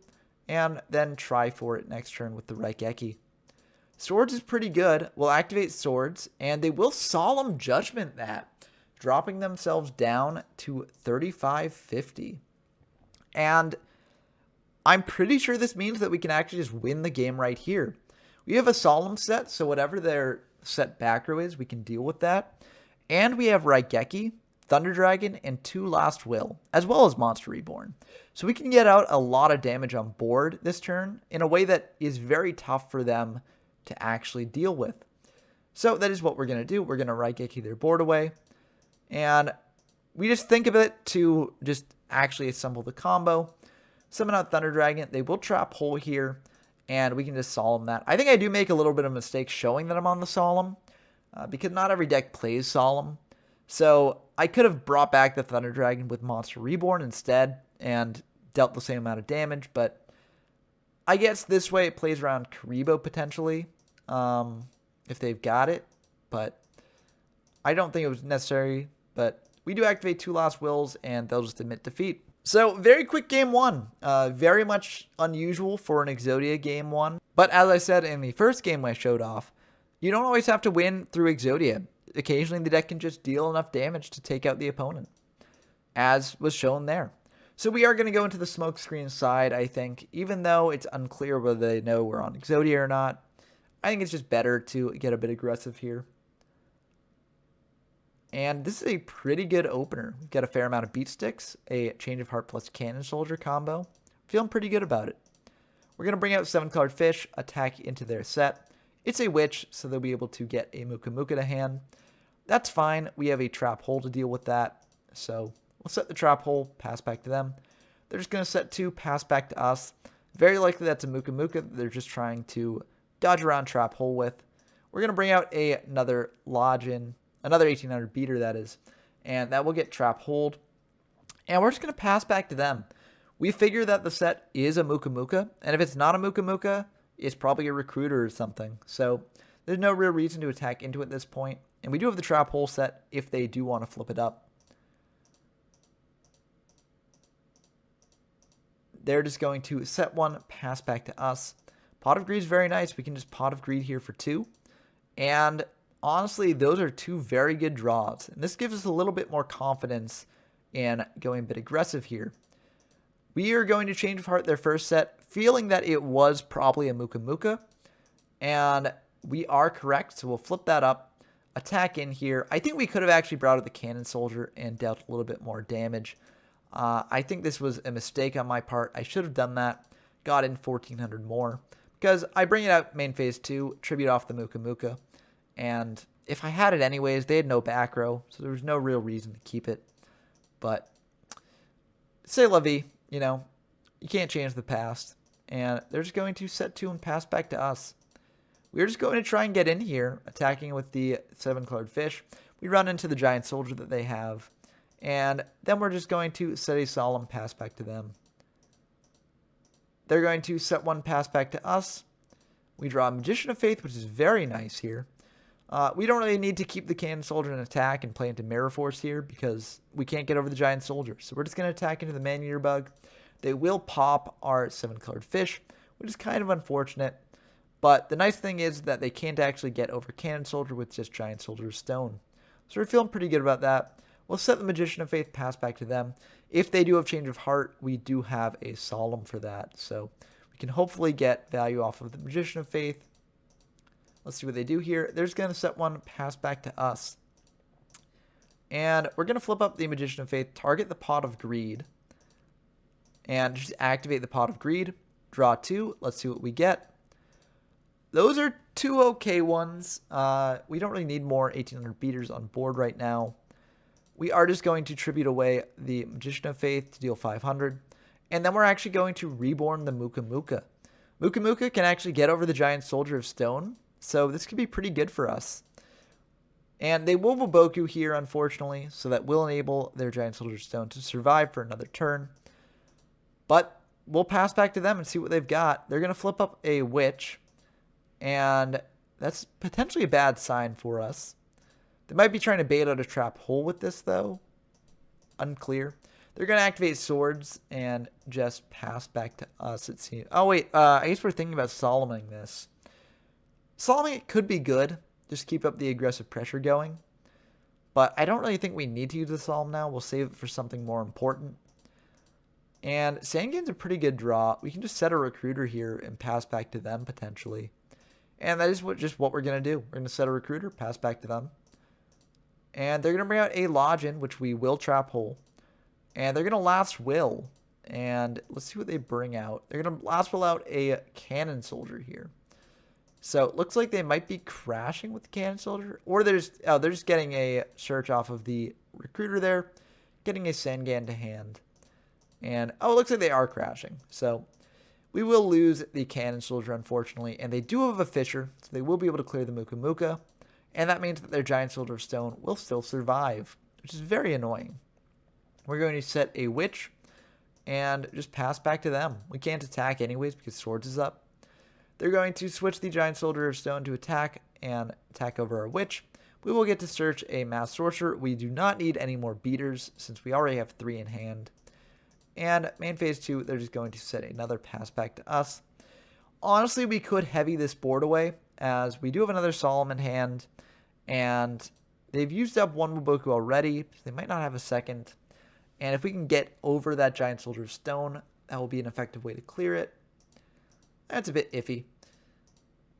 Speaker 1: and then try for it next turn with the Raigeki. Swords is pretty good. We'll activate Swords, and they will Solemn Judgment that, dropping themselves down to 3550. And I'm pretty sure this means that we can actually just win the game right here. We have a Solemn set, so whatever their set back row is, we can deal with that. And we have Raigeki, Thunder Dragon, and 2 Last Will, as well as Monster Reborn. So we can get out a lot of damage on board this turn in a way that is very tough for them to actually deal with. So that is what we're going to do. We're going to Raigeki their board away. And we just think of it to just actually assemble the combo. Summon out Thunder Dragon. They will trap hole here. And we can just Solemn that. I think I do make a little bit of a mistake showing that I'm on the Solemn. Because not every deck plays Solemn. So I could have brought back the Thunder Dragon with Monster Reborn instead. And dealt the same amount of damage. But I guess this way it plays around Karibo potentially. If they've got it. But I don't think it was necessary. But we do activate 2 Last Wills. And they'll just admit defeat. So, very quick game 1. Very much unusual for an Exodia game 1. But as I said in the first game I showed off, you don't always have to win through Exodia. Occasionally the deck can just deal enough damage to take out the opponent. As was shown there. So we are going to go into the smokescreen side, I think. Even though it's unclear whether they know we're on Exodia or not. I think it's just better to get a bit aggressive here. And this is a pretty good opener. We've got a fair amount of beat sticks, a Change of Heart plus Cannon Soldier combo. Feeling pretty good about it. We're going to bring out 7-colored fish, attack into their set. It's a witch, so they'll be able to get a Muka Muka to hand. That's fine. We have a trap hole to deal with that. So we'll set the trap hole, pass back to them. They're just going to set 2, pass back to us. Very likely that's a Muka Muka that they're just trying to dodge around trap hole with. We're going to bring out another Lodgin. Another 1800 beater, that is. And that will get trap hold. And we're just going to pass back to them. We figure that the set is a Muka Muka. And if it's not a Muka Muka, it's probably a recruiter or something. So there's no real reason to attack into it at this point. And we do have the trap hole set if they do want to flip it up. They're just going to set 1, pass back to us. Pot of Greed is very nice. We can just Pot of Greed here for 2. And honestly, those are 2 very good draws. And this gives us a little bit more confidence in going a bit aggressive here. We are going to change of heart their first set, feeling that it was probably a Muka Muka. And we are correct, so we'll flip that up. Attack in here. I think we could have actually brought out the Cannon Soldier and dealt a little bit more damage. I think this was a mistake on my part. I should have done that. Got in 1,400 more. Because I bring it out main phase 2, tribute off the Muka Muka. And if I had it anyways, they had no back row, so there was no real reason to keep it. But, c'est la vie, you know. You can't change the past. And they're just going to set 2 and pass back to us. We're just going to try and get in here, attacking with the 7-colored fish. We run into the giant soldier that they have. And then we're just going to set a solemn pass back to them. They're going to set 1 pass back to us. We draw a Magician of Faith, which is very nice here. We don't really need to keep the Cannon Soldier in attack and play into Mirror Force here because we can't get over the giant soldier. So we're just going to attack into the Man-Eater Bug. They will pop our 7-colored fish, which is kind of unfortunate. But the nice thing is that they can't actually get over Cannon Soldier with just Giant Soldier of Stone. So we're feeling pretty good about that. We'll set the Magician of Faith, pass back to them. If they do have Change of Heart, we do have a Solemn for that. So we can hopefully get value off of the Magician of Faith. Let's see what they do here. They're just going to set 1, pass back to us. And we're going to flip up the Magician of Faith, target the Pot of Greed. And just activate the Pot of Greed. Draw 2. Let's see what we get. Those are 2 okay ones. We don't really need more 1,800 beaters on board right now. We are just going to tribute away the Magician of Faith to deal 500. And then we're actually going to reborn the Muka Muka. Muka Muka can actually get over the Giant Soldier of Stone. So this could be pretty good for us. And they will Boku here, unfortunately. So that will enable their Giant Soldier of Stone to survive for another turn. But we'll pass back to them and see what they've got. They're going to flip up a Witch. And that's potentially a bad sign for us. They might be trying to bait out a trap hole with this, though. Unclear. They're going to activate Swords and just pass back to us, it seems. Oh, wait. I guess we're thinking about Solomoning this. Solomoning it could be good. Just keep up the aggressive pressure going. But I don't really think we need to use the Solemn now. We'll save it for something more important. And Sangan's a pretty good draw. We can just set a Recruiter here and pass back to them, potentially. And that is just what we're going to do. We're going to set a Recruiter, pass back to them. And they're going to bring out a Lodgin, which we will trap hole. And they're going to Last Will. And let's see what they bring out. They're going to Last Will out a Cannon Soldier here. So it looks like they might be crashing with the Cannon Soldier. Or they're just getting a search off of the Recruiter there. Getting a Sangan to hand. And, oh, it looks like they are crashing. So we will lose the Cannon Soldier, unfortunately. And they do have a Fisher. So they will be able to clear the Muka Muka. And that means that their Giant Soldier of Stone will still survive, which is very annoying. We're going to set a Witch and just pass back to them. We can't attack anyways because Swords is up. They're going to switch the Giant Soldier of Stone to attack and attack over our Witch. We will get to search a Mass Sorcerer. We do not need any more beaters since we already have 3 in hand. And main phase 2, they're just going to set another pass back to us. Honestly, we could heavy this board away as we do have another Solemn in hand. And they've used up 1 Muboku already. So they might not have a second. And if we can get over that Giant Soldier of Stone, that will be an effective way to clear it. That's a bit iffy.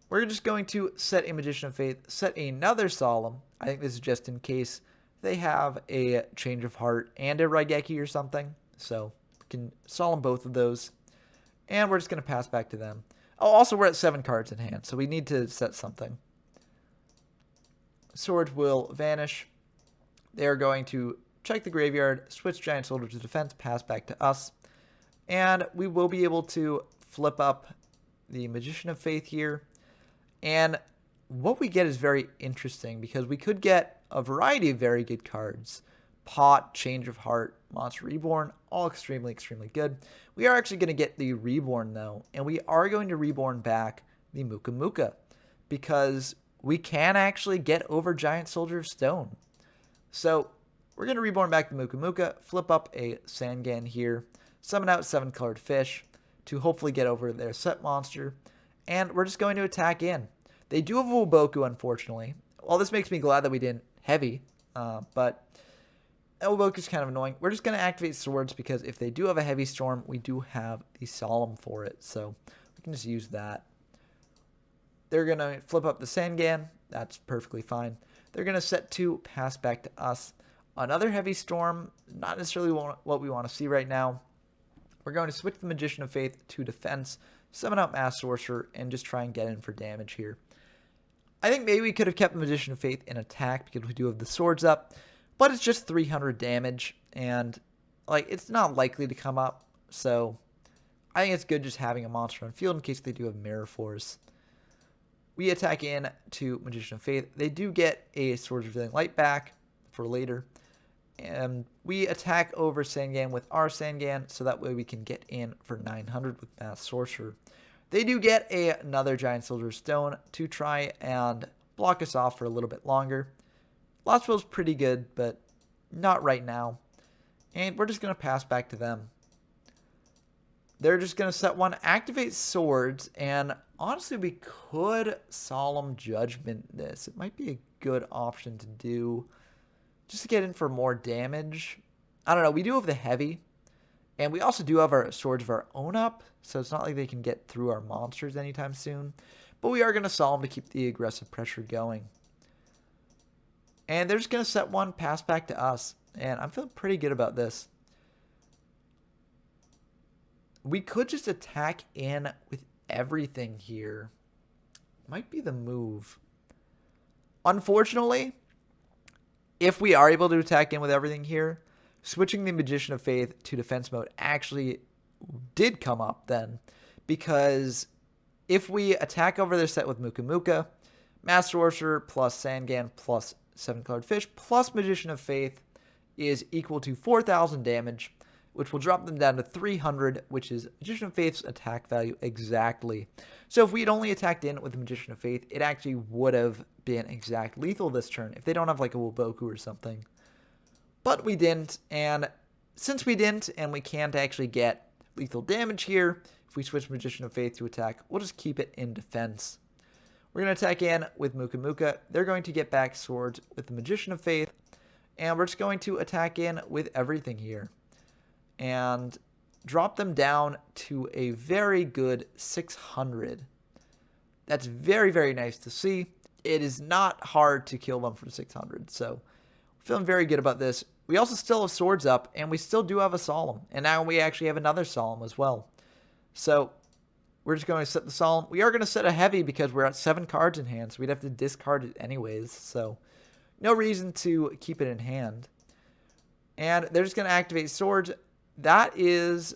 Speaker 1: We're just going to set a Magician of Faith, set another Solemn. I think this is just in case they have a Change of Heart and a Raigeki or something. So we can Solemn both of those. And we're just going to pass back to them. Oh, also we're at 7 cards in hand, so we need to set something. Swords will vanish. They are going to check the graveyard, switch Giant Soldier to defense, pass back to us. And we will be able to flip up the Magician of Faith here. And what we get is very interesting because we could get a variety of very good cards. Pot, Change of Heart, Monster Reborn, all extremely, extremely good. We are actually going to get the Reborn, though, and we are going to Reborn back the Muka Muka because we can actually get over Giant Soldier of Stone. So we're going to Reborn back the Muka Muka, flip up a Sangan here, summon out 7-colored fish to hopefully get over their set monster, and we're just going to attack in. They do have a Wuboku, unfortunately. Well, this makes me glad that we didn't heavy, but Elboku's kind of annoying. We're just going to activate swords because if they do have a heavy storm, we do have the solemn for it. So we can just use that. They're going to flip up the Sangan. That's perfectly fine. They're going to set 2, pass back to us. Another heavy storm, not necessarily what we want to see right now. We're going to switch the Magician of Faith to defense, summon out Mass Sorcerer, and just try and get in for damage here. I think maybe we could have kept the Magician of Faith in attack because we do have the swords up, but it's just 300 damage, and like it's not likely to come up, so I think it's good just having a monster on field in case they do have Mirror Force. We attack in to Magician of Faith. They do get a Swords Revealing Light back for later. And we attack over Sangan with our Sangan, so that way we can get in for 900 with Mass Sorcerer. They do get another Giant Soldier Stone to try and block us off for a little bit longer. Last will's pretty good, but not right now. And we're just going to pass back to them. They're just going to set 1, activate swords, and honestly we could Solemn Judgment this. It might be a good option to do just to get in for more damage. I don't know. We do have the heavy, and we also do have our swords of our own up, so it's not like they can get through our monsters anytime soon. But we are going to Solemn to keep the aggressive pressure going. And they're just going to set 1, pass back to us, and I'm feeling pretty good about this. We could just attack in with everything here. Might be the move. Unfortunately, if we are able to attack in with everything here, switching the Magician of Faith to defense mode actually did come up then. Because if we attack over their set with Muka Muka, Mass Sorcerer plus Sangan plus 7-colored fish plus Magician of Faith is equal to 4,000 damage, which will drop them down to 300, which is Magician of Faith's attack value exactly. So if we had only attacked in with the Magician of Faith, it actually would have been exact lethal this turn, if they don't have like a Woboku or something. But we didn't, and since we didn't, and we can't actually get lethal damage here, if we switch Magician of Faith to attack, we'll just keep it in defense. We're going to attack in with Muka Muka. They're going to get back swords with the Magician of Faith, and we're just going to attack in with everything here. And drop them down to a very good 600. That's very, very nice to see. It is not hard to kill them for 600, so feeling very good about this. We also still have swords up, and we still do have a Solemn, and now we actually have another Solemn as well. So we're just going to set the Solemn. We are going to set a heavy because we're at 7 cards in hand, so we'd have to discard it anyways, so no reason to keep it in hand. And they're just going to activate swords. That is,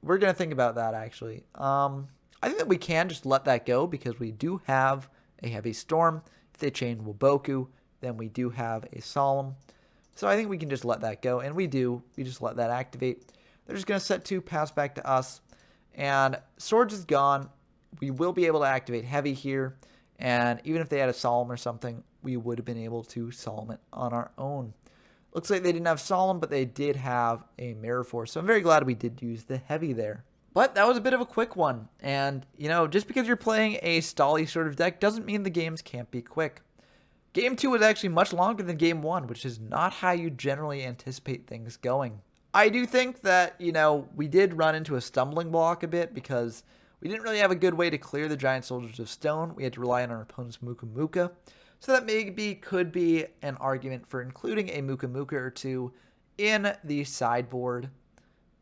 Speaker 1: we're going to think about that actually. I think that we can just let that go because we do have a heavy storm. If they chain Woboku, then we do have a Solemn. So I think we can just let that go, and we do. We just let that activate. They're just going to set 2, pass back to us, and swords is gone. We will be able to activate heavy here, and even if they had a Solemn or something, we would have been able to Solemn it on our own. Looks like they didn't have Solemn, but they did have a Mirror Force. So I'm very glad we did use the heavy there. But that was a bit of a quick one. And, you know, just because you're playing a stally sort of deck doesn't mean the games can't be quick. Game 2 was actually much longer than Game 1, which is not how you generally anticipate things going. I do think that, you know, we did run into a stumbling block a bit because we didn't really have a good way to clear the Giant Soldiers of Stone. We had to rely on our opponent's Muka Muka. So that maybe could be an argument for including a Muka Muka or 2 in the sideboard.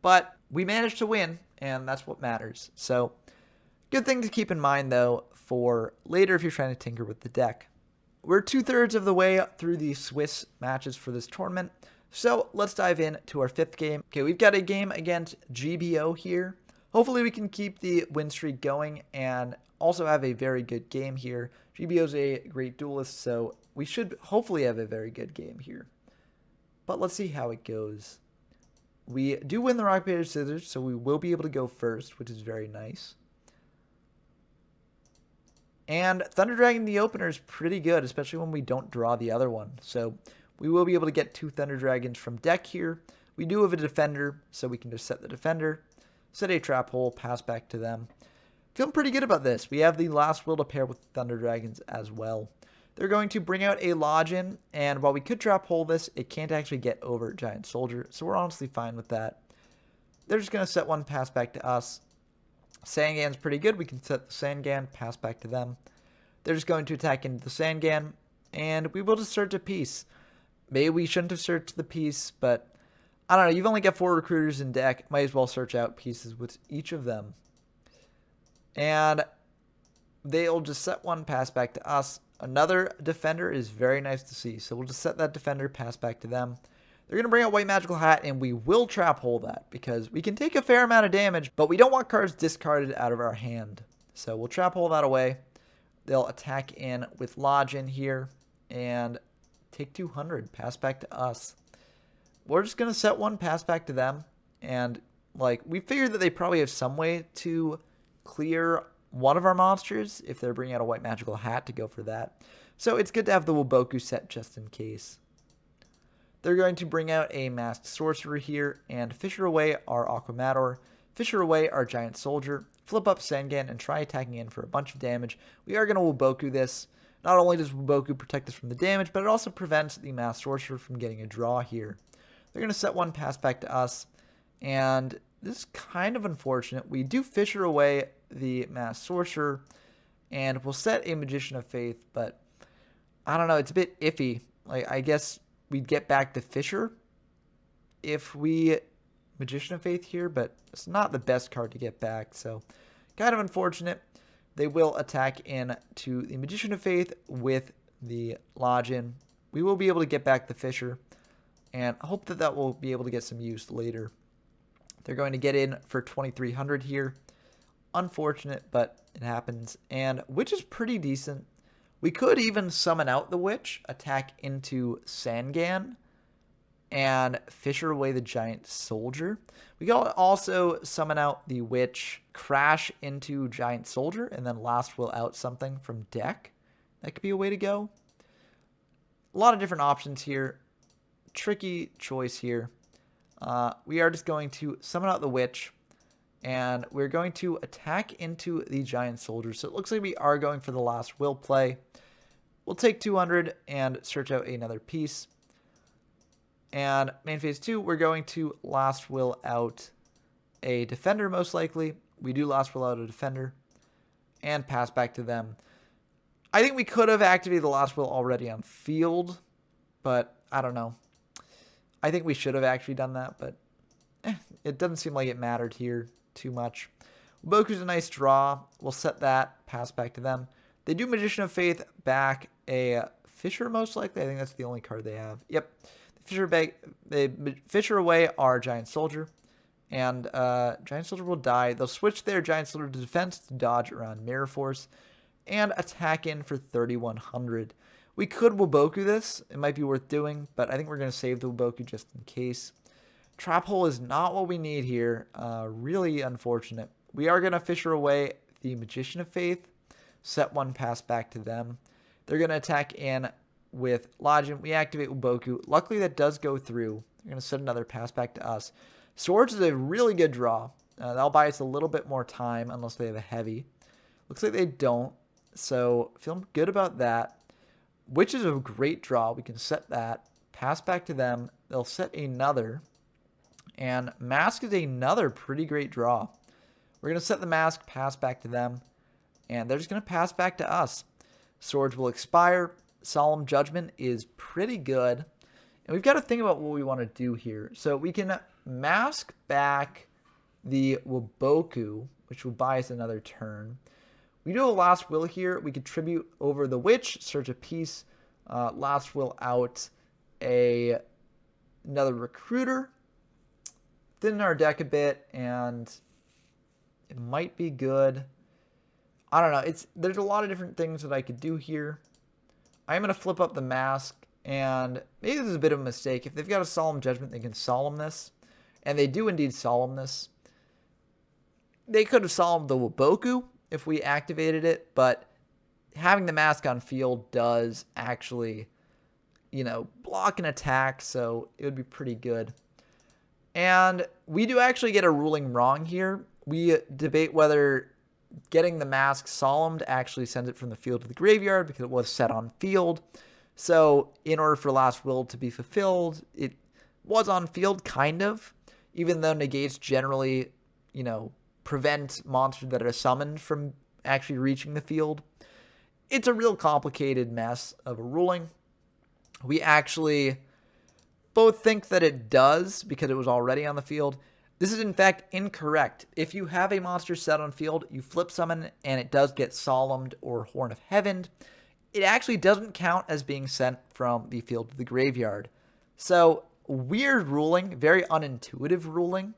Speaker 1: But we managed to win, and that's what matters. So, good thing to keep in mind, though, for later if you're trying to tinker with the deck. We're 2/3 of the way through the Swiss matches for this tournament. So, let's dive into our 5th game. Okay, we've got a game against GBO here. Hopefully we can keep the win streak going and also have a very good game here. GBO is a great duelist, so we should hopefully have a very good game here. But let's see how it goes. We do win the rock, paper, scissors, so we will be able to go first, which is very nice. And Thunder Dragon, the opener, is pretty good, especially when we don't draw the other one. So we will be able to get 2 Thunder Dragons from deck here. We do have a defender, so we can just set the defender, set a trap hole, pass back to them. Feeling pretty good about this. We have the last will to pair with Thunder Dragons as well. They're going to bring out a Lodgin, and while we could trap hole this, it can't actually get over Giant Soldier, so we're honestly fine with that. They're just going to set one, pass back to us. Sangan's pretty good. We can set the Sangan, pass back to them. They're just going to attack into the Sangan, and we will just search a piece. Maybe we shouldn't have searched the piece, but I don't know. You've only got 4 recruiters in deck. Might as well search out pieces with each of them. And they'll just set one, pass back to us. Another defender is very nice to see. So we'll just set that defender, pass back to them. They're going to bring out White Magical Hat, and we will trap hole that because we can take a fair amount of damage, but we don't want cards discarded out of our hand. So we'll trap hole that away. They'll attack in with Lodge in here and take 200, pass back to us. We're just going to set one, pass back to them. And like we figured that they probably have some way to clear one of our monsters if they're bringing out a White Magical Hat to go for that. So it's good to have the Woboku set just in case. They're going to bring out a Masked Sorcerer here and fisher away our Aquamador, fisher away our Giant Soldier, flip up Sangan, and try attacking in for a bunch of damage. We are going to Woboku this. Not only does Woboku protect us from the damage, but it also prevents the Masked Sorcerer from getting a draw here. They're going to set one, pass back to us, and this is kind of unfortunate. We do fisher away the Masked Sorcerer, and we'll set a Magician of Faith, but I don't know, it's a bit iffy. Like, I guess we'd get back the Fisher if we Magician of Faith here, but it's not the best card to get back, so kind of unfortunate. They will attack in to the Magician of Faith with the Lodgin. We will be able to get back the Fisher, and I hope that that will be able to get some use later. They're going to get in for 2,300 here. Unfortunate, but it happens. And Witch is pretty decent. We could even summon out the Witch, attack into Sangan, and fisher away the Giant Soldier. We can also summon out the Witch, crash into Giant Soldier, and then last will out something from deck. That could be a way to go. A lot of different options here. Tricky choice here. We are just going to summon out the Witch, and we're going to attack into the Giant Soldier. So it looks like we are going for the last will play. We'll take 200 and search out another piece. And main phase 2, we're going to last will out a defender most likely. We do last will out a defender and pass back to them. I think we could have activated the last will already on field, but I don't know. I think we should have actually done that, but it doesn't seem like it mattered here too much. Boku's a nice draw. We'll set that, pass back to them. They do Magician of Faith back a Fisher most likely. I think that's the only card they have. Yep. They fisher away our Giant Soldier, and Giant Soldier will die. They'll switch their Giant Soldier to defense to dodge around Mirror Force and attack in for 3,100. We could Woboku this. It might be worth doing, but I think we're going to save the Woboku just in case. Trap Hole is not what we need here. Really unfortunate. We are going to fisher away the Magician of Faith, set one, pass back to them. They're going to attack in with Lodgin. We activate Woboku. Luckily, that does go through. They're going to set another, pass back to us. Swords is a really good draw. That'll buy us a little bit more time unless they have a heavy. Looks like they don't, so feeling good about that. Witch is a great draw. We can set that, pass back to them. They'll set another, and Mask is another pretty great draw. We're going to set the Mask, pass back to them, and they're just going to pass back to us. Swords will expire. Solemn Judgment is pretty good. And we've got to think about what we want to do here. So we can Mask back the Woboku, which will buy us another turn. We do a last will here. We could tribute over the Witch, search a piece, last will out another Recruiter, thin our deck a bit, and it might be good. I don't know. There's a lot of different things that I could do here. I'm going to flip up the Mask, and maybe this is a bit of a mistake. If they've got a Solemn Judgment, they can Solemn this, and they do indeed Solemn this. They could have Solemned the Woboku if we activated it, but having the Mask on field does actually, block an attack, so it would be pretty good. And we do actually get a ruling wrong here. We debate whether getting the mask solemned actually sends it from the field to the graveyard because it was set on field. So in order for Last Will to be fulfilled, it was on field, kind of, even though negates generally, prevent monsters that are summoned from actually reaching the field. It's a real complicated mess of a ruling. We actually both think that it does because it was already on the field. This is in fact incorrect. If you have a monster set on field, you flip summon and it does get solemned or Horn of Heaven, it actually doesn't count as being sent from the field to the graveyard. So weird ruling, very unintuitive ruling,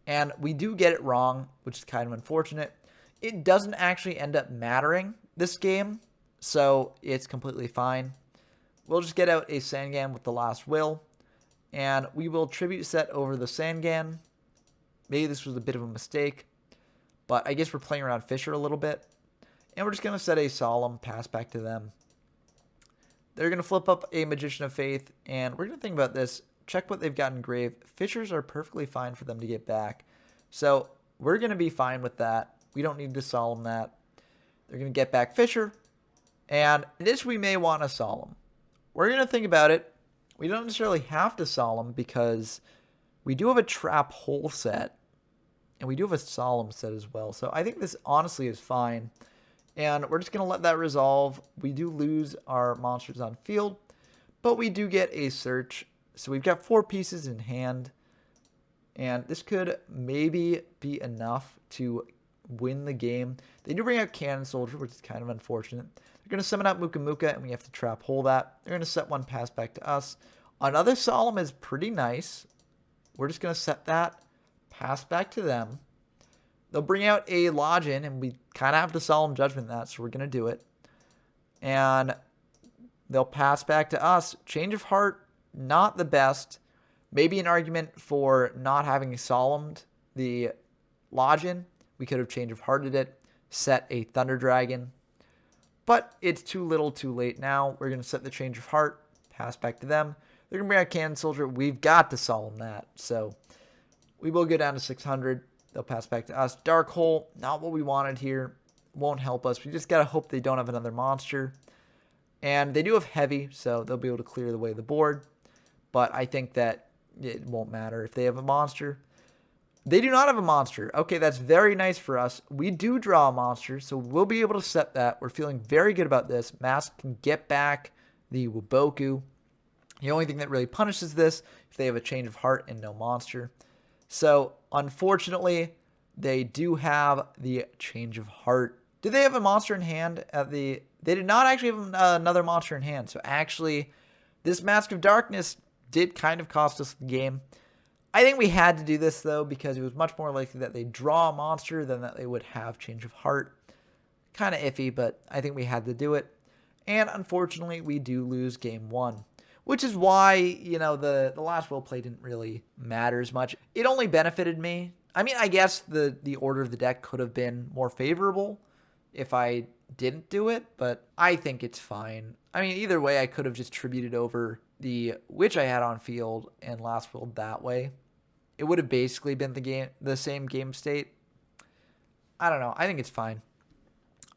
Speaker 1: and we do get it wrong, which is kind of unfortunate. It doesn't actually end up mattering this game, so it's completely fine. We'll just get out a Sangan with the Last Will, and we will tribute set over the Sangan. Maybe this was a bit of a mistake, but I guess we're playing around Fisher a little bit. And we're just going to set a Solemn, pass back to them. They're going to flip up a Magician of Faith, and we're going to think about this. Check what they've got in grave. Fishers are perfectly fine for them to get back. So we're going to be fine with that. We don't need to Solemn that. They're going to get back Fisher, and this we may want to Solemn. We're going to think about it. We don't necessarily have to Solemn because we do have a Trap Hole set, and we do have a Solemn set as well. So I think this honestly is fine. And we're just going to let that resolve. We do lose our monsters on field, but we do get a search. So we've got 4 pieces in hand, and this could maybe be enough to win the game. They do bring out Cannon Soldier, which is kind of unfortunate. They're going to summon out Muka Muka, and we have to Trap Hole that. They're going to set 1 pass back to us. Another Solemn is pretty nice. We're just going to set that, pass back to them. They'll bring out a Lodgin, and we kind of have to Solemn Judgment that, so we're going to do it. And they'll pass back to us. Change of Heart, not the best. Maybe an argument for not having Solemned the Lodgin. We could have Change of Hearted it, set a Thunder Dragon. But it's too little too late now. We're going to set the Change of Heart, pass back to them. They're going to bring out Cannon Soldier. We've got to Solemn that. So we will go down to 600. They'll pass back to us. Dark Hole, not what we wanted here. Won't help us. We just got to hope they don't have another monster. And they do have Heavy, so they'll be able to clear the way of the board. But I think that it won't matter if they have a monster. They do not have a monster. Okay, that's very nice for us. We do draw a monster, so we'll be able to set that. We're feeling very good about this. Mask can get back the Waboku. The only thing that really punishes this if they have a Change of Heart and no monster. So, unfortunately, they do have the Change of Heart. Did they have a monster in hand at the... They did not actually have another monster in hand. So, actually, this Mask of Darkness did kind of cost us the game. I think we had to do this, though, because it was much more likely that they draw a monster than that they would have Change of Heart. Kind of iffy, but I think we had to do it. And, unfortunately, we do lose game 1. Which is why, the Last Will play didn't really matter as much. It only benefited me. I mean, I guess the order of the deck could have been more favorable if I didn't do it, but I think it's fine. I mean, either way, I could have just tributed over the Witch I had on field and Last Will that way. It would have basically been the same game state. I don't know. I think it's fine.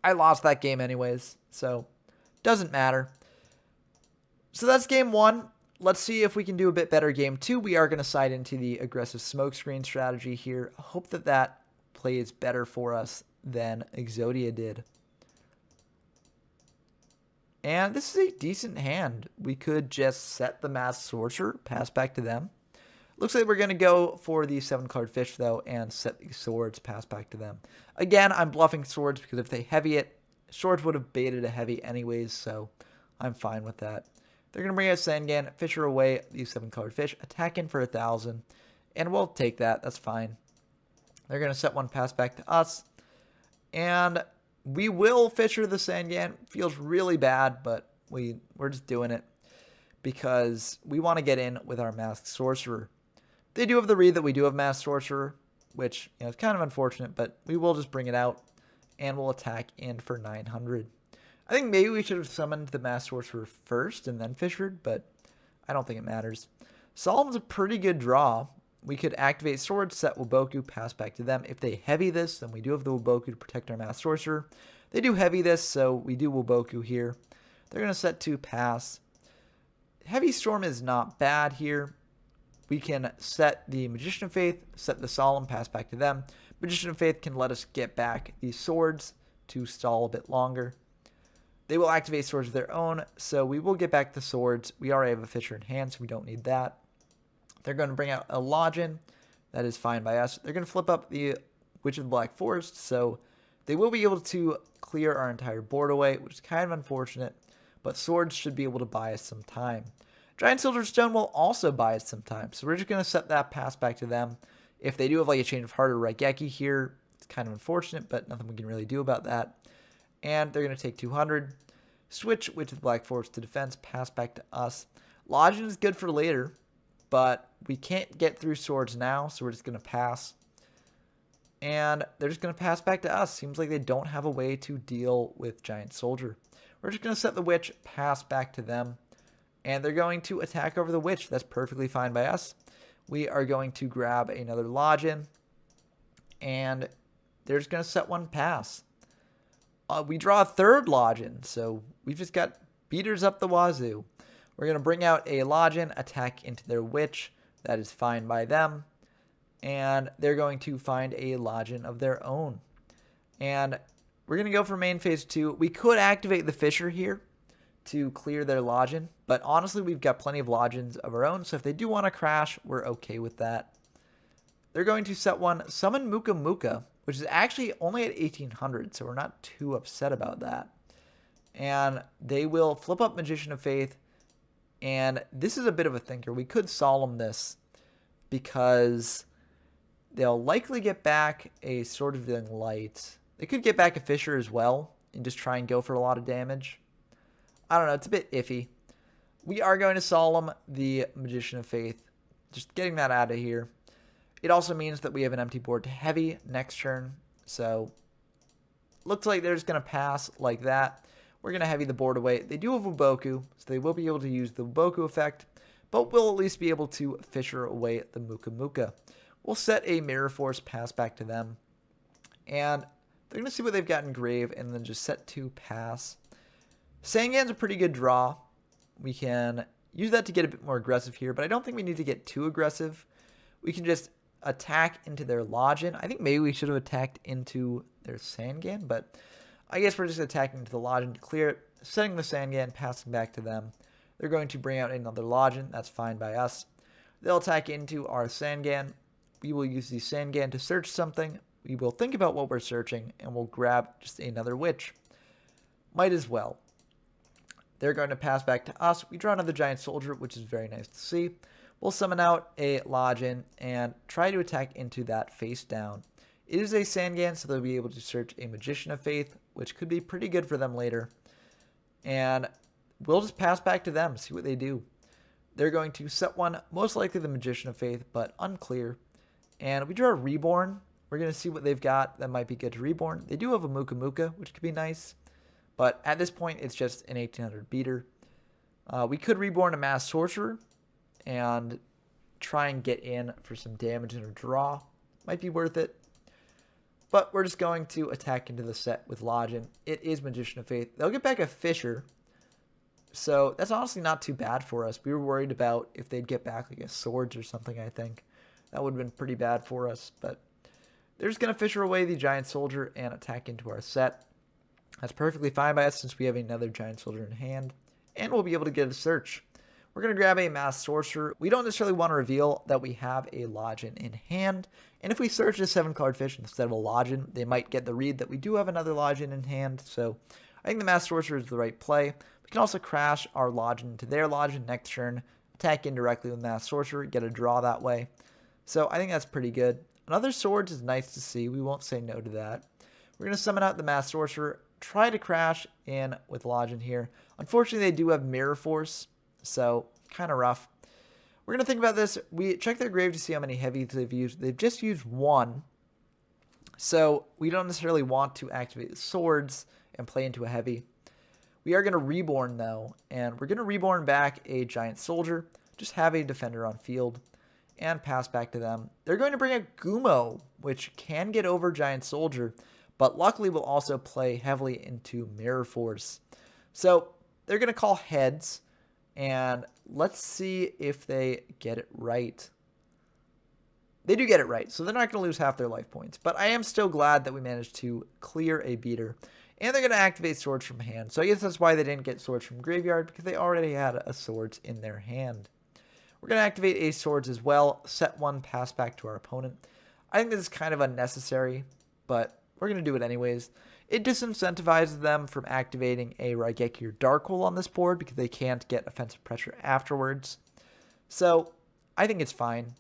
Speaker 1: I lost that game anyways, so doesn't matter. So that's game 1. Let's see if we can do a bit better game 2. We are going to side into the aggressive smokescreen strategy here. I hope that plays better for us than Exodia did. And this is a decent hand. We could just set the Masked Sorcerer, pass back to them. Looks like we're going to go for the 7-card fish, though, and set the swords, pass back to them. Again, I'm bluffing swords because if they heavy it, swords would have baited a heavy anyways, so I'm fine with that. They're going to bring out Sangan, Fisher away, the 7-card fish, attack in for 1,000, and we'll take that. That's fine. They're going to set 1 pass back to us, and we will Fisher the Sangan. Feels really bad, but we're just doing it because we want to get in with our Masked Sorcerer. They do have the read that we do have Masked Sorcerer, which is kind of unfortunate, but we will just bring it out, and we'll attack in for 900. I think maybe we should have summoned the Masked Sorcerer first and then Fishered, but I don't think it matters. Solemn's a pretty good draw. we could activate Sword, set Woboku, pass back to them. If they heavy this, then we do have the Woboku to protect our Mass Sorcerer. They do heavy this, so we do Woboku here. They're going to set to pass. Heavy Storm is not bad here. We can set the Magician of Faith, set the Solemn, pass back to them. Magician of Faith can let us get back these swords to stall a bit longer. They will activate swords of their own, so we will get back the swords. We already have a Fisher in hand, so we don't need that. They're going to bring out a Lodgin. That is fine by us. They're going to flip up the Witch of the Black Forest, so they will be able to clear our entire board away, which is kind of unfortunate, but swords should be able to buy us some time. Giant Soldier Stone will also buy us some time, so we're just going to set that pass back to them. If they do have like a Chain of Heart or Raigeki here, it's kind of unfortunate, but nothing we can really do about that. And they're going to take 200. Switch Witch of the Black Forest to defense, pass back to us. Lodgin is good for later, but we can't get through swords now, so we're just going to pass. And they're just going to pass back to us. Seems like they don't have a way to deal with Giant Soldier. We're just going to set the Witch, pass back to them. And they're going to attack over the Witch. That's perfectly fine by us. We are going to grab another Lodgin. And they're just going to set one pass. We draw a third Lodgin, so we've just got beaters up the wazoo. We're going to bring out a Lodgin, attack into their Witch. That is fine by them. And they're going to find a Lodgin of their own. And we're going to go for main phase 2. We could activate the Fisher here to clear their Lodgin, but honestly, we've got plenty of Lodgins of our own, so if they do want to crash, we're okay with that. They're going to set one, summon Muka Muka, which is actually only at 1800, so we're not too upset about that. And they will flip up Magician of Faith, and this is a bit of a thinker. We could Solemn this, because they'll likely get back a Sword of Revealing Light. They could get back a Fisher as well, and just try and go for a lot of damage. I don't know, it's a bit iffy. We are going to Solemn the Magician of Faith, just getting that out of here. It also means that we have an empty board to heavy next turn, so looks like they're just going to pass like that. We're going to heavy the board away. They do have Woboku, so they will be able to use the Woboku effect, but we'll at least be able to Fisher away the Muka Muka. We'll set a Mirror Force, pass back to them, and they're going to see what they've got in Grave, and then just set to pass. Sangan's a pretty good draw. We can use that to get a bit more aggressive here, but I don't think we need to get too aggressive. We can just attack into their Lodgin. I think maybe we should have attacked into their Sangan, but I guess we're just attacking into the Lodgin to clear it, setting the Sangan, passing back to them. They're going to bring out another Lodgin. That's fine by us. They'll attack into our Sangan. We will use the Sangan to search something. We will think about what we're searching, and we'll grab just another Witch. Might as well. They're going to pass back to us. We draw another Giant Soldier, which is very nice to see. We'll summon out a Lodgin and try to attack into that face down. It is a Sangan, so they'll be able to search a Magician of Faith, which could be pretty good for them later. And we'll just pass back to them, see what they do. They're going to set one, most likely the Magician of Faith, but unclear. And we draw a Reborn. We're going to see what they've got that might be good to Reborn. They do have a Muka Muka, which could be nice. But at this point, it's just an 1800 beater. We could Reborn a Mass Sorcerer and try and get in for some damage and a draw. Might be worth it. But we're just going to attack into the set with Lodgin. It is Magician of Faith. They'll get back a Fisher. So that's honestly not too bad for us. We were worried about if they'd get back like a Swords or something, I think. That would have been pretty bad for us. But they're just going to Fisher away the Giant Soldier and attack into our set. That's perfectly fine by us since we have another Giant Soldier in hand. And we'll be able to get a search. We're going to grab a Mass Sorcerer. We don't necessarily want to reveal that we have a Lodgin in hand. And if we search a 7-card fish instead of a Lodgin, they might get the read that we do have another Lodgin in hand. So I think the Mass Sorcerer is the right play. We can also crash our Lodgin into their Lodgin next turn, attack indirectly with Mass Sorcerer, get a draw that way. So I think that's pretty good. Another Swords is nice to see. We won't say no to that. We're going to summon out the Mass Sorcerer, try to crash in with Lodgin here. Unfortunately, they do have Mirror Force, so kind of rough. We're going to think about this. We check their grave to see how many heavies they've used. They've just used one, so we don't necessarily want to activate the Swords and play into a heavy. We are going to Reborn, though, and we're going to Reborn back a Giant Soldier. Just have a Defender on field. and pass back to them. They're going to bring out Gumo, which can get over Giant Soldier, but luckily will also play heavily into Mirror Force. So they're going to call heads, and let's see if they get it right. They do get it right, so they're not going to lose half their life points. But I am still glad that we managed to clear a beater. And they're going to activate swords from hand. So I guess that's why they didn't get swords from graveyard, because they already had a swords in their hand. We're going to activate a swords as well. Set one, pass back to our opponent. I think this is kind of unnecessary, but we're going to do it anyways. It disincentivizes them from activating a Raigeki or Dark Hole on this board because they can't get offensive pressure afterwards. So I think it's fine.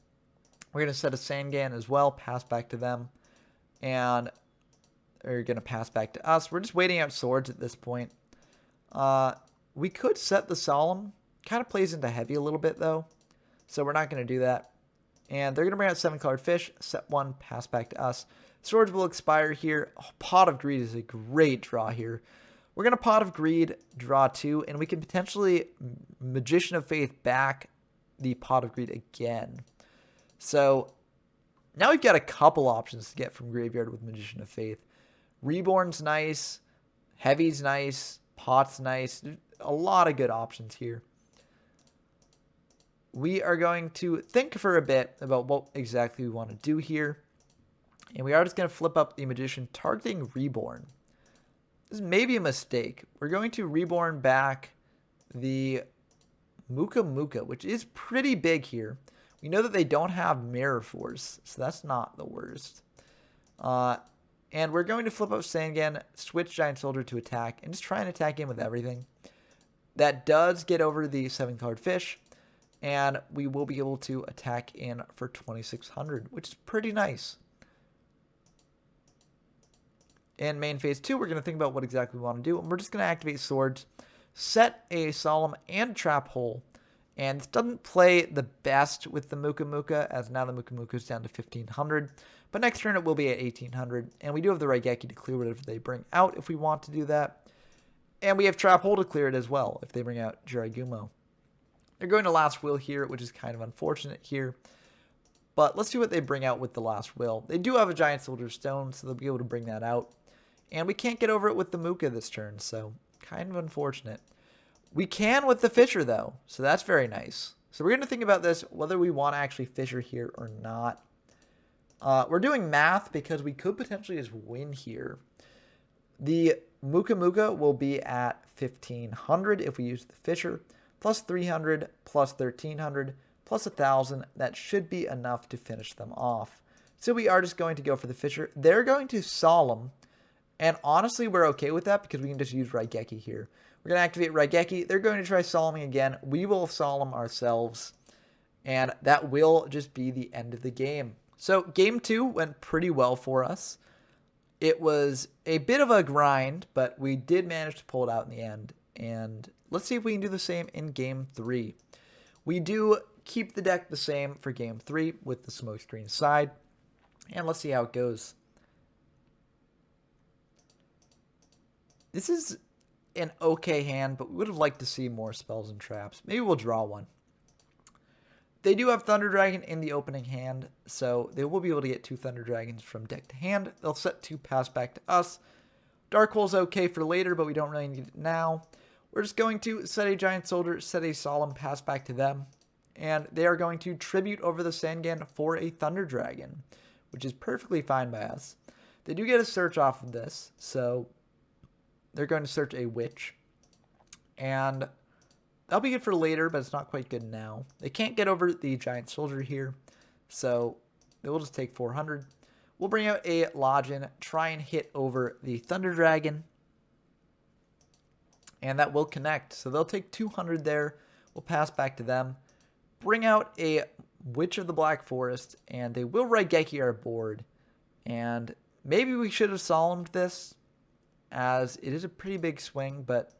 Speaker 1: We're going to set a Sangan as well, pass back to them, and they're going to pass back to us. We're just waiting out swords at this point. We could set the Solemn. Kind of plays into heavy a little bit, though, so we're not going to do that. And they're going to bring out 7-colored fish, set one, pass back to us. Swords will expire here. Oh, Pot of Greed is a great draw here. We're going to Pot of Greed, draw 2, and we can potentially Magician of Faith back the Pot of Greed again. So now we've got a couple options to get from graveyard with Magician of Faith. Reborn's nice, Heavy's nice, Pot's nice. There's a lot of good options here. We are going to think for a bit about what exactly we want to do here. And we are just going to flip up the Magician, targeting Reborn. This is maybe a mistake. We're going to Reborn back the Muka Muka, which is pretty big here. We know that they don't have Mirror Force, so that's not the worst. And we're going to flip up Sangan, switch Giant Soldier to attack, and just try and attack in with everything. That does get over the 7-colored fish, and we will be able to attack in for 2,600, which is pretty nice. In main phase 2, we're going to think about what exactly we want to do, and we're just going to activate swords, set a Solemn and Trap Hole. And this doesn't play the best with the Muka Muka, as now the Muka Muka is down to 1,500. But next turn it will be at 1,800. And we do have the Raigeki to clear whatever they bring out if we want to do that. And we have Trap Hole to clear it as well if they bring out Jiraigumo. They're going to Last Will here, which is kind of unfortunate here. But let's see what they bring out with the Last Will. They do have a Giant Soldier Stone, so they'll be able to bring that out. And we can't get over it with the Muka this turn, so kind of unfortunate. We can with the Fisher, though, so that's very nice. So we're going to think about this, whether we want to actually Fisher here or not. We're doing math because we could potentially just win here. The Muka Muka will be at 1,500 if we use the Fisher, plus 300, plus 1,300, plus 1,000. That should be enough to finish them off. So we are just going to go for the Fisher. They're going to Solemn, and honestly, we're okay with that because we can just use Raigeki here. We're going to activate Raigeki. They're going to try Solemn again. We will Solemn ourselves. And that will just be the end of the game. So game 2 went pretty well for us. It was a bit of a grind, but we did manage to pull it out in the end. And let's see if we can do the same in game 3. We do keep the deck the same for game 3 with the smokescreen side. And let's see how it goes. This is an okay hand, but we would have liked to see more spells and traps. Maybe we'll draw one. They do have Thunder Dragon in the opening hand, so they will be able to get 2 Thunder Dragons from deck to hand. They'll set 2 pass back to us. Dark Hole's okay for later, but we don't really need it now. We're just going to set a Giant Soldier, set a Solemn, pass back to them. And they are going to tribute over the Sangan for a Thunder Dragon, which is perfectly fine by us. They do get a search off of this, so they're going to search a Witch. And that'll be good for later, but it's not quite good now. They can't get over the Giant Soldier here, so they will just take 400. We'll bring out a Lodgin, try and hit over the Thunder Dragon. And that will connect. So they'll take 200 there. We'll pass back to them. Bring out a Witch of the Black Forest, and they will Raigeki our board. And maybe we should have Solemned this, as it is a pretty big swing, but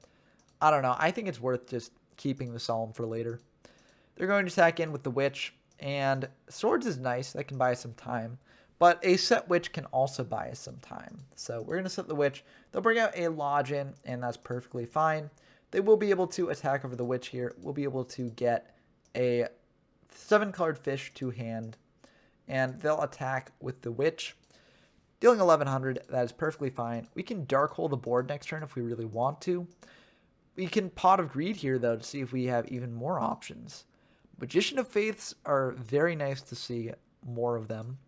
Speaker 1: I don't know. I think it's worth just keeping the Solemn for later. They're going to attack in with the Witch, and Swords is nice. That can buy us some time, but a set Witch can also buy us some time. So we're going to set the Witch. They'll bring out a Lodgin, and that's perfectly fine. They will be able to attack over the Witch here. We'll be able to get a 7-colored fish to hand, and they'll attack with the Witch. Dealing 1100, that is perfectly fine. We can Dark Hole the board next turn if we really want to. We can Pot of Greed here, though, to see if we have even more options. Magician of Faiths are very nice to see more of them.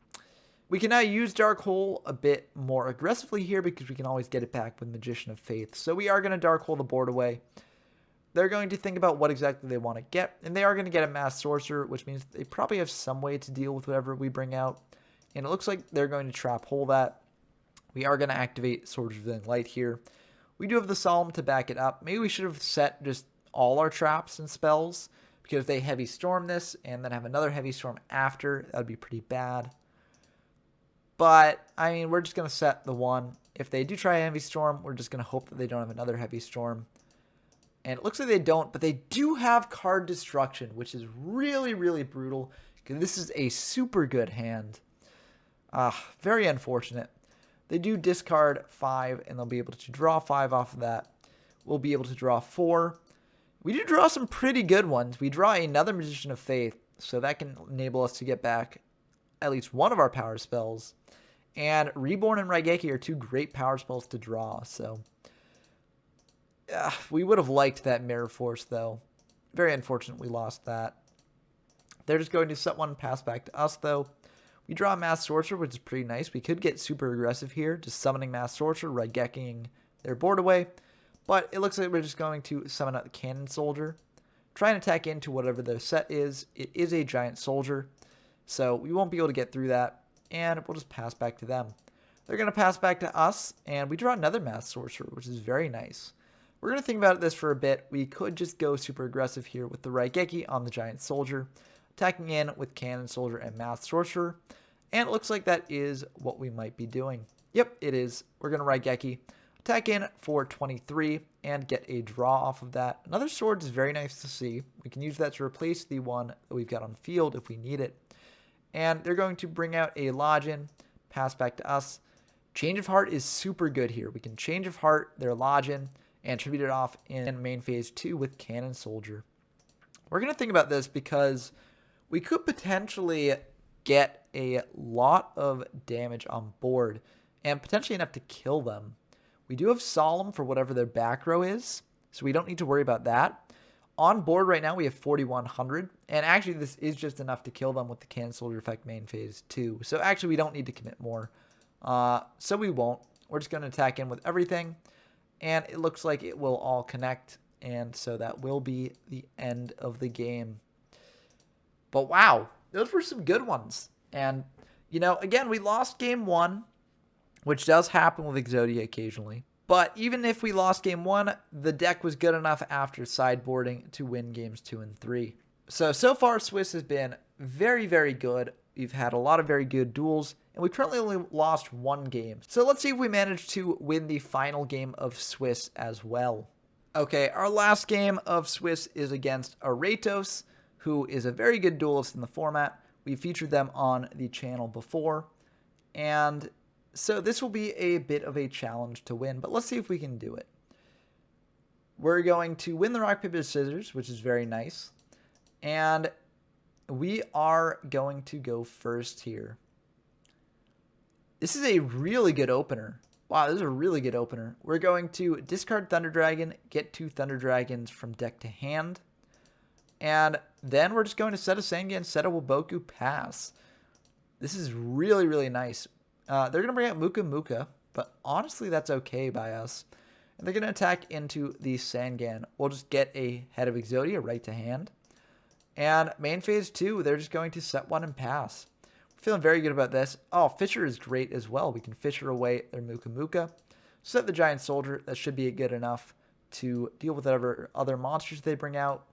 Speaker 1: We can now use Dark Hole a bit more aggressively here because we can always get it back with Magician of Faith. So we are going to Dark Hole the board away. They're going to think about what exactly they want to get, and they are going to get a Masked Sorcerer, which means they probably have some way to deal with whatever we bring out. And it looks like they're going to Trap Hole that. We are going to activate Swords of Within Light here. We do have the Solemn to back it up. Maybe we should have set just all our traps and spells, because if they Heavy Storm this and then have another Heavy Storm after, that would be pretty bad. But, I mean, we're just going to set the one. If they do try a Heavy Storm, we're just going to hope that they don't have another Heavy Storm. And it looks like they don't, but they do have Card Destruction, which is really, really brutal, because this is a super good hand. Very unfortunate. They do discard 5, and they'll be able to draw 5 off of that. We'll be able to draw 4. We do draw some pretty good ones. We draw another Magician of Faith, so that can enable us to get back at least one of our power spells. And Reborn and Raigeki are 2 great power spells to draw, so we would have liked that Mirror Force, though. Very unfortunate we lost that. They're just going to set one and pass back to us, though. We draw a Masked Sorcerer, which is pretty nice. We could get super aggressive here, just summoning Masked Sorcerer, Raigeking their board away. But it looks like we're just going to summon out the Cannon Soldier. Try and attack into whatever their set is. It is a Giant Soldier, so we won't be able to get through that. And we'll just pass back to them. They're going to pass back to us, and we draw another Masked Sorcerer, which is very nice. We're going to think about this for a bit. We could just go super aggressive here with the Raigeki on the Giant Soldier, attacking in with Cannon Soldier and Masked Sorcerer. And it looks like that is what we might be doing. Yep, it is. We're going to Raigeki, attack in for 23, and get a draw off of that. Another sword is very nice to see. We can use that to replace the one that we've got on field if we need it. And they're going to bring out a Lodgin, pass back to us. Change of Heart is super good here. We can Change of Heart their Lodgin and tribute it off in main phase 2 with Cannon Soldier. We're going to think about this because we could potentially get a lot of damage on board and potentially enough to kill them. We do have Solemn for whatever their back row is, so we don't need to worry about that. On board right now we have 4,100, and actually this is just enough to kill them with the Cannon Soldier effect main phase 2. So actually we don't need to commit more, so we won't. We're just going to attack in with everything, and it looks like it will all connect, and so that will be the end of the game. But wow, those were some good ones. And, you know, again, we lost game 1, which does happen with Exodia occasionally. But even if we lost game 1, the deck was good enough after sideboarding to win games 2 and 3. So far, Swiss has been very, very good. We've had a lot of very good duels, and we currently only lost 1 game. So let's see if we manage to win the final game of Swiss as well. Okay, our last game of Swiss is against Aretos, who is a very good duelist in the format. We featured them on the channel before, and so this will be a bit of a challenge to win, but let's see if we can do it. We're going to win the rock, paper, scissors, which is very nice, and we are going to go first here. This is a really good opener. Wow, this is a really good opener. We're going to discard Thunder Dragon, get 2 Thunder Dragons from deck to hand, and then we're just going to set a Sengen, set a Waboku, pass. This is really, really nice. They're going to bring out Muka Muka, but honestly that's okay by us. And they're going to attack into the Sangan. We'll just get a Head of Exodia right to hand. And main phase 2, they're just going to set one and pass. We're feeling very good about this. Oh, Fisher is great as well. We can Fisher away their Muka Muka. Set the Giant Soldier. That should be good enough to deal with whatever other monsters they bring out.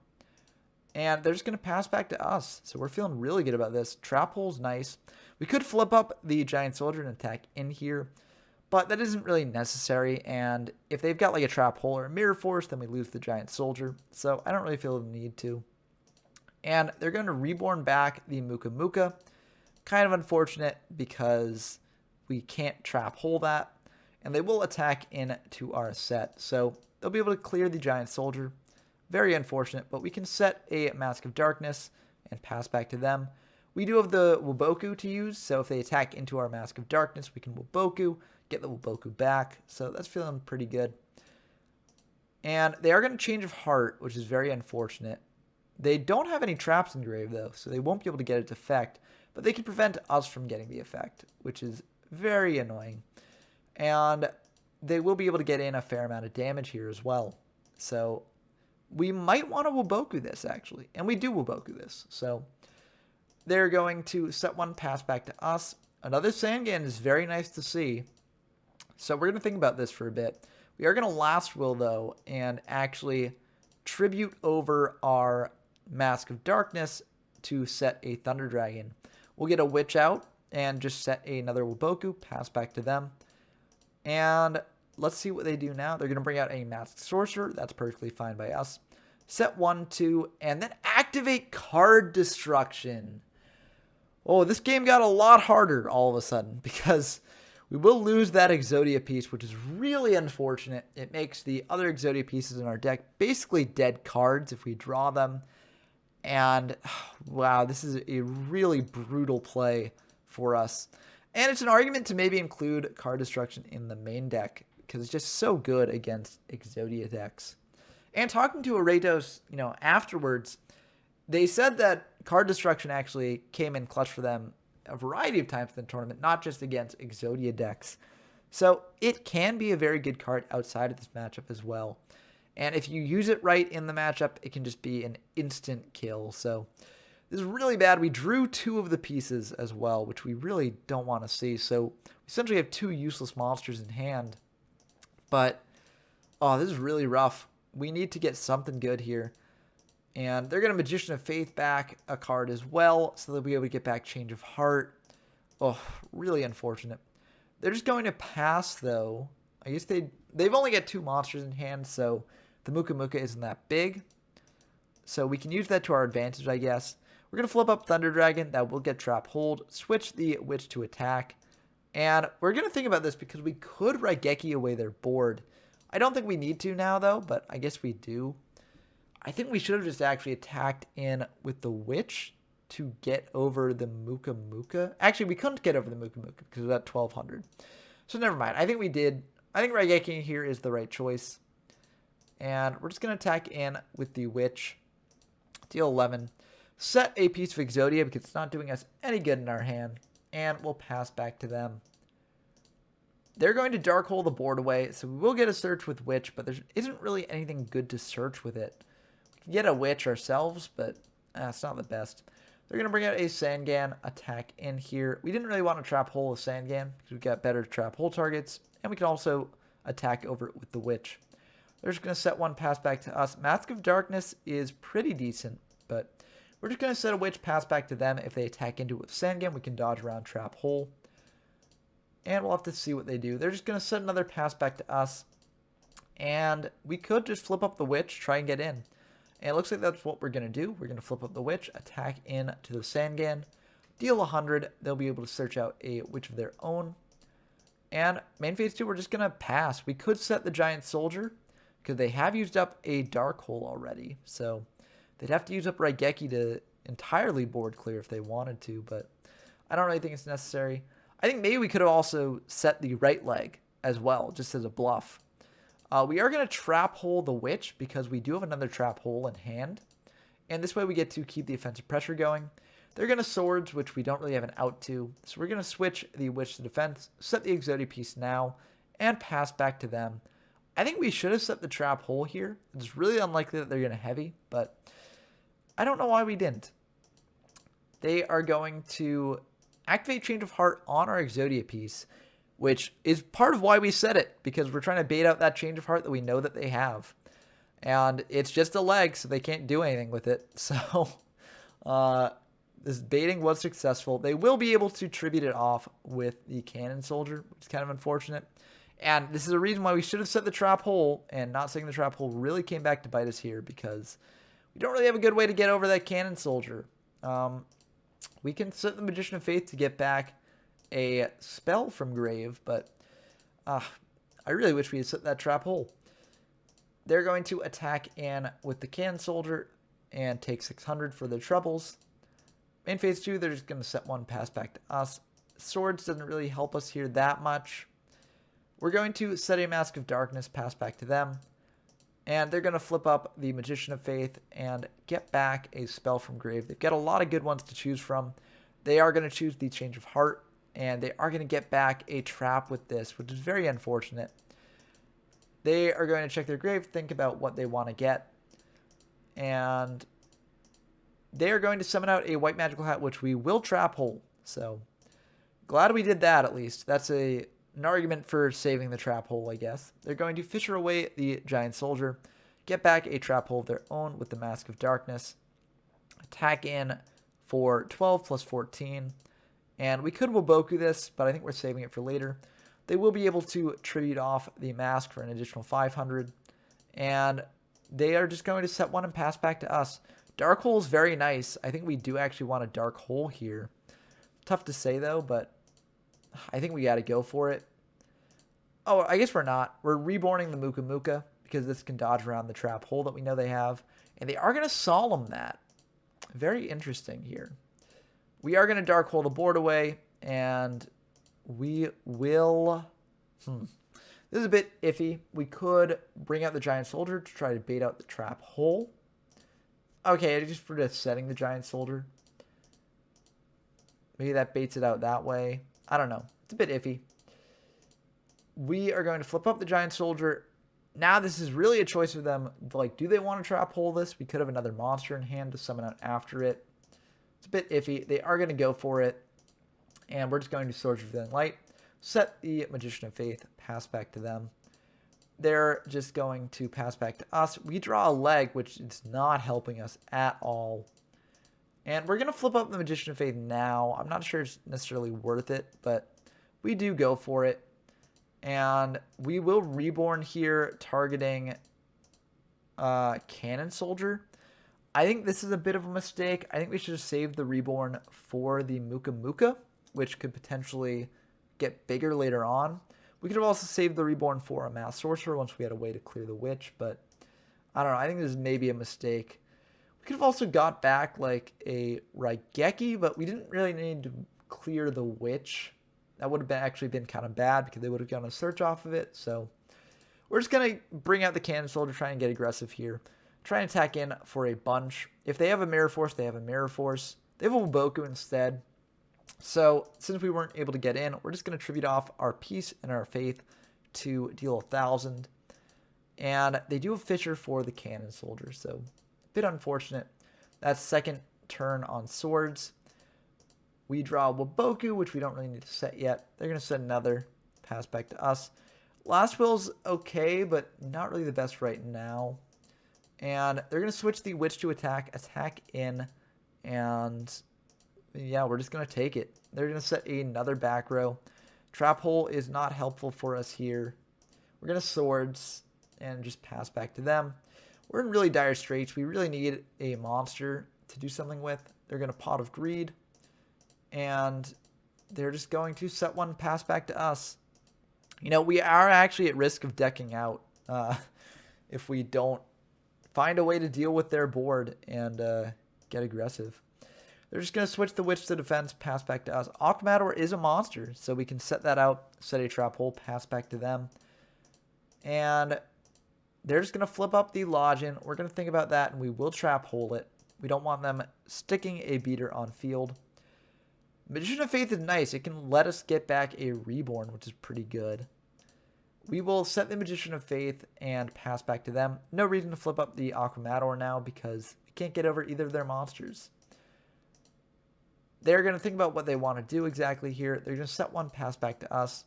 Speaker 1: And they're just going to pass back to us. So we're feeling really good about this. Trap Hole's nice. We could flip up the Giant Soldier and attack in here, but that isn't really necessary. And if they've got like a Trap Hole or a Mirror Force, then we lose the Giant Soldier. So I don't really feel the need to. And they're going to Reborn back the Muka Muka. Kind of unfortunate because we can't Trap Hole that. And they will attack into our set. So they'll be able to clear the Giant Soldier. Very unfortunate, but we can set a Mask of Darkness and pass back to them. We do have the Woboku to use, so if they attack into our Mask of Darkness, we can Woboku, get the Woboku back. So that's feeling pretty good. And they are going to Change of Heart, which is very unfortunate. They don't have any traps in grave, though, so they won't be able to get its effect. But they can prevent us from getting the effect, which is very annoying. And they will be able to get in a fair amount of damage here as well. So we might want to Woboku this, actually. And we do Woboku this. So they're going to set one, pass back to us. Another Sangan is very nice to see. So we're going to think about this for a bit. We are going to Last Will, though, and actually tribute over our Mask of Darkness to set a Thunder Dragon. We'll get a Witch out and just set another Woboku, pass back to them. And let's see what they do now. They're going to bring out a Masked Sorcerer. That's perfectly fine by us. Set 1, 2, and then activate Card Destruction. Oh, this game got a lot harder all of a sudden because we will lose that Exodia piece, which is really unfortunate. It makes the other Exodia pieces in our deck basically dead cards if we draw them. And wow, this is a really brutal play for us. And it's an argument to maybe include Card Destruction in the main deck because it's just so good against Exodia decks. And talking to Aratos, afterwards, they said that Card Destruction actually came in clutch for them a variety of times in the tournament, not just against Exodia decks. So it can be a very good card outside of this matchup as well. And if you use it right in the matchup, it can just be an instant kill. So this is really bad. We drew 2 of the pieces as well, which we really don't want to see. So we essentially have 2 useless monsters in hand. But, oh, this is really rough. We need to get something good here. And they're going to Magician of Faith back a card as well, so they'll be able to get back Change of Heart. Oh, really unfortunate. They're just going to pass, though. I guess they've only got 2 monsters in hand, so the Muka Muka isn't that big. So we can use that to our advantage, I guess. We're going to flip up Thunder Dragon. That will get Trap Hold. Switch the Witch to attack. And we're going to think about this because we could Raigeki away their board. I don't think we need to now, though, but I guess we do. I think we should have just actually attacked in with the Witch to get over the Muka Muka. Actually, we couldn't get over the Muka Muka because it was at 1200. So never mind. I think we did. I think Raigeki here is the right choice. And we're just going to attack in with the Witch. Deal 11. Set a piece of Exodia because it's not doing us any good in our hand. And we'll pass back to them. They're going to Dark Hole the board away, so we will get a search with Witch, but there isn't really anything good to search with it. We can get a Witch ourselves, but it's not the best. They're going to bring out a Sangan, attack in here. We didn't really want to Trap Hole with Sangan because we've got better Trap Hole targets, and we can also attack over it with the Witch. They're just going to set one, pass back to us. Mask of Darkness is pretty decent, but we're just going to set a Witch, pass back to them. If they attack into it with Sangan, we can dodge around Trap Hole. And we'll have to see what they do. They're just going to set another pass back to us. And we could just flip up the Witch, try and get in. And it looks like that's what we're going to do. We're going to flip up the Witch, attack in to the Sangan, deal 100. They'll be able to search out a Witch of their own. And main phase 2, we're just going to pass. We could set the Giant Soldier because they have used up a Dark Hole already. So they'd have to use up Raigeki to entirely board clear if they wanted to. But I don't really think it's necessary. I think maybe we could have also set the right leg as well, just as a bluff. We are going to Trap Hole the Witch because we do have another Trap Hole in hand. And this way we get to keep the offensive pressure going. They're going to Swords, which we don't really have an out to. So we're going to switch the Witch to defense, set the Exodia piece now, and pass back to them. I think we should have set the Trap Hole here. It's really unlikely that they're going to heavy, but I don't know why we didn't. They are going to activate Change of Heart on our Exodia piece, which is part of why we set it, because we're trying to bait out that Change of Heart that we know that they have. And it's just a leg, so they can't do anything with it. So this baiting was successful. They will be able to tribute it off with the Cannon Soldier, which is kind of unfortunate. And this is a reason why we should have set the Trap Hole, and not setting the Trap Hole really came back to bite us here, because we don't really have a good way to get over that Cannon Soldier. We can set the Magician of Faith to get back a spell from Grave, but I really wish we had set that Trap Hole. They're going to attack in with the Cannon Soldier and take 600 for their troubles. Main phase 2, they're just going to set 1, pass back to us. Swords doesn't really help us here that much. We're going to set a Mask of Darkness, pass back to them. And they're going to flip up the Magician of Faith and get back a spell from grave. They've got a lot of good ones to choose from. They are going to choose the Change of Heart, and they are going to get back a trap with this, which is very unfortunate. They are going to check their grave, think about what they want to get, and they are going to summon out a White Magical Hat, which we will trap hole. So, glad we did that at least. That's an argument for saving the trap hole, I guess. They're going to fisher away the Giant Soldier, get back a trap hole of their own with the Mask of Darkness, attack in for 12 plus 14, and we could Waboku this, but I think we're saving it for later. They will be able to tribute off the mask for an additional 500, and they are just going to set 1 and pass back to us. Dark Hole is very nice. I think we do actually want a Dark Hole here. Tough to say, though, but I think we got to go for it. Oh, I guess we're not. We're reborning the Muka Muka because this can dodge around the trap hole that we know they have, and they are going to Solemn that. Very interesting here. We are going to Dark Hole the board away, and we will... This is a bit iffy. We could bring out the Giant Soldier to try to bait out the trap hole. Okay, just for just setting the Giant Soldier. Maybe that baits it out that way. I don't know. It's a bit iffy. We are going to flip up the Giant Soldier. Now this is really a choice for them. Like, do they want to trap hole this? We could have another monster in hand to summon out after it. It's a bit iffy. They are going to go for it. And we're just going to Swords of Revealing Light. Set the Magician of Faith. Pass back to them. They're just going to pass back to us. We draw a leg, which is not helping us at all. And we're going to flip up the Magician of Faith now. I'm not sure it's necessarily worth it, but we do go for it. And we will Reborn here, targeting Cannon Soldier. I think this is a bit of a mistake. I think we should have saved the Reborn for the Muka Muka, which could potentially get bigger later on. We could have also saved the Reborn for a Mass Sorcerer once we had a way to clear the Witch, but I don't know. I think this is maybe a mistake. We could have also got back like a Raigeki, but we didn't really need to clear the Witch. That would have actually been kind of bad because they would have gotten a search off of it. So we're just going to bring out the Cannon Soldier, try and get aggressive here. Try and attack in for a bunch. If they have a Mirror Force, they have a Mirror Force. They have a Waboku instead. So since we weren't able to get in, we're just going to tribute off our Peace and our Faith to deal 1,000. And they do a Fisher for the Cannon Soldier, so a bit unfortunate. That's second turn on Swords. We draw Waboku, which we don't really need to set yet. They're going to set another. Pass back to us. Last Will's okay, but not really the best right now. And they're going to switch the Witch to attack in, and yeah, we're just going to take it. They're going to set another back row. Trap hole is not helpful for us here. We're going to Swords and just pass back to them. We're in really dire straits. We really need a monster to do something with. They're going to Pot of Greed, and they're just going to set 1, pass back to us. You know, we are actually at risk of decking out if we don't find a way to deal with their board and get aggressive. They're just going to switch the Witch to defense, pass back to us. Aquamador is a monster, so we can set that out, set a trap hole, pass back to them. And they're just going to flip up the Lodgin. We're going to think about that, and we will trap hole it. We don't want them sticking a beater on field. Magician of Faith is nice. It can let us get back a Reborn, which is pretty good. We will set the Magician of Faith and pass back to them. No reason to flip up the Aquamador now because we can't get over either of their monsters. They're going to think about what they want to do exactly here. They're going to set 1, pass back to us.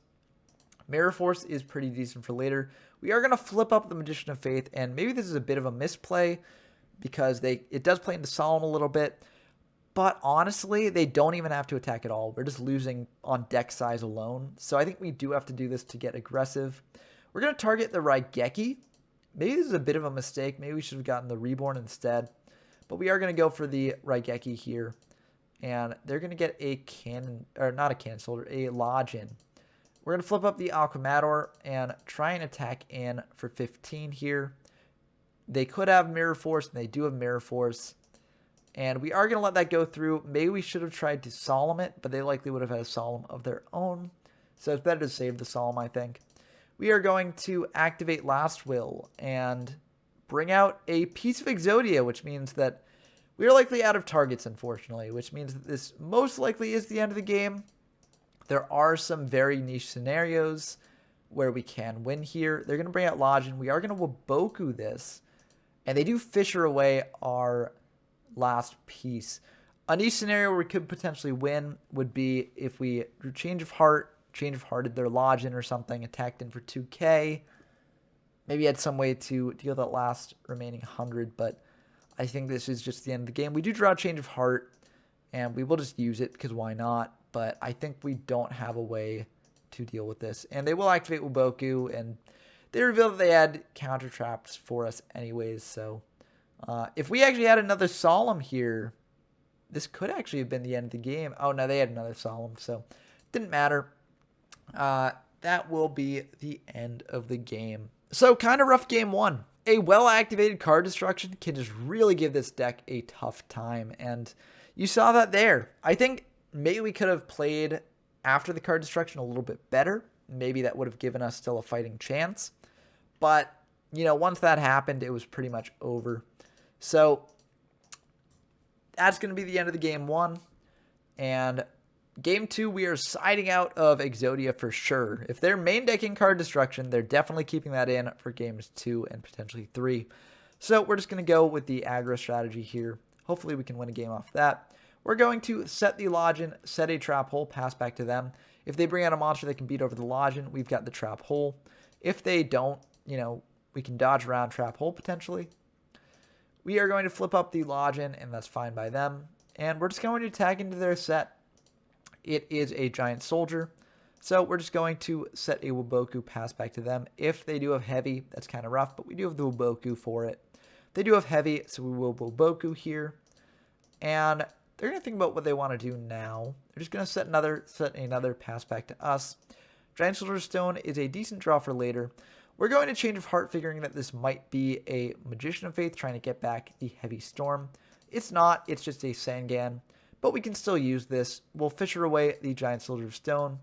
Speaker 1: Mirror Force is pretty decent for later. We are going to flip up the Magician of Faith, and maybe this is a bit of a misplay because it does play into Solemn a little bit. But honestly, they don't even have to attack at all. We're just losing on deck size alone. So I think we do have to do this to get aggressive. We're going to target the Raigeki. Maybe this is a bit of a mistake. Maybe we should have gotten the Reborn instead. But we are going to go for the Raigeki here. And they're going to get a cannon, or not a cannon soldier, a Lodgin. We're going to flip up the Aquamador and try and attack in for 15 here. They could have Mirror Force, and they do have Mirror Force. And we are going to let that go through. Maybe we should have tried to solemn it, but they likely would have had a solemn of their own. So it's better to save the solemn, I think. We are going to activate Last Will and bring out a piece of Exodia, which means that we are likely out of targets, unfortunately, which means that this most likely is the end of the game. There are some very niche scenarios where we can win here. They're going to bring out Lodgin. We are going to Waboku this, and they do Fisher away our last piece. A niche scenario where we could potentially win would be if we drew Change of Hearted their Lodgin or something, attacked in for 2k. Maybe had some way to deal that last remaining 100, but I think this is just the end of the game. We do draw Change of Heart, and we will just use it because why not? But I think we don't have a way to deal with this. And they will activate Waboku, and they reveal that they had counter traps for us anyways, so if we actually had another Solemn here, this could actually have been the end of the game. Oh, no, they had another Solemn, so didn't matter. That will be the end of the game. So, kind of rough game one. A well-activated card destruction can just really give this deck a tough time, and you saw that there. I think maybe we could have played after the card destruction a little bit better. Maybe that would have given us still a fighting chance. But, you know, once that happened, it was pretty much over. So that's going to be the end of the game one. And game two, we are siding out of Exodia for sure. If they're main decking card destruction, they're definitely keeping that in for games 2 and potentially 3. So we're just going to go with the aggro strategy here. Hopefully we can win a game off that. We're going to set the Lodgin, set a trap hole, pass back to them. If they bring out a monster that can beat over the Lodgin, we've got the trap hole. If they don't, you know, we can dodge around trap hole potentially. We are going to flip up the Lodgin, and that's fine by them. And we're just going to attack into their set. It is a giant soldier. So we're just going to set a Waboku, pass back to them. If they do have heavy, that's kind of rough, but we do have the Waboku for it. They do have heavy, so we will Waboku here. And they're going to think about what they want to do now. They're just going to set another pass back to us. Giant Soldier Stone is a decent draw for later. We're going to Change of Heart, figuring that this might be a Magician of Faith, trying to get back the Heavy Storm. It's not, it's just a Sangan, but we can still use this. We'll Fisher away the Giant Soldier of Stone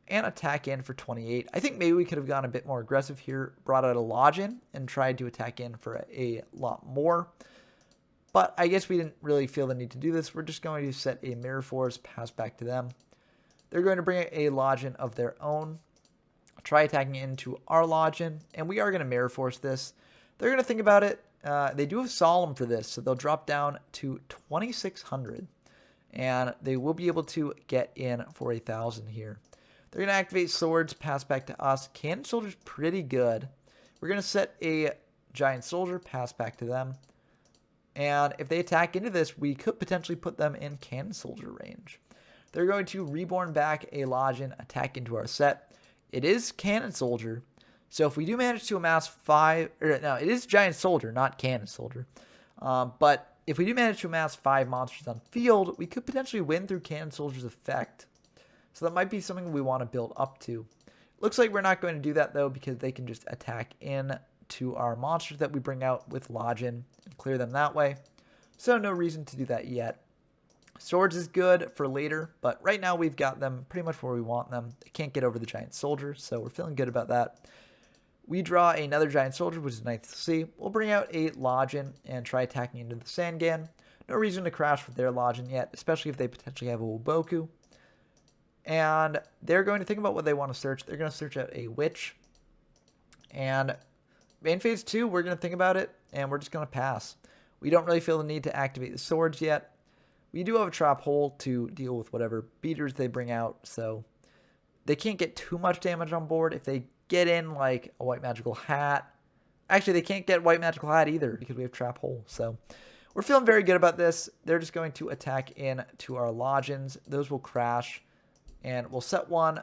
Speaker 1: and attack in for 28. I think maybe we could have gone a bit more aggressive here, brought out a Lodgin, and tried to attack in for a lot more. But I guess we didn't really feel the need to do this. We're just going to set a Mirror Force, pass back to them. They're going to bring a Lodgin of their own, try attacking into our Lodgin, and we are going to Mirror Force this. They're going to think about it. They do have Solemn for this, so they'll drop down to 2,600, and they will be able to get in for 1,000 here. They're going to activate Swords, pass back to us. Cannon Soldier's pretty good. We're going to set a Giant Soldier, pass back to them. And if they attack into this, we could potentially put them in Cannon Soldier range. They're going to Reborn back a Lodgin, attack into our set. It is Cannon Soldier. So if we do manage to amass 5... no, it is Giant Soldier, not Cannon Soldier. But if we do manage to amass 5 monsters on field, we could potentially win through Cannon Soldier's effect. So that might be something we want to build up to. Looks like we're not going to do that, though, because they can just attack in to our monsters that we bring out with Lodgin and clear them that way. So no reason to do that yet. Swords is good for later, but right now we've got them pretty much where we want them. They can't get over the Giant Soldier, so we're feeling good about that. We draw another Giant Soldier, which is nice to see. We'll bring out a Lodgin and try attacking into the Sangan. No reason to crash with their Lodgin yet, especially if they potentially have a Waboku. And they're going to think about what they want to search. They're going to search out a Witch. And main phase 2, we're going to think about it, and we're just going to pass. We don't really feel the need to activate the Swords yet. We do have a Trap Hole to deal with whatever beaters they bring out, so they can't get too much damage on board. If they get in, like, a White Magical Hat... Actually, they can't get White Magical Hat either, because we have Trap Hole, so... We're feeling very good about this. They're just going to attack in to our Lodgins. Those will crash, and we'll set one.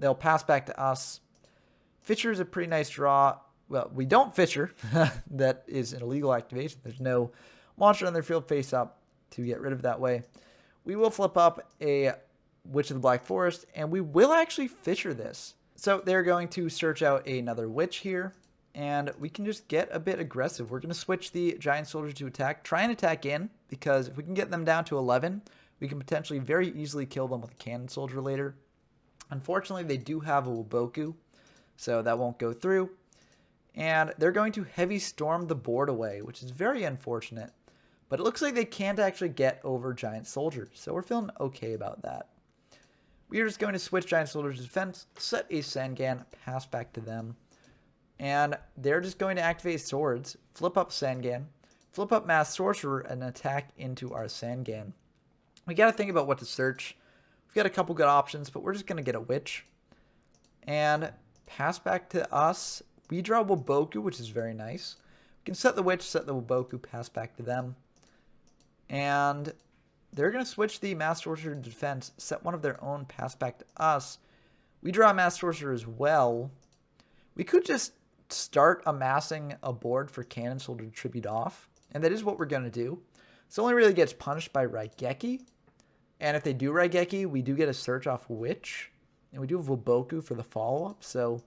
Speaker 1: They'll pass back to us. Fisher is a pretty nice draw. Well, we don't Fisher. That is an illegal activation. There's no monster on their field face up to get rid of that way. We will flip up a Witch of the Black Forest, and we will actually Fisher this. So they're going to search out another Witch here, and we can just get a bit aggressive. We're going to switch the giant soldier to attack. Try and attack in, because if we can get them down to 11, we can potentially very easily kill them with a cannon soldier later. Unfortunately, they do have a Wuboku, so that won't go through. And they're going to heavy storm the board away, which is very unfortunate. But it looks like they can't actually get over giant soldiers, so we're feeling okay about that. We are just going to switch giant soldiers to defense, set a Sangan, pass back to them. And they're just going to activate swords, flip up Sangan, flip up Mass Sorcerer, and attack into our Sangan. We got to think about what to search. We've got a couple good options, but we're just going to get a Witch. And pass back to us. We draw Wuboku, which is very nice. We can set the Witch, set the Wuboku, pass back to them. And they're going to switch the Mass Sorcerer to defense, set one of their own, pass back to us. We draw a Mass Sorcerer as well. We could just start amassing a board for Cannon Soldier to tribute off, and that is what we're going to do. This only really gets punished by Raigeki, and if they do Raigeki, we do get a search off Witch, and we do have Wuboku for the follow-up, so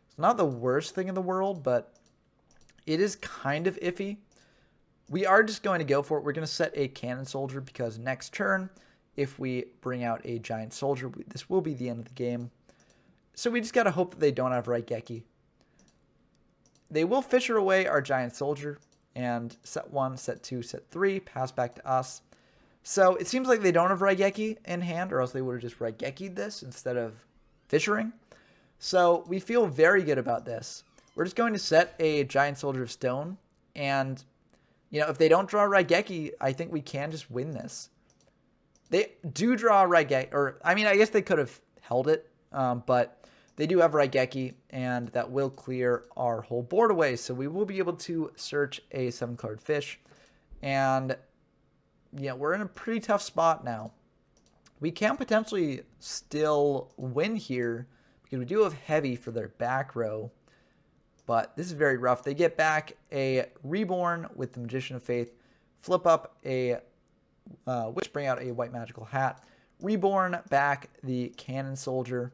Speaker 1: it's not the worst thing in the world, but it is kind of iffy. We are just going to go for it. We're going to set a Cannon Soldier because next turn, if we bring out a Giant Soldier, this will be the end of the game. So we just got to hope that they don't have Raigeki. They will Fisher away our Giant Soldier and set 1, set 2, set 3, pass back to us. So it seems like they don't have Raigeki in hand, or else they would have just Raigeki'd this instead of Fishering. So we feel very good about this. We're just going to set a Giant Soldier of Stone, and you know, if they don't draw Raigeki, I think we can just win this. They do draw Raigeki, or I mean, I guess they could have held it, but they do have Raigeki, and that will clear our whole board away. So we will be able to search a 7-card fish, and yeah, we're in a pretty tough spot now. We can potentially still win here because we do have heavy for their back row, but this is very rough. They get back a Reborn with the Magician of Faith, flip up a Witch, bring out a White Magical Hat, Reborn back the Cannon Soldier,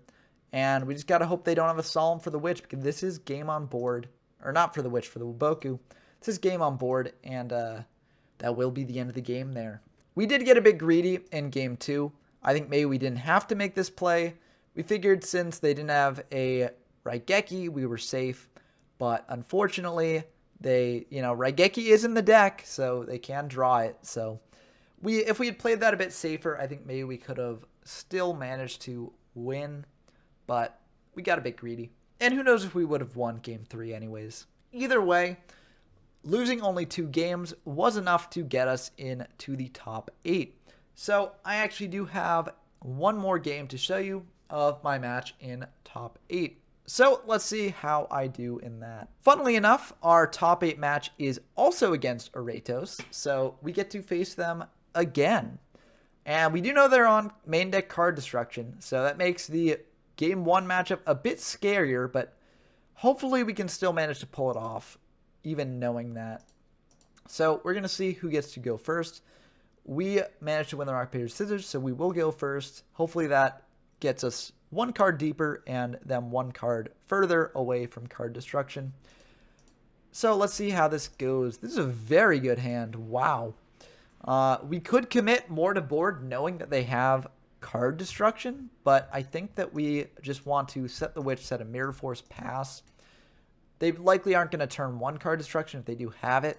Speaker 1: and we just got to hope they don't have a Solemn for the Witch, because this is game on board, or not for the Witch, for the Wuboku. This is game on board, and that will be the end of the game there. We did get a bit greedy in game 2. I think maybe we didn't have to make this play. We figured since they didn't have a Raigeki, we were safe. But unfortunately, Raigeki is in the deck, so they can draw it. So if we had played that a bit safer, I think maybe we could have still managed to win. But we got a bit greedy. And who knows if we would have won game 3 anyways. Either way, losing only 2 games was enough to get us into the top 8. So I actually do have one more game to show you of my match in top 8. So let's see how I do in that. Funnily enough, our top 8 match is also against Aretos, so we get to face them again. And we do know they're on main deck card destruction, so that makes the game 1 matchup a bit scarier, but hopefully we can still manage to pull it off, even knowing that. So we're going to see who gets to go first. We managed to win the rock, paper, scissors, so we will go first. Hopefully that gets us 1 card deeper and then 1 card further away from card destruction. So let's see how this goes. This is a very good hand. Wow. We could commit more to board knowing that they have card destruction, but I think that we just want to set the Witch, set a Mirror Force, pass. They likely aren't going to turn 1 card destruction if they do have it.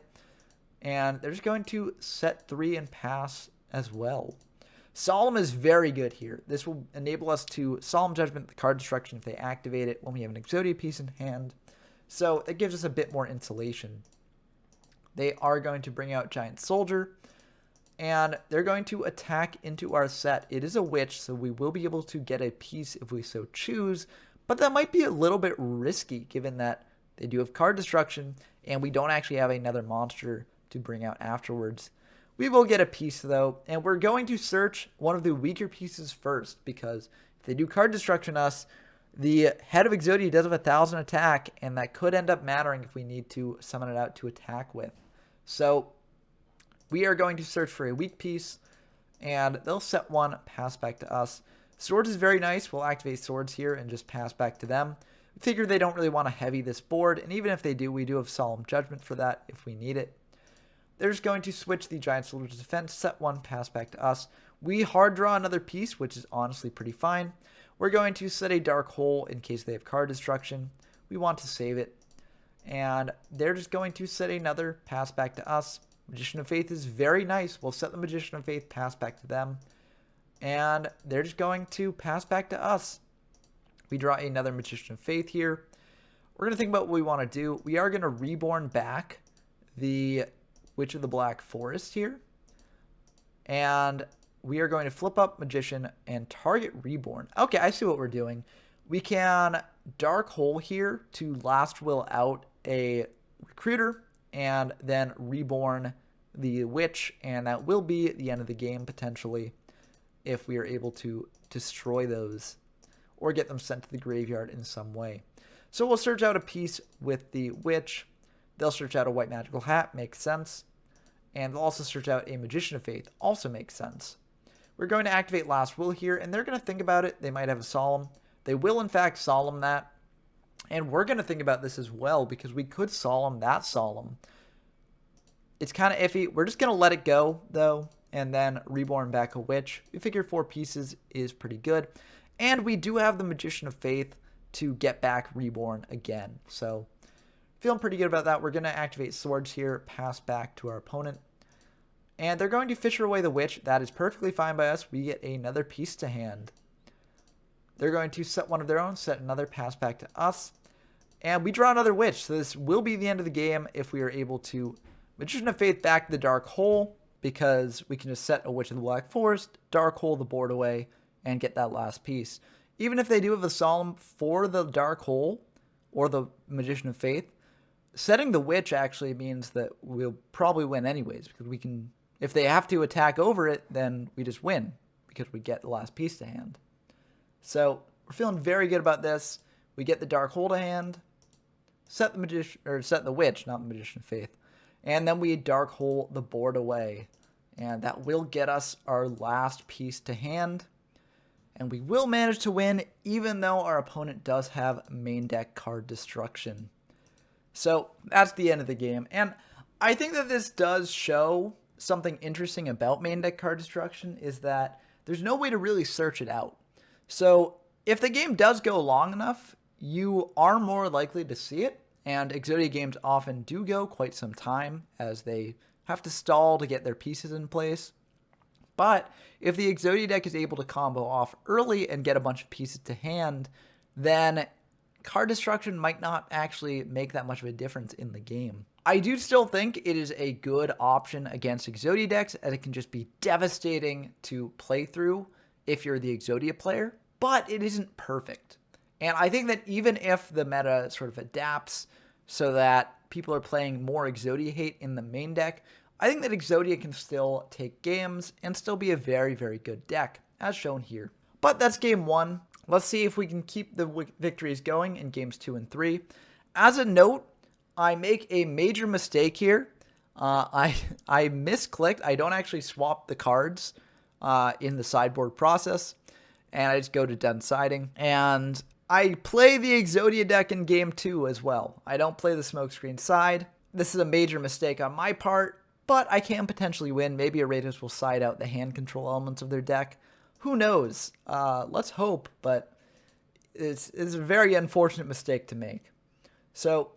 Speaker 1: And they're just going to set 3 and pass as well. Solemn is very good here. This will enable us to Solemn Judgment the card destruction if they activate it when we have an Exodia piece in hand. So it gives us a bit more insulation. They are going to bring out Giant Soldier, and they're going to attack into our set. It is a Witch, so we will be able to get a piece if we so choose, but that might be a little bit risky given that they do have card destruction and we don't actually have another monster to bring out afterwards. We will get a piece though, and we're going to search one of the weaker pieces first, because if they do card destruction us, the head of Exodia does have 1,000 attack, and that could end up mattering if we need to summon it out to attack with. So we are going to search for a weak piece, and they'll set 1, pass back to us. Swords is very nice. We'll activate swords here and just pass back to them. We figure they don't really want to heavy this board, and even if they do, we do have Solemn Judgment for that if we need it. They're just going to switch the Giant Soldier to defense, set 1, pass back to us. We hard draw another piece, which is honestly pretty fine. We're going to set a Dark Hole in case they have card destruction. We want to save it. And they're just going to set another, pass back to us. Magician of Faith is very nice. We'll set the Magician of Faith, pass back to them. And they're just going to pass back to us. We draw another Magician of Faith here. We're going to think about what we want to do. We are going to reborn back the Witch of the Black Forest here. And we are going to flip up Magician and target Reborn. Okay, I see what we're doing. We can Dark Hole here to last will out a Recruiter and then Reborn the Witch, and that will be the end of the game potentially if we are able to destroy those or get them sent to the graveyard in some way. So we'll search out a piece with the Witch. They'll search out a White Magical Hat, makes sense. And they'll also search out a Magician of Faith, also makes sense. We're going to activate Last Will here, and they're going to think about it. They might have a Solemn. They will, in fact, Solemn that. And we're going to think about this as well, because we could Solemn that Solemn. It's kind of iffy. We're just going to let it go, though, and then Reborn back a Witch. We figure 4 pieces is pretty good. And we do have the Magician of Faith to get back Reborn again. So, feeling pretty good about that. We're going to activate Swords here, pass back to our opponent. And they're going to Fisher away the Witch. That is perfectly fine by us. We get another piece to hand. They're going to set one of their own, set another, pass back to us. And we draw another Witch. So this will be the end of the game if we are able to Magician of Faith back the Dark Hole, because we can just set a Witch of the Black Forest, Dark Hole the board away, and get that last piece. Even if they do have a Solemn for the Dark Hole or the Magician of Faith, setting the Witch actually means that we'll probably win anyways, because we can, if they have to attack over it, then we just win because we get the last piece to hand. So we're feeling very good about this. We get the Dark Hole to hand, set the Magician, or set the Witch, not the Magician of Faith, and then we Dark Hole the board away, and that will get us our last piece to hand. And we will manage to win, even though our opponent does have main deck card destruction. So that's the end of the game. And I think that this does show something interesting about main deck card destruction, is that there's no way to really search it out. So if the game does go long enough, you are more likely to see it. And Exodia games often do go quite some time, as they have to stall to get their pieces in place. But if the Exodia deck is able to combo off early and get a bunch of pieces to hand, then card destruction might not actually make that much of a difference in the game. I do still think it is a good option against Exodia decks, as it can just be devastating to play through if you're the Exodia player, but it isn't perfect. And I think that even if the meta sort of adapts so that people are playing more Exodia hate in the main deck, I think that Exodia can still take games and still be a very, very good deck, as shown here. But that's game 1. Let's see if we can keep the victories going in games 2 and 3. As a note, I make a major mistake here. I misclicked. I don't actually swap the cards in the sideboard process, and I just go to done siding. And I play the Exodia deck in game 2 as well. I don't play the smokescreen side. This is a major mistake on my part, but I can potentially win. Maybe Arados will side out the hand control elements of their deck. Who knows? Let's hope, but it's a very unfortunate mistake to make. So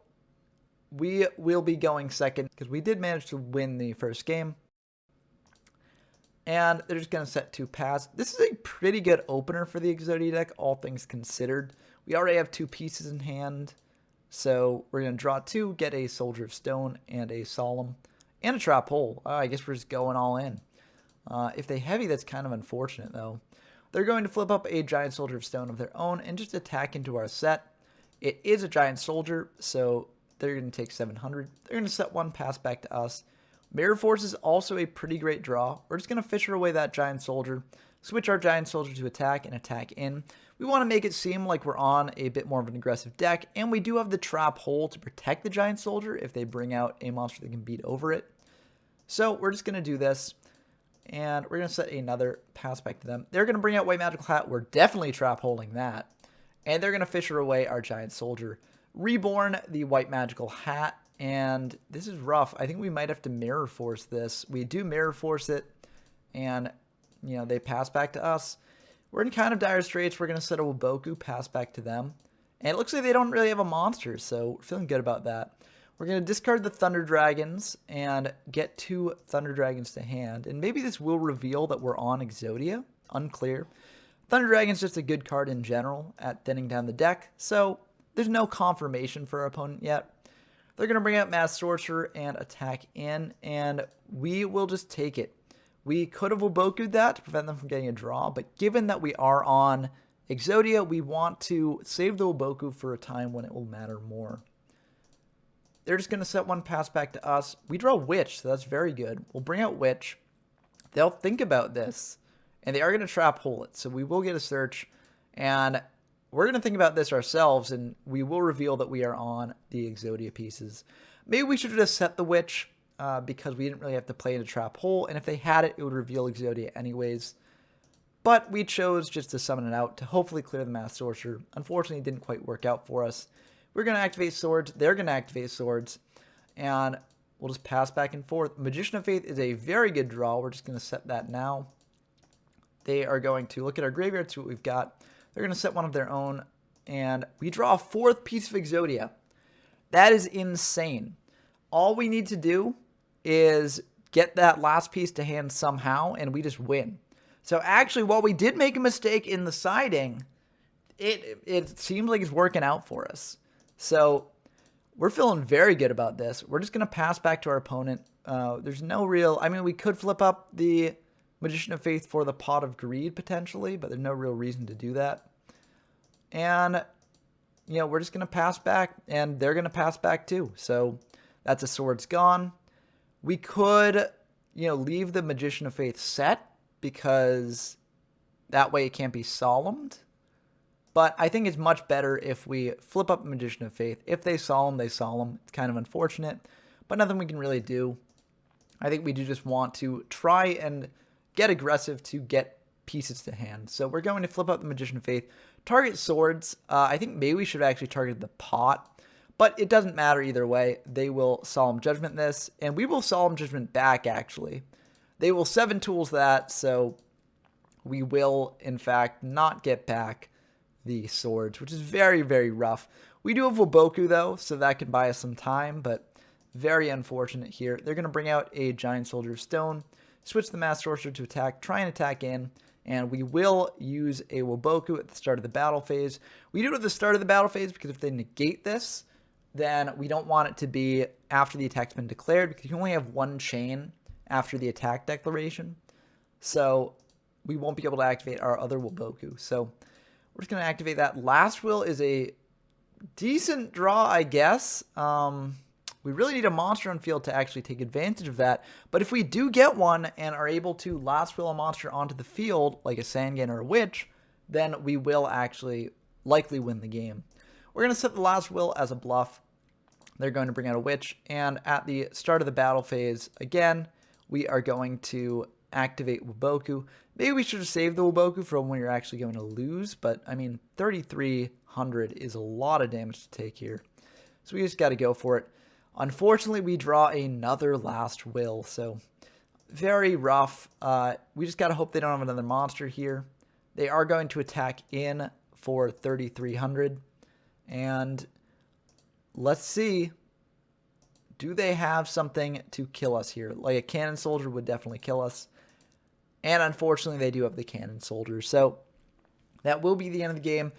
Speaker 1: we will be going second, because we did manage to win the first game. And they're just going to set 2 pass. This is a pretty good opener for the Exodia deck, all things considered. We already have 2 pieces in hand, so we're going to draw 2, get a Soldier of Stone and a Solemn, and a Trap Hole. I guess we're just going all in. If they heavy, that's kind of unfortunate, though. They're going to flip up a Giant Soldier of Stone of their own and just attack into our set. It is a Giant Soldier, so they're going to take 700. They're going to set 1, pass back to us. Mirror Force is also a pretty great draw. We're just going to Fisher away that Giant Soldier, switch our Giant Soldier to attack and attack in. We want to make it seem like we're on a bit more of an aggressive deck, and we do have the Trap Hole to protect the Giant Soldier if they bring out a monster that can beat over it. So we're just going to do this, and we're going to set another, pass back to them. They're going to bring out White Magical Hat. We're definitely Trap Holding that. And they're going to Fisher away our Giant Soldier. Reborn the White Magical Hat. And this is rough. I think we might have to Mirror Force this. We do Mirror Force it. And, you know, they pass back to us. We're in kind of dire straits. We're going to set a Waboku, pass back to them. And it looks like they don't really have a monster, so we're feeling good about that. We're going to discard the Thunder Dragons and get 2 Thunder Dragons to hand. And maybe this will reveal that we're on Exodia. Unclear. Thunder Dragon's just a good card in general at thinning down the deck, so there's no confirmation for our opponent yet. They're going to bring out Mass Sorcerer and attack in, and we will just take it. We could have Waboku'd that to prevent them from getting a draw, but given that we are on Exodia, we want to save the Waboku for a time when it will matter more. They're just going to set 1 pass back to us. We draw Witch, so that's very good. We'll bring out Witch. They'll think about this, and they are going to trap hole it, so we will get a search, and we're going to think about this ourselves, and we will reveal that we are on the Exodia pieces. Maybe we should have just set the Witch, because we didn't really have to play in a trap hole, and if they had it, it would reveal Exodia anyways. But we chose just to summon it out to hopefully clear the Mass Sorcerer. Unfortunately, it didn't quite work out for us. We're going to activate Swords, they're going to activate Swords, and we'll just pass back and forth. Magician of Faith is a very good draw. We're just going to set that now. They are going to look at our graveyard, see what we've got. They're going to set one of their own, and we draw a 4th piece of Exodia. That is insane. All we need to do is get that last piece to hand somehow, and we just win. So actually, while we did make a mistake in the siding, it seems like it's working out for us. So we're feeling very good about this. We're just going to pass back to our opponent. There's no real... I mean, we could flip up the Magician of Faith for the Pot of Greed, potentially, but there's no real reason to do that. And, you know, we're just going to pass back, and they're going to pass back too. So that's a Swords gone. We could, you know, leave the Magician of Faith set, because that way it can't be solemned. But I think it's much better if we flip up Magician of Faith. If they solemn, they solemn. It's kind of unfortunate, but nothing we can really do. I think we do just want to try and get aggressive to get pieces to hand. So we're going to flip up the Magician of Faith. Target Swords. I think maybe we should have actually targeted the pot, but it doesn't matter either way. They will Solemn Judgment this, and we will Solemn Judgment back, actually. They will 7 tools that, so we will, in fact, not get back the swords, which is very, very rough. We do have Waboku, though, so that can buy us some time, but very unfortunate here. They're going to bring out a Giant Soldier of Stone, switch the Mass Sorcerer to attack, try and attack in, and we will use a Waboku at the start of the battle phase. We do it at the start of the battle phase because if they negate this, then we don't want it to be after the attack's been declared, because you only have 1 chain after the attack declaration. So we won't be able to activate our other Waboku. So we're just going to activate that. Last Will is a decent draw, I guess. We really need a monster on field to actually take advantage of that. But if we do get one and are able to Last Will a monster onto the field, like a Sangan or a Witch, then we will actually likely win the game. We're going to set the Last Will as a bluff. They're going to bring out a Witch. And at the start of the battle phase, again, we are going to activate Waboku. Maybe we should have saved the Waboku for when you're actually going to lose, but I mean, 3,300 is a lot of damage to take here. So we just got to go for it. Unfortunately, we draw another Last Will, so very rough. We just got to hope they don't have another monster here. They are going to attack in for 3,300, and let's see. Do they have something to kill us here? Like a Cannon Soldier would definitely kill us. And unfortunately, they do have the Cannon Soldier. So that will be the end of the game.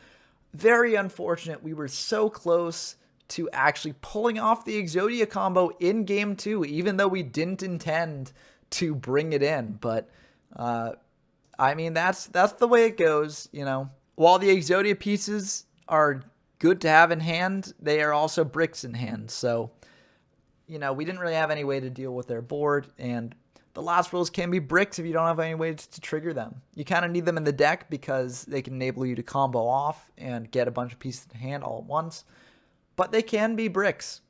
Speaker 1: Very unfortunate. We were so close to actually pulling off the Exodia combo in Game 2, even though we didn't intend to bring it in. But, I mean, that's the way it goes, you know. While the Exodia pieces are good to have in hand, they are also bricks in hand. So, you know, we didn't really have any way to deal with their board, and the Last Wills can be bricks if you don't have any way to trigger them. You kind of need them in the deck because they can enable you to combo off and get a bunch of pieces in hand all at once. But they can be bricks.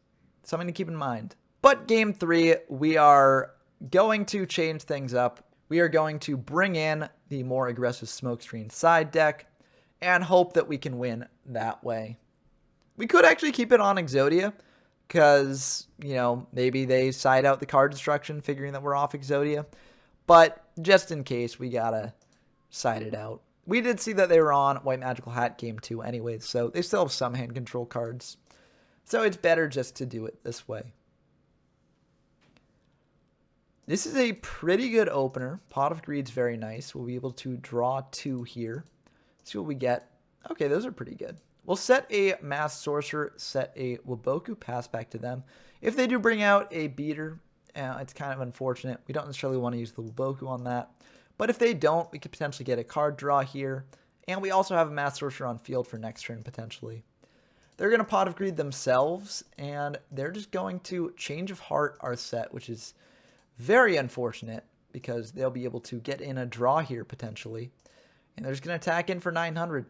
Speaker 1: Something to keep in mind. But Game 3, we are going to change things up. We are going to bring in the more aggressive Smokescreen side deck. and hope that we can win that way. We could actually keep it on Exodia because, maybe they side out the card destruction, figuring that we're off Exodia. But just in case, we gotta side it out. We did see that they were on White Magical Hat game 2 anyways, so they still have some hand control cards. So it's better just to do it this way. This is a pretty good opener. Pot of Greed's very nice. We'll be able to draw 2 here. See what we get. Okay, those are pretty good. We'll set a Masked Sorcerer, set a Waboku, pass back to them. If they do bring out a beater, it's kind of unfortunate. We don't necessarily want to use the Waboku on that. But if they don't, we could potentially get a card draw here. And we also have a Masked Sorcerer on field for next turn, potentially. They're going to Pot of Greed themselves, and they're just going to Change of Heart our set, which is very unfortunate because they'll be able to get in a draw here, potentially. And they're just going to attack in for 900.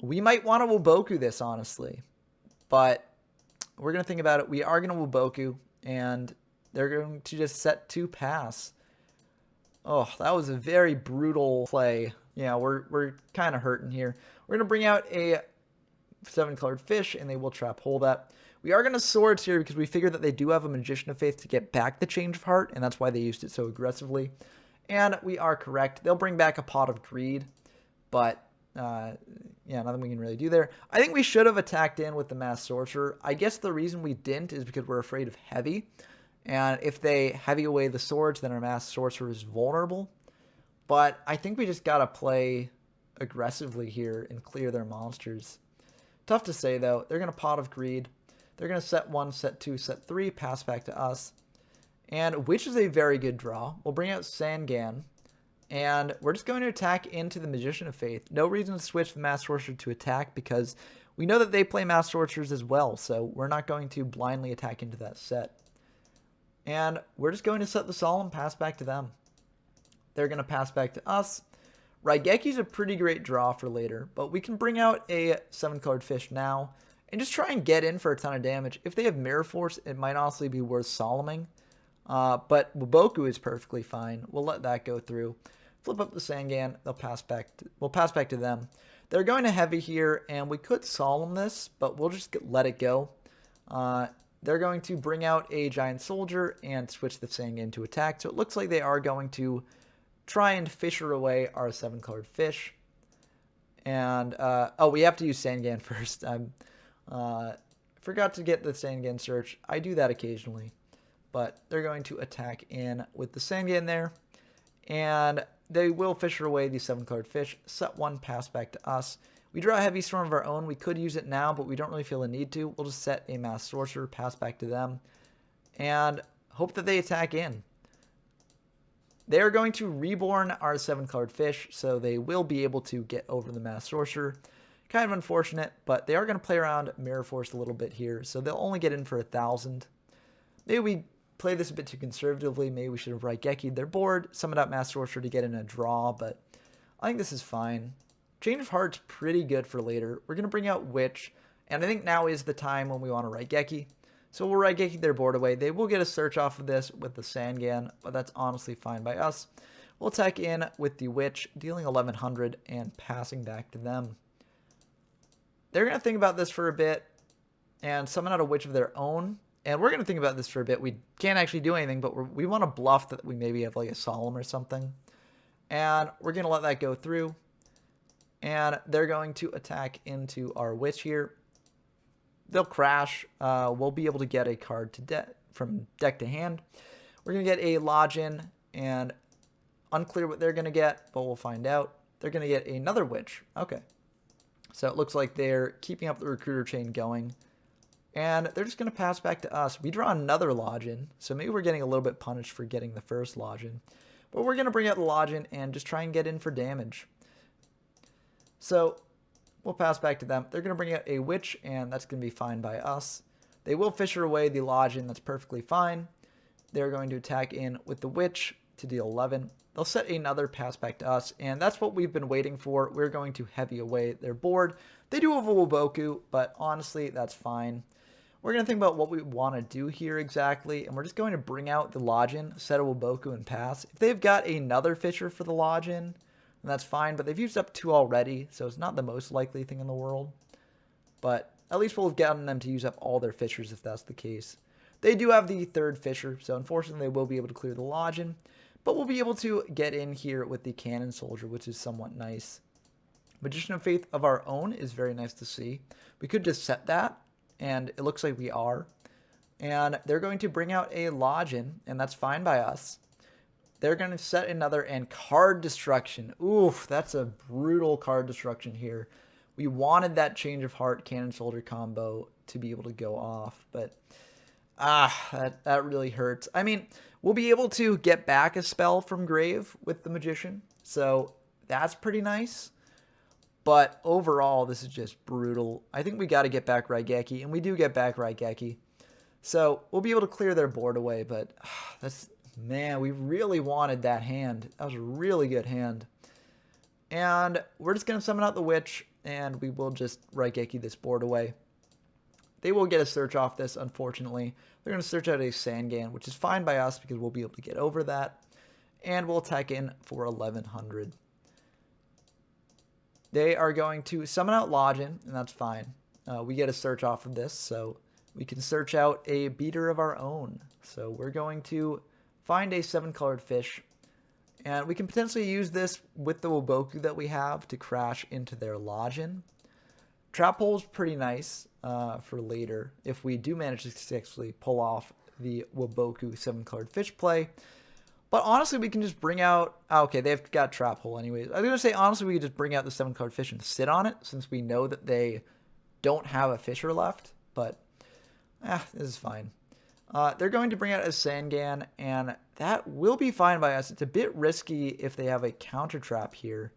Speaker 1: We might want to Waboku this, honestly. But we're going to think about it. We are going to Waboku, and they're going to just set 2 pass. Oh, that was a very brutal play. Yeah, we're kind of hurting here. We're going to bring out a 7-colored fish, and they will trap hole that. We are going to Swords here because we figure that they do have a Magician of Faith to get back the Change of Heart, and that's why they used it so aggressively. And we are correct. They'll bring back a Pot of Greed, but yeah, nothing we can really do there. I think we should have attacked in with the Masked Sorcerer. I guess the reason we didn't is because we're afraid of heavy. And if they heavy away the swords, then our Masked Sorcerer is vulnerable. But I think we just got to play aggressively here and clear their monsters. Tough to say, though. They're going to Pot of Greed. They're going to set 1, set 2, set 3, pass back to us. And which is a very good draw. We'll bring out Sangan. And we're just going to attack into the Magician of Faith. No reason to switch the Masked Sorcerer to attack because we know that they play Masked Sorcerers as well. So we're not going to blindly attack into that set. And we're just going to set the Solemn, pass back to them. They're going to pass back to us. Raigeki's a pretty great draw for later, but we can bring out a 7-colored fish now and just try and get in for a ton of damage. If they have Mirror Force, it might honestly be worth Solemning. But Waboku is perfectly fine. We'll let that go through. Flip up the Sangan. We'll pass back to them. They're going to heavy here, and we could Solemn this, but we'll just let it go. They're going to bring out a Giant Soldier and switch the Sangan to attack. So it looks like they are going to try and fisher away our 7-colored fish. And, oh, we have to use Sangan first. I forgot to get the Sangan search. I do that occasionally. But they're going to attack in with the Sangan there. And they will fisher away the 7-colored fish. Set 1, pass back to us. We draw a Heavy Storm of our own. We could use it now, but we don't really feel a need to. We'll just set a Masked Sorcerer, pass back to them, and hope that they attack in. They are going to Reborn our 7-colored fish, so they will be able to get over the Masked Sorcerer. Kind of unfortunate, but they are going to play around Mirror Force a little bit here, so they'll only get in for 1,000. Maybe we play this a bit too conservatively. Maybe we should have Raigeki'd their board, summoned out Masked Sorcerer to get in a draw, but I think this is fine. Change of Heart's pretty good for later. We're going to bring out Witch, and I think now is the time when we want to Raigeki. So we'll Raigeki their board away. They will get a search off of this with the Sangan, but that's honestly fine by us. We'll attack in with the Witch, dealing 1,100 and passing back to them. They're going to think about this for a bit and summon out a Witch of their own. And we're going to think about this for a bit. We can't actually do anything, but we want to bluff that we maybe have like a Solemn or something. And we're going to let that go through. And they're going to attack into our Witch here. They'll crash. We'll be able to get a card to from deck to hand. We're going to get a Lodgin, and unclear what they're going to get, but we'll find out. They're going to get another Witch. Okay. So it looks like they're keeping up the recruiter chain going. And they're just going to pass back to us. We draw another Lodgin, so maybe we're getting a little bit punished for getting the first Lodgin. But we're going to bring out the Lodgin and just try and get in for damage. So we'll pass back to them. They're going to bring out a Witch, and that's going to be fine by us. They will fisher away the Lodgin. That's perfectly fine. They're going to attack in with the Witch to deal 11. They'll set another pass back to us, and that's what we've been waiting for. We're going to heavy away their board. They do have a Waboku, but honestly, that's fine. We're going to think about what we want to do here exactly, and we're just going to bring out the Lodgin, set a Waboku, and pass. If they've got another Fisher for the Lodgin, and that's fine, but they've used up 2 already, so it's not the most likely thing in the world. But at least we'll have gotten them to use up all their fishers if that's the case. They do have the 3rd fisher, so unfortunately they will be able to clear the lodging, but we'll be able to get in here with the cannon soldier, which is somewhat nice. Magician of Faith of our own is very nice to see. We could just set that, and it looks like we are. And they're going to bring out a lodging, and that's fine by us. They're going to set another, and card destruction. Oof, that's a brutal card destruction here. We wanted that Change of Heart Cannon Soldier combo to be able to go off, but that really hurts. I mean, we'll be able to get back a spell from Grave with the Magician, so that's pretty nice. But overall, this is just brutal. I think we got to get back Raigeki, and we do get back Raigeki. So we'll be able to clear their board away, but man, we really wanted that hand. That was a really good hand. And we're just going to summon out the Witch, and we will just Raigeki this board away. They will get a search off this, unfortunately. They're going to search out a Sangan, which is fine by us because we'll be able to get over that. And we'll attack in for 1100. They are going to summon out Lodgin, and that's fine. We get a search off of this, so we can search out a beater of our own. So we're going to find a 7-colored fish, and we can potentially use this with the Woboku that we have to crash into their Lodgin. Trap Hole is pretty nice for later if we do manage to successfully pull off the Woboku 7-colored fish play. But honestly, we can just bring out... okay, they've got Trap Hole anyways. I was going to say, honestly, we could just bring out the 7-colored fish and sit on it, since we know that they don't have a fisher left. But, this is fine. They're going to bring out a Sangan, and that will be fine by us. It's a bit risky if they have a counter trap here.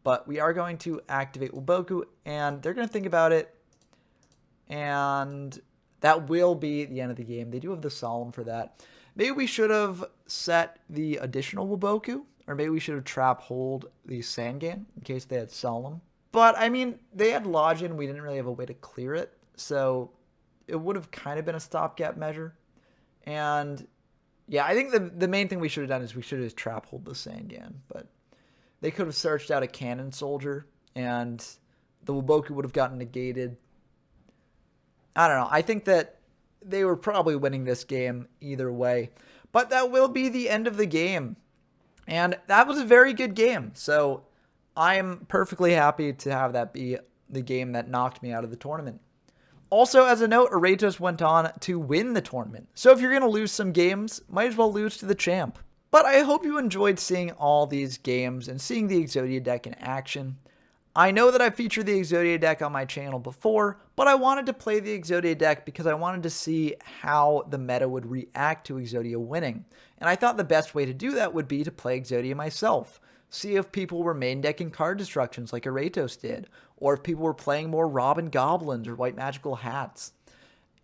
Speaker 1: But we are going to activate Woboku, and they're going to think about it. And that will be the end of the game. They do have the Solemn for that. Maybe we should have set the additional Woboku, or maybe we should have trap hold the Sangan in case they had Solemn. But, I mean, they had Lodgin, we didn't really have a way to clear it, so it would have kind of been a stopgap measure. And, yeah, I think the main thing we should have done is we should have trap hold the Sangan, but they could have searched out a Cannon Soldier, and the Woboku would have gotten negated. I don't know, I think that they were probably winning this game either way. But that will be the end of the game. And that was a very good game. So I'm perfectly happy to have that be the game that knocked me out of the tournament. Also, as a note, Aretos went on to win the tournament. So if you're going to lose some games, might as well lose to the champ. But I hope you enjoyed seeing all these games and seeing the Exodia deck in action. I know that I've featured the Exodia deck on my channel before, but I wanted to play the Exodia deck because I wanted to see how the meta would react to Exodia winning. And I thought the best way to do that would be to play Exodia myself. See if people were main decking card destructions like Aretos did, or if people were playing more Robin Goblins or White Magical Hats.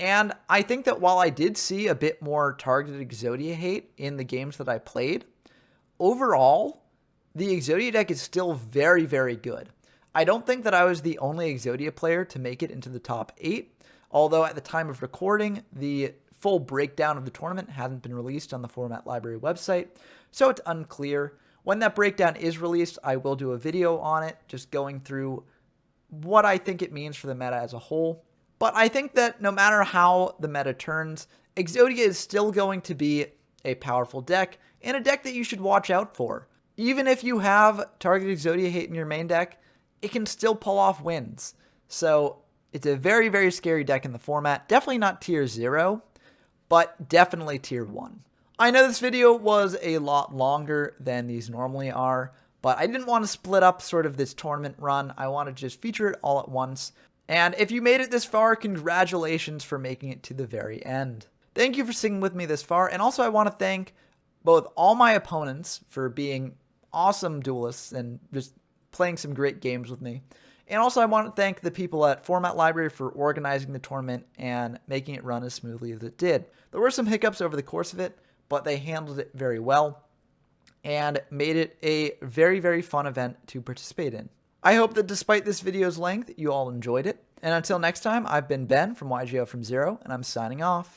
Speaker 1: And I think that while I did see a bit more targeted Exodia hate in the games that I played, overall, the Exodia deck is still very, very good. I don't think that I was the only Exodia player to make it into the top 8, although at the time of recording, the full breakdown of the tournament hasn't been released on the Format Library website, so it's unclear. When that breakdown is released, I will do a video on it, just going through what I think it means for the meta as a whole. But I think that no matter how the meta turns, Exodia is still going to be a powerful deck, and a deck that you should watch out for. Even if you have targeted Exodia hate in your main deck, it can still pull off wins. So it's a very, very scary deck in the format. Definitely not tier 0, but definitely tier 1. I know this video was a lot longer than these normally are, but I didn't want to split up sort of this tournament run. I wanted to just feature it all at once. And if you made it this far, congratulations for making it to the very end. Thank you for sticking with me this far. And also I want to thank both all my opponents for being awesome duelists and just playing some great games with me. And also I want to thank the people at Format Library for organizing the tournament and making it run as smoothly as it did. There were some hiccups over the course of it, but they handled it very well and made it a very, very fun event to participate in. I hope that despite this video's length, you all enjoyed it. And until next time, I've been Ben from YGO from Zero, and I'm signing off.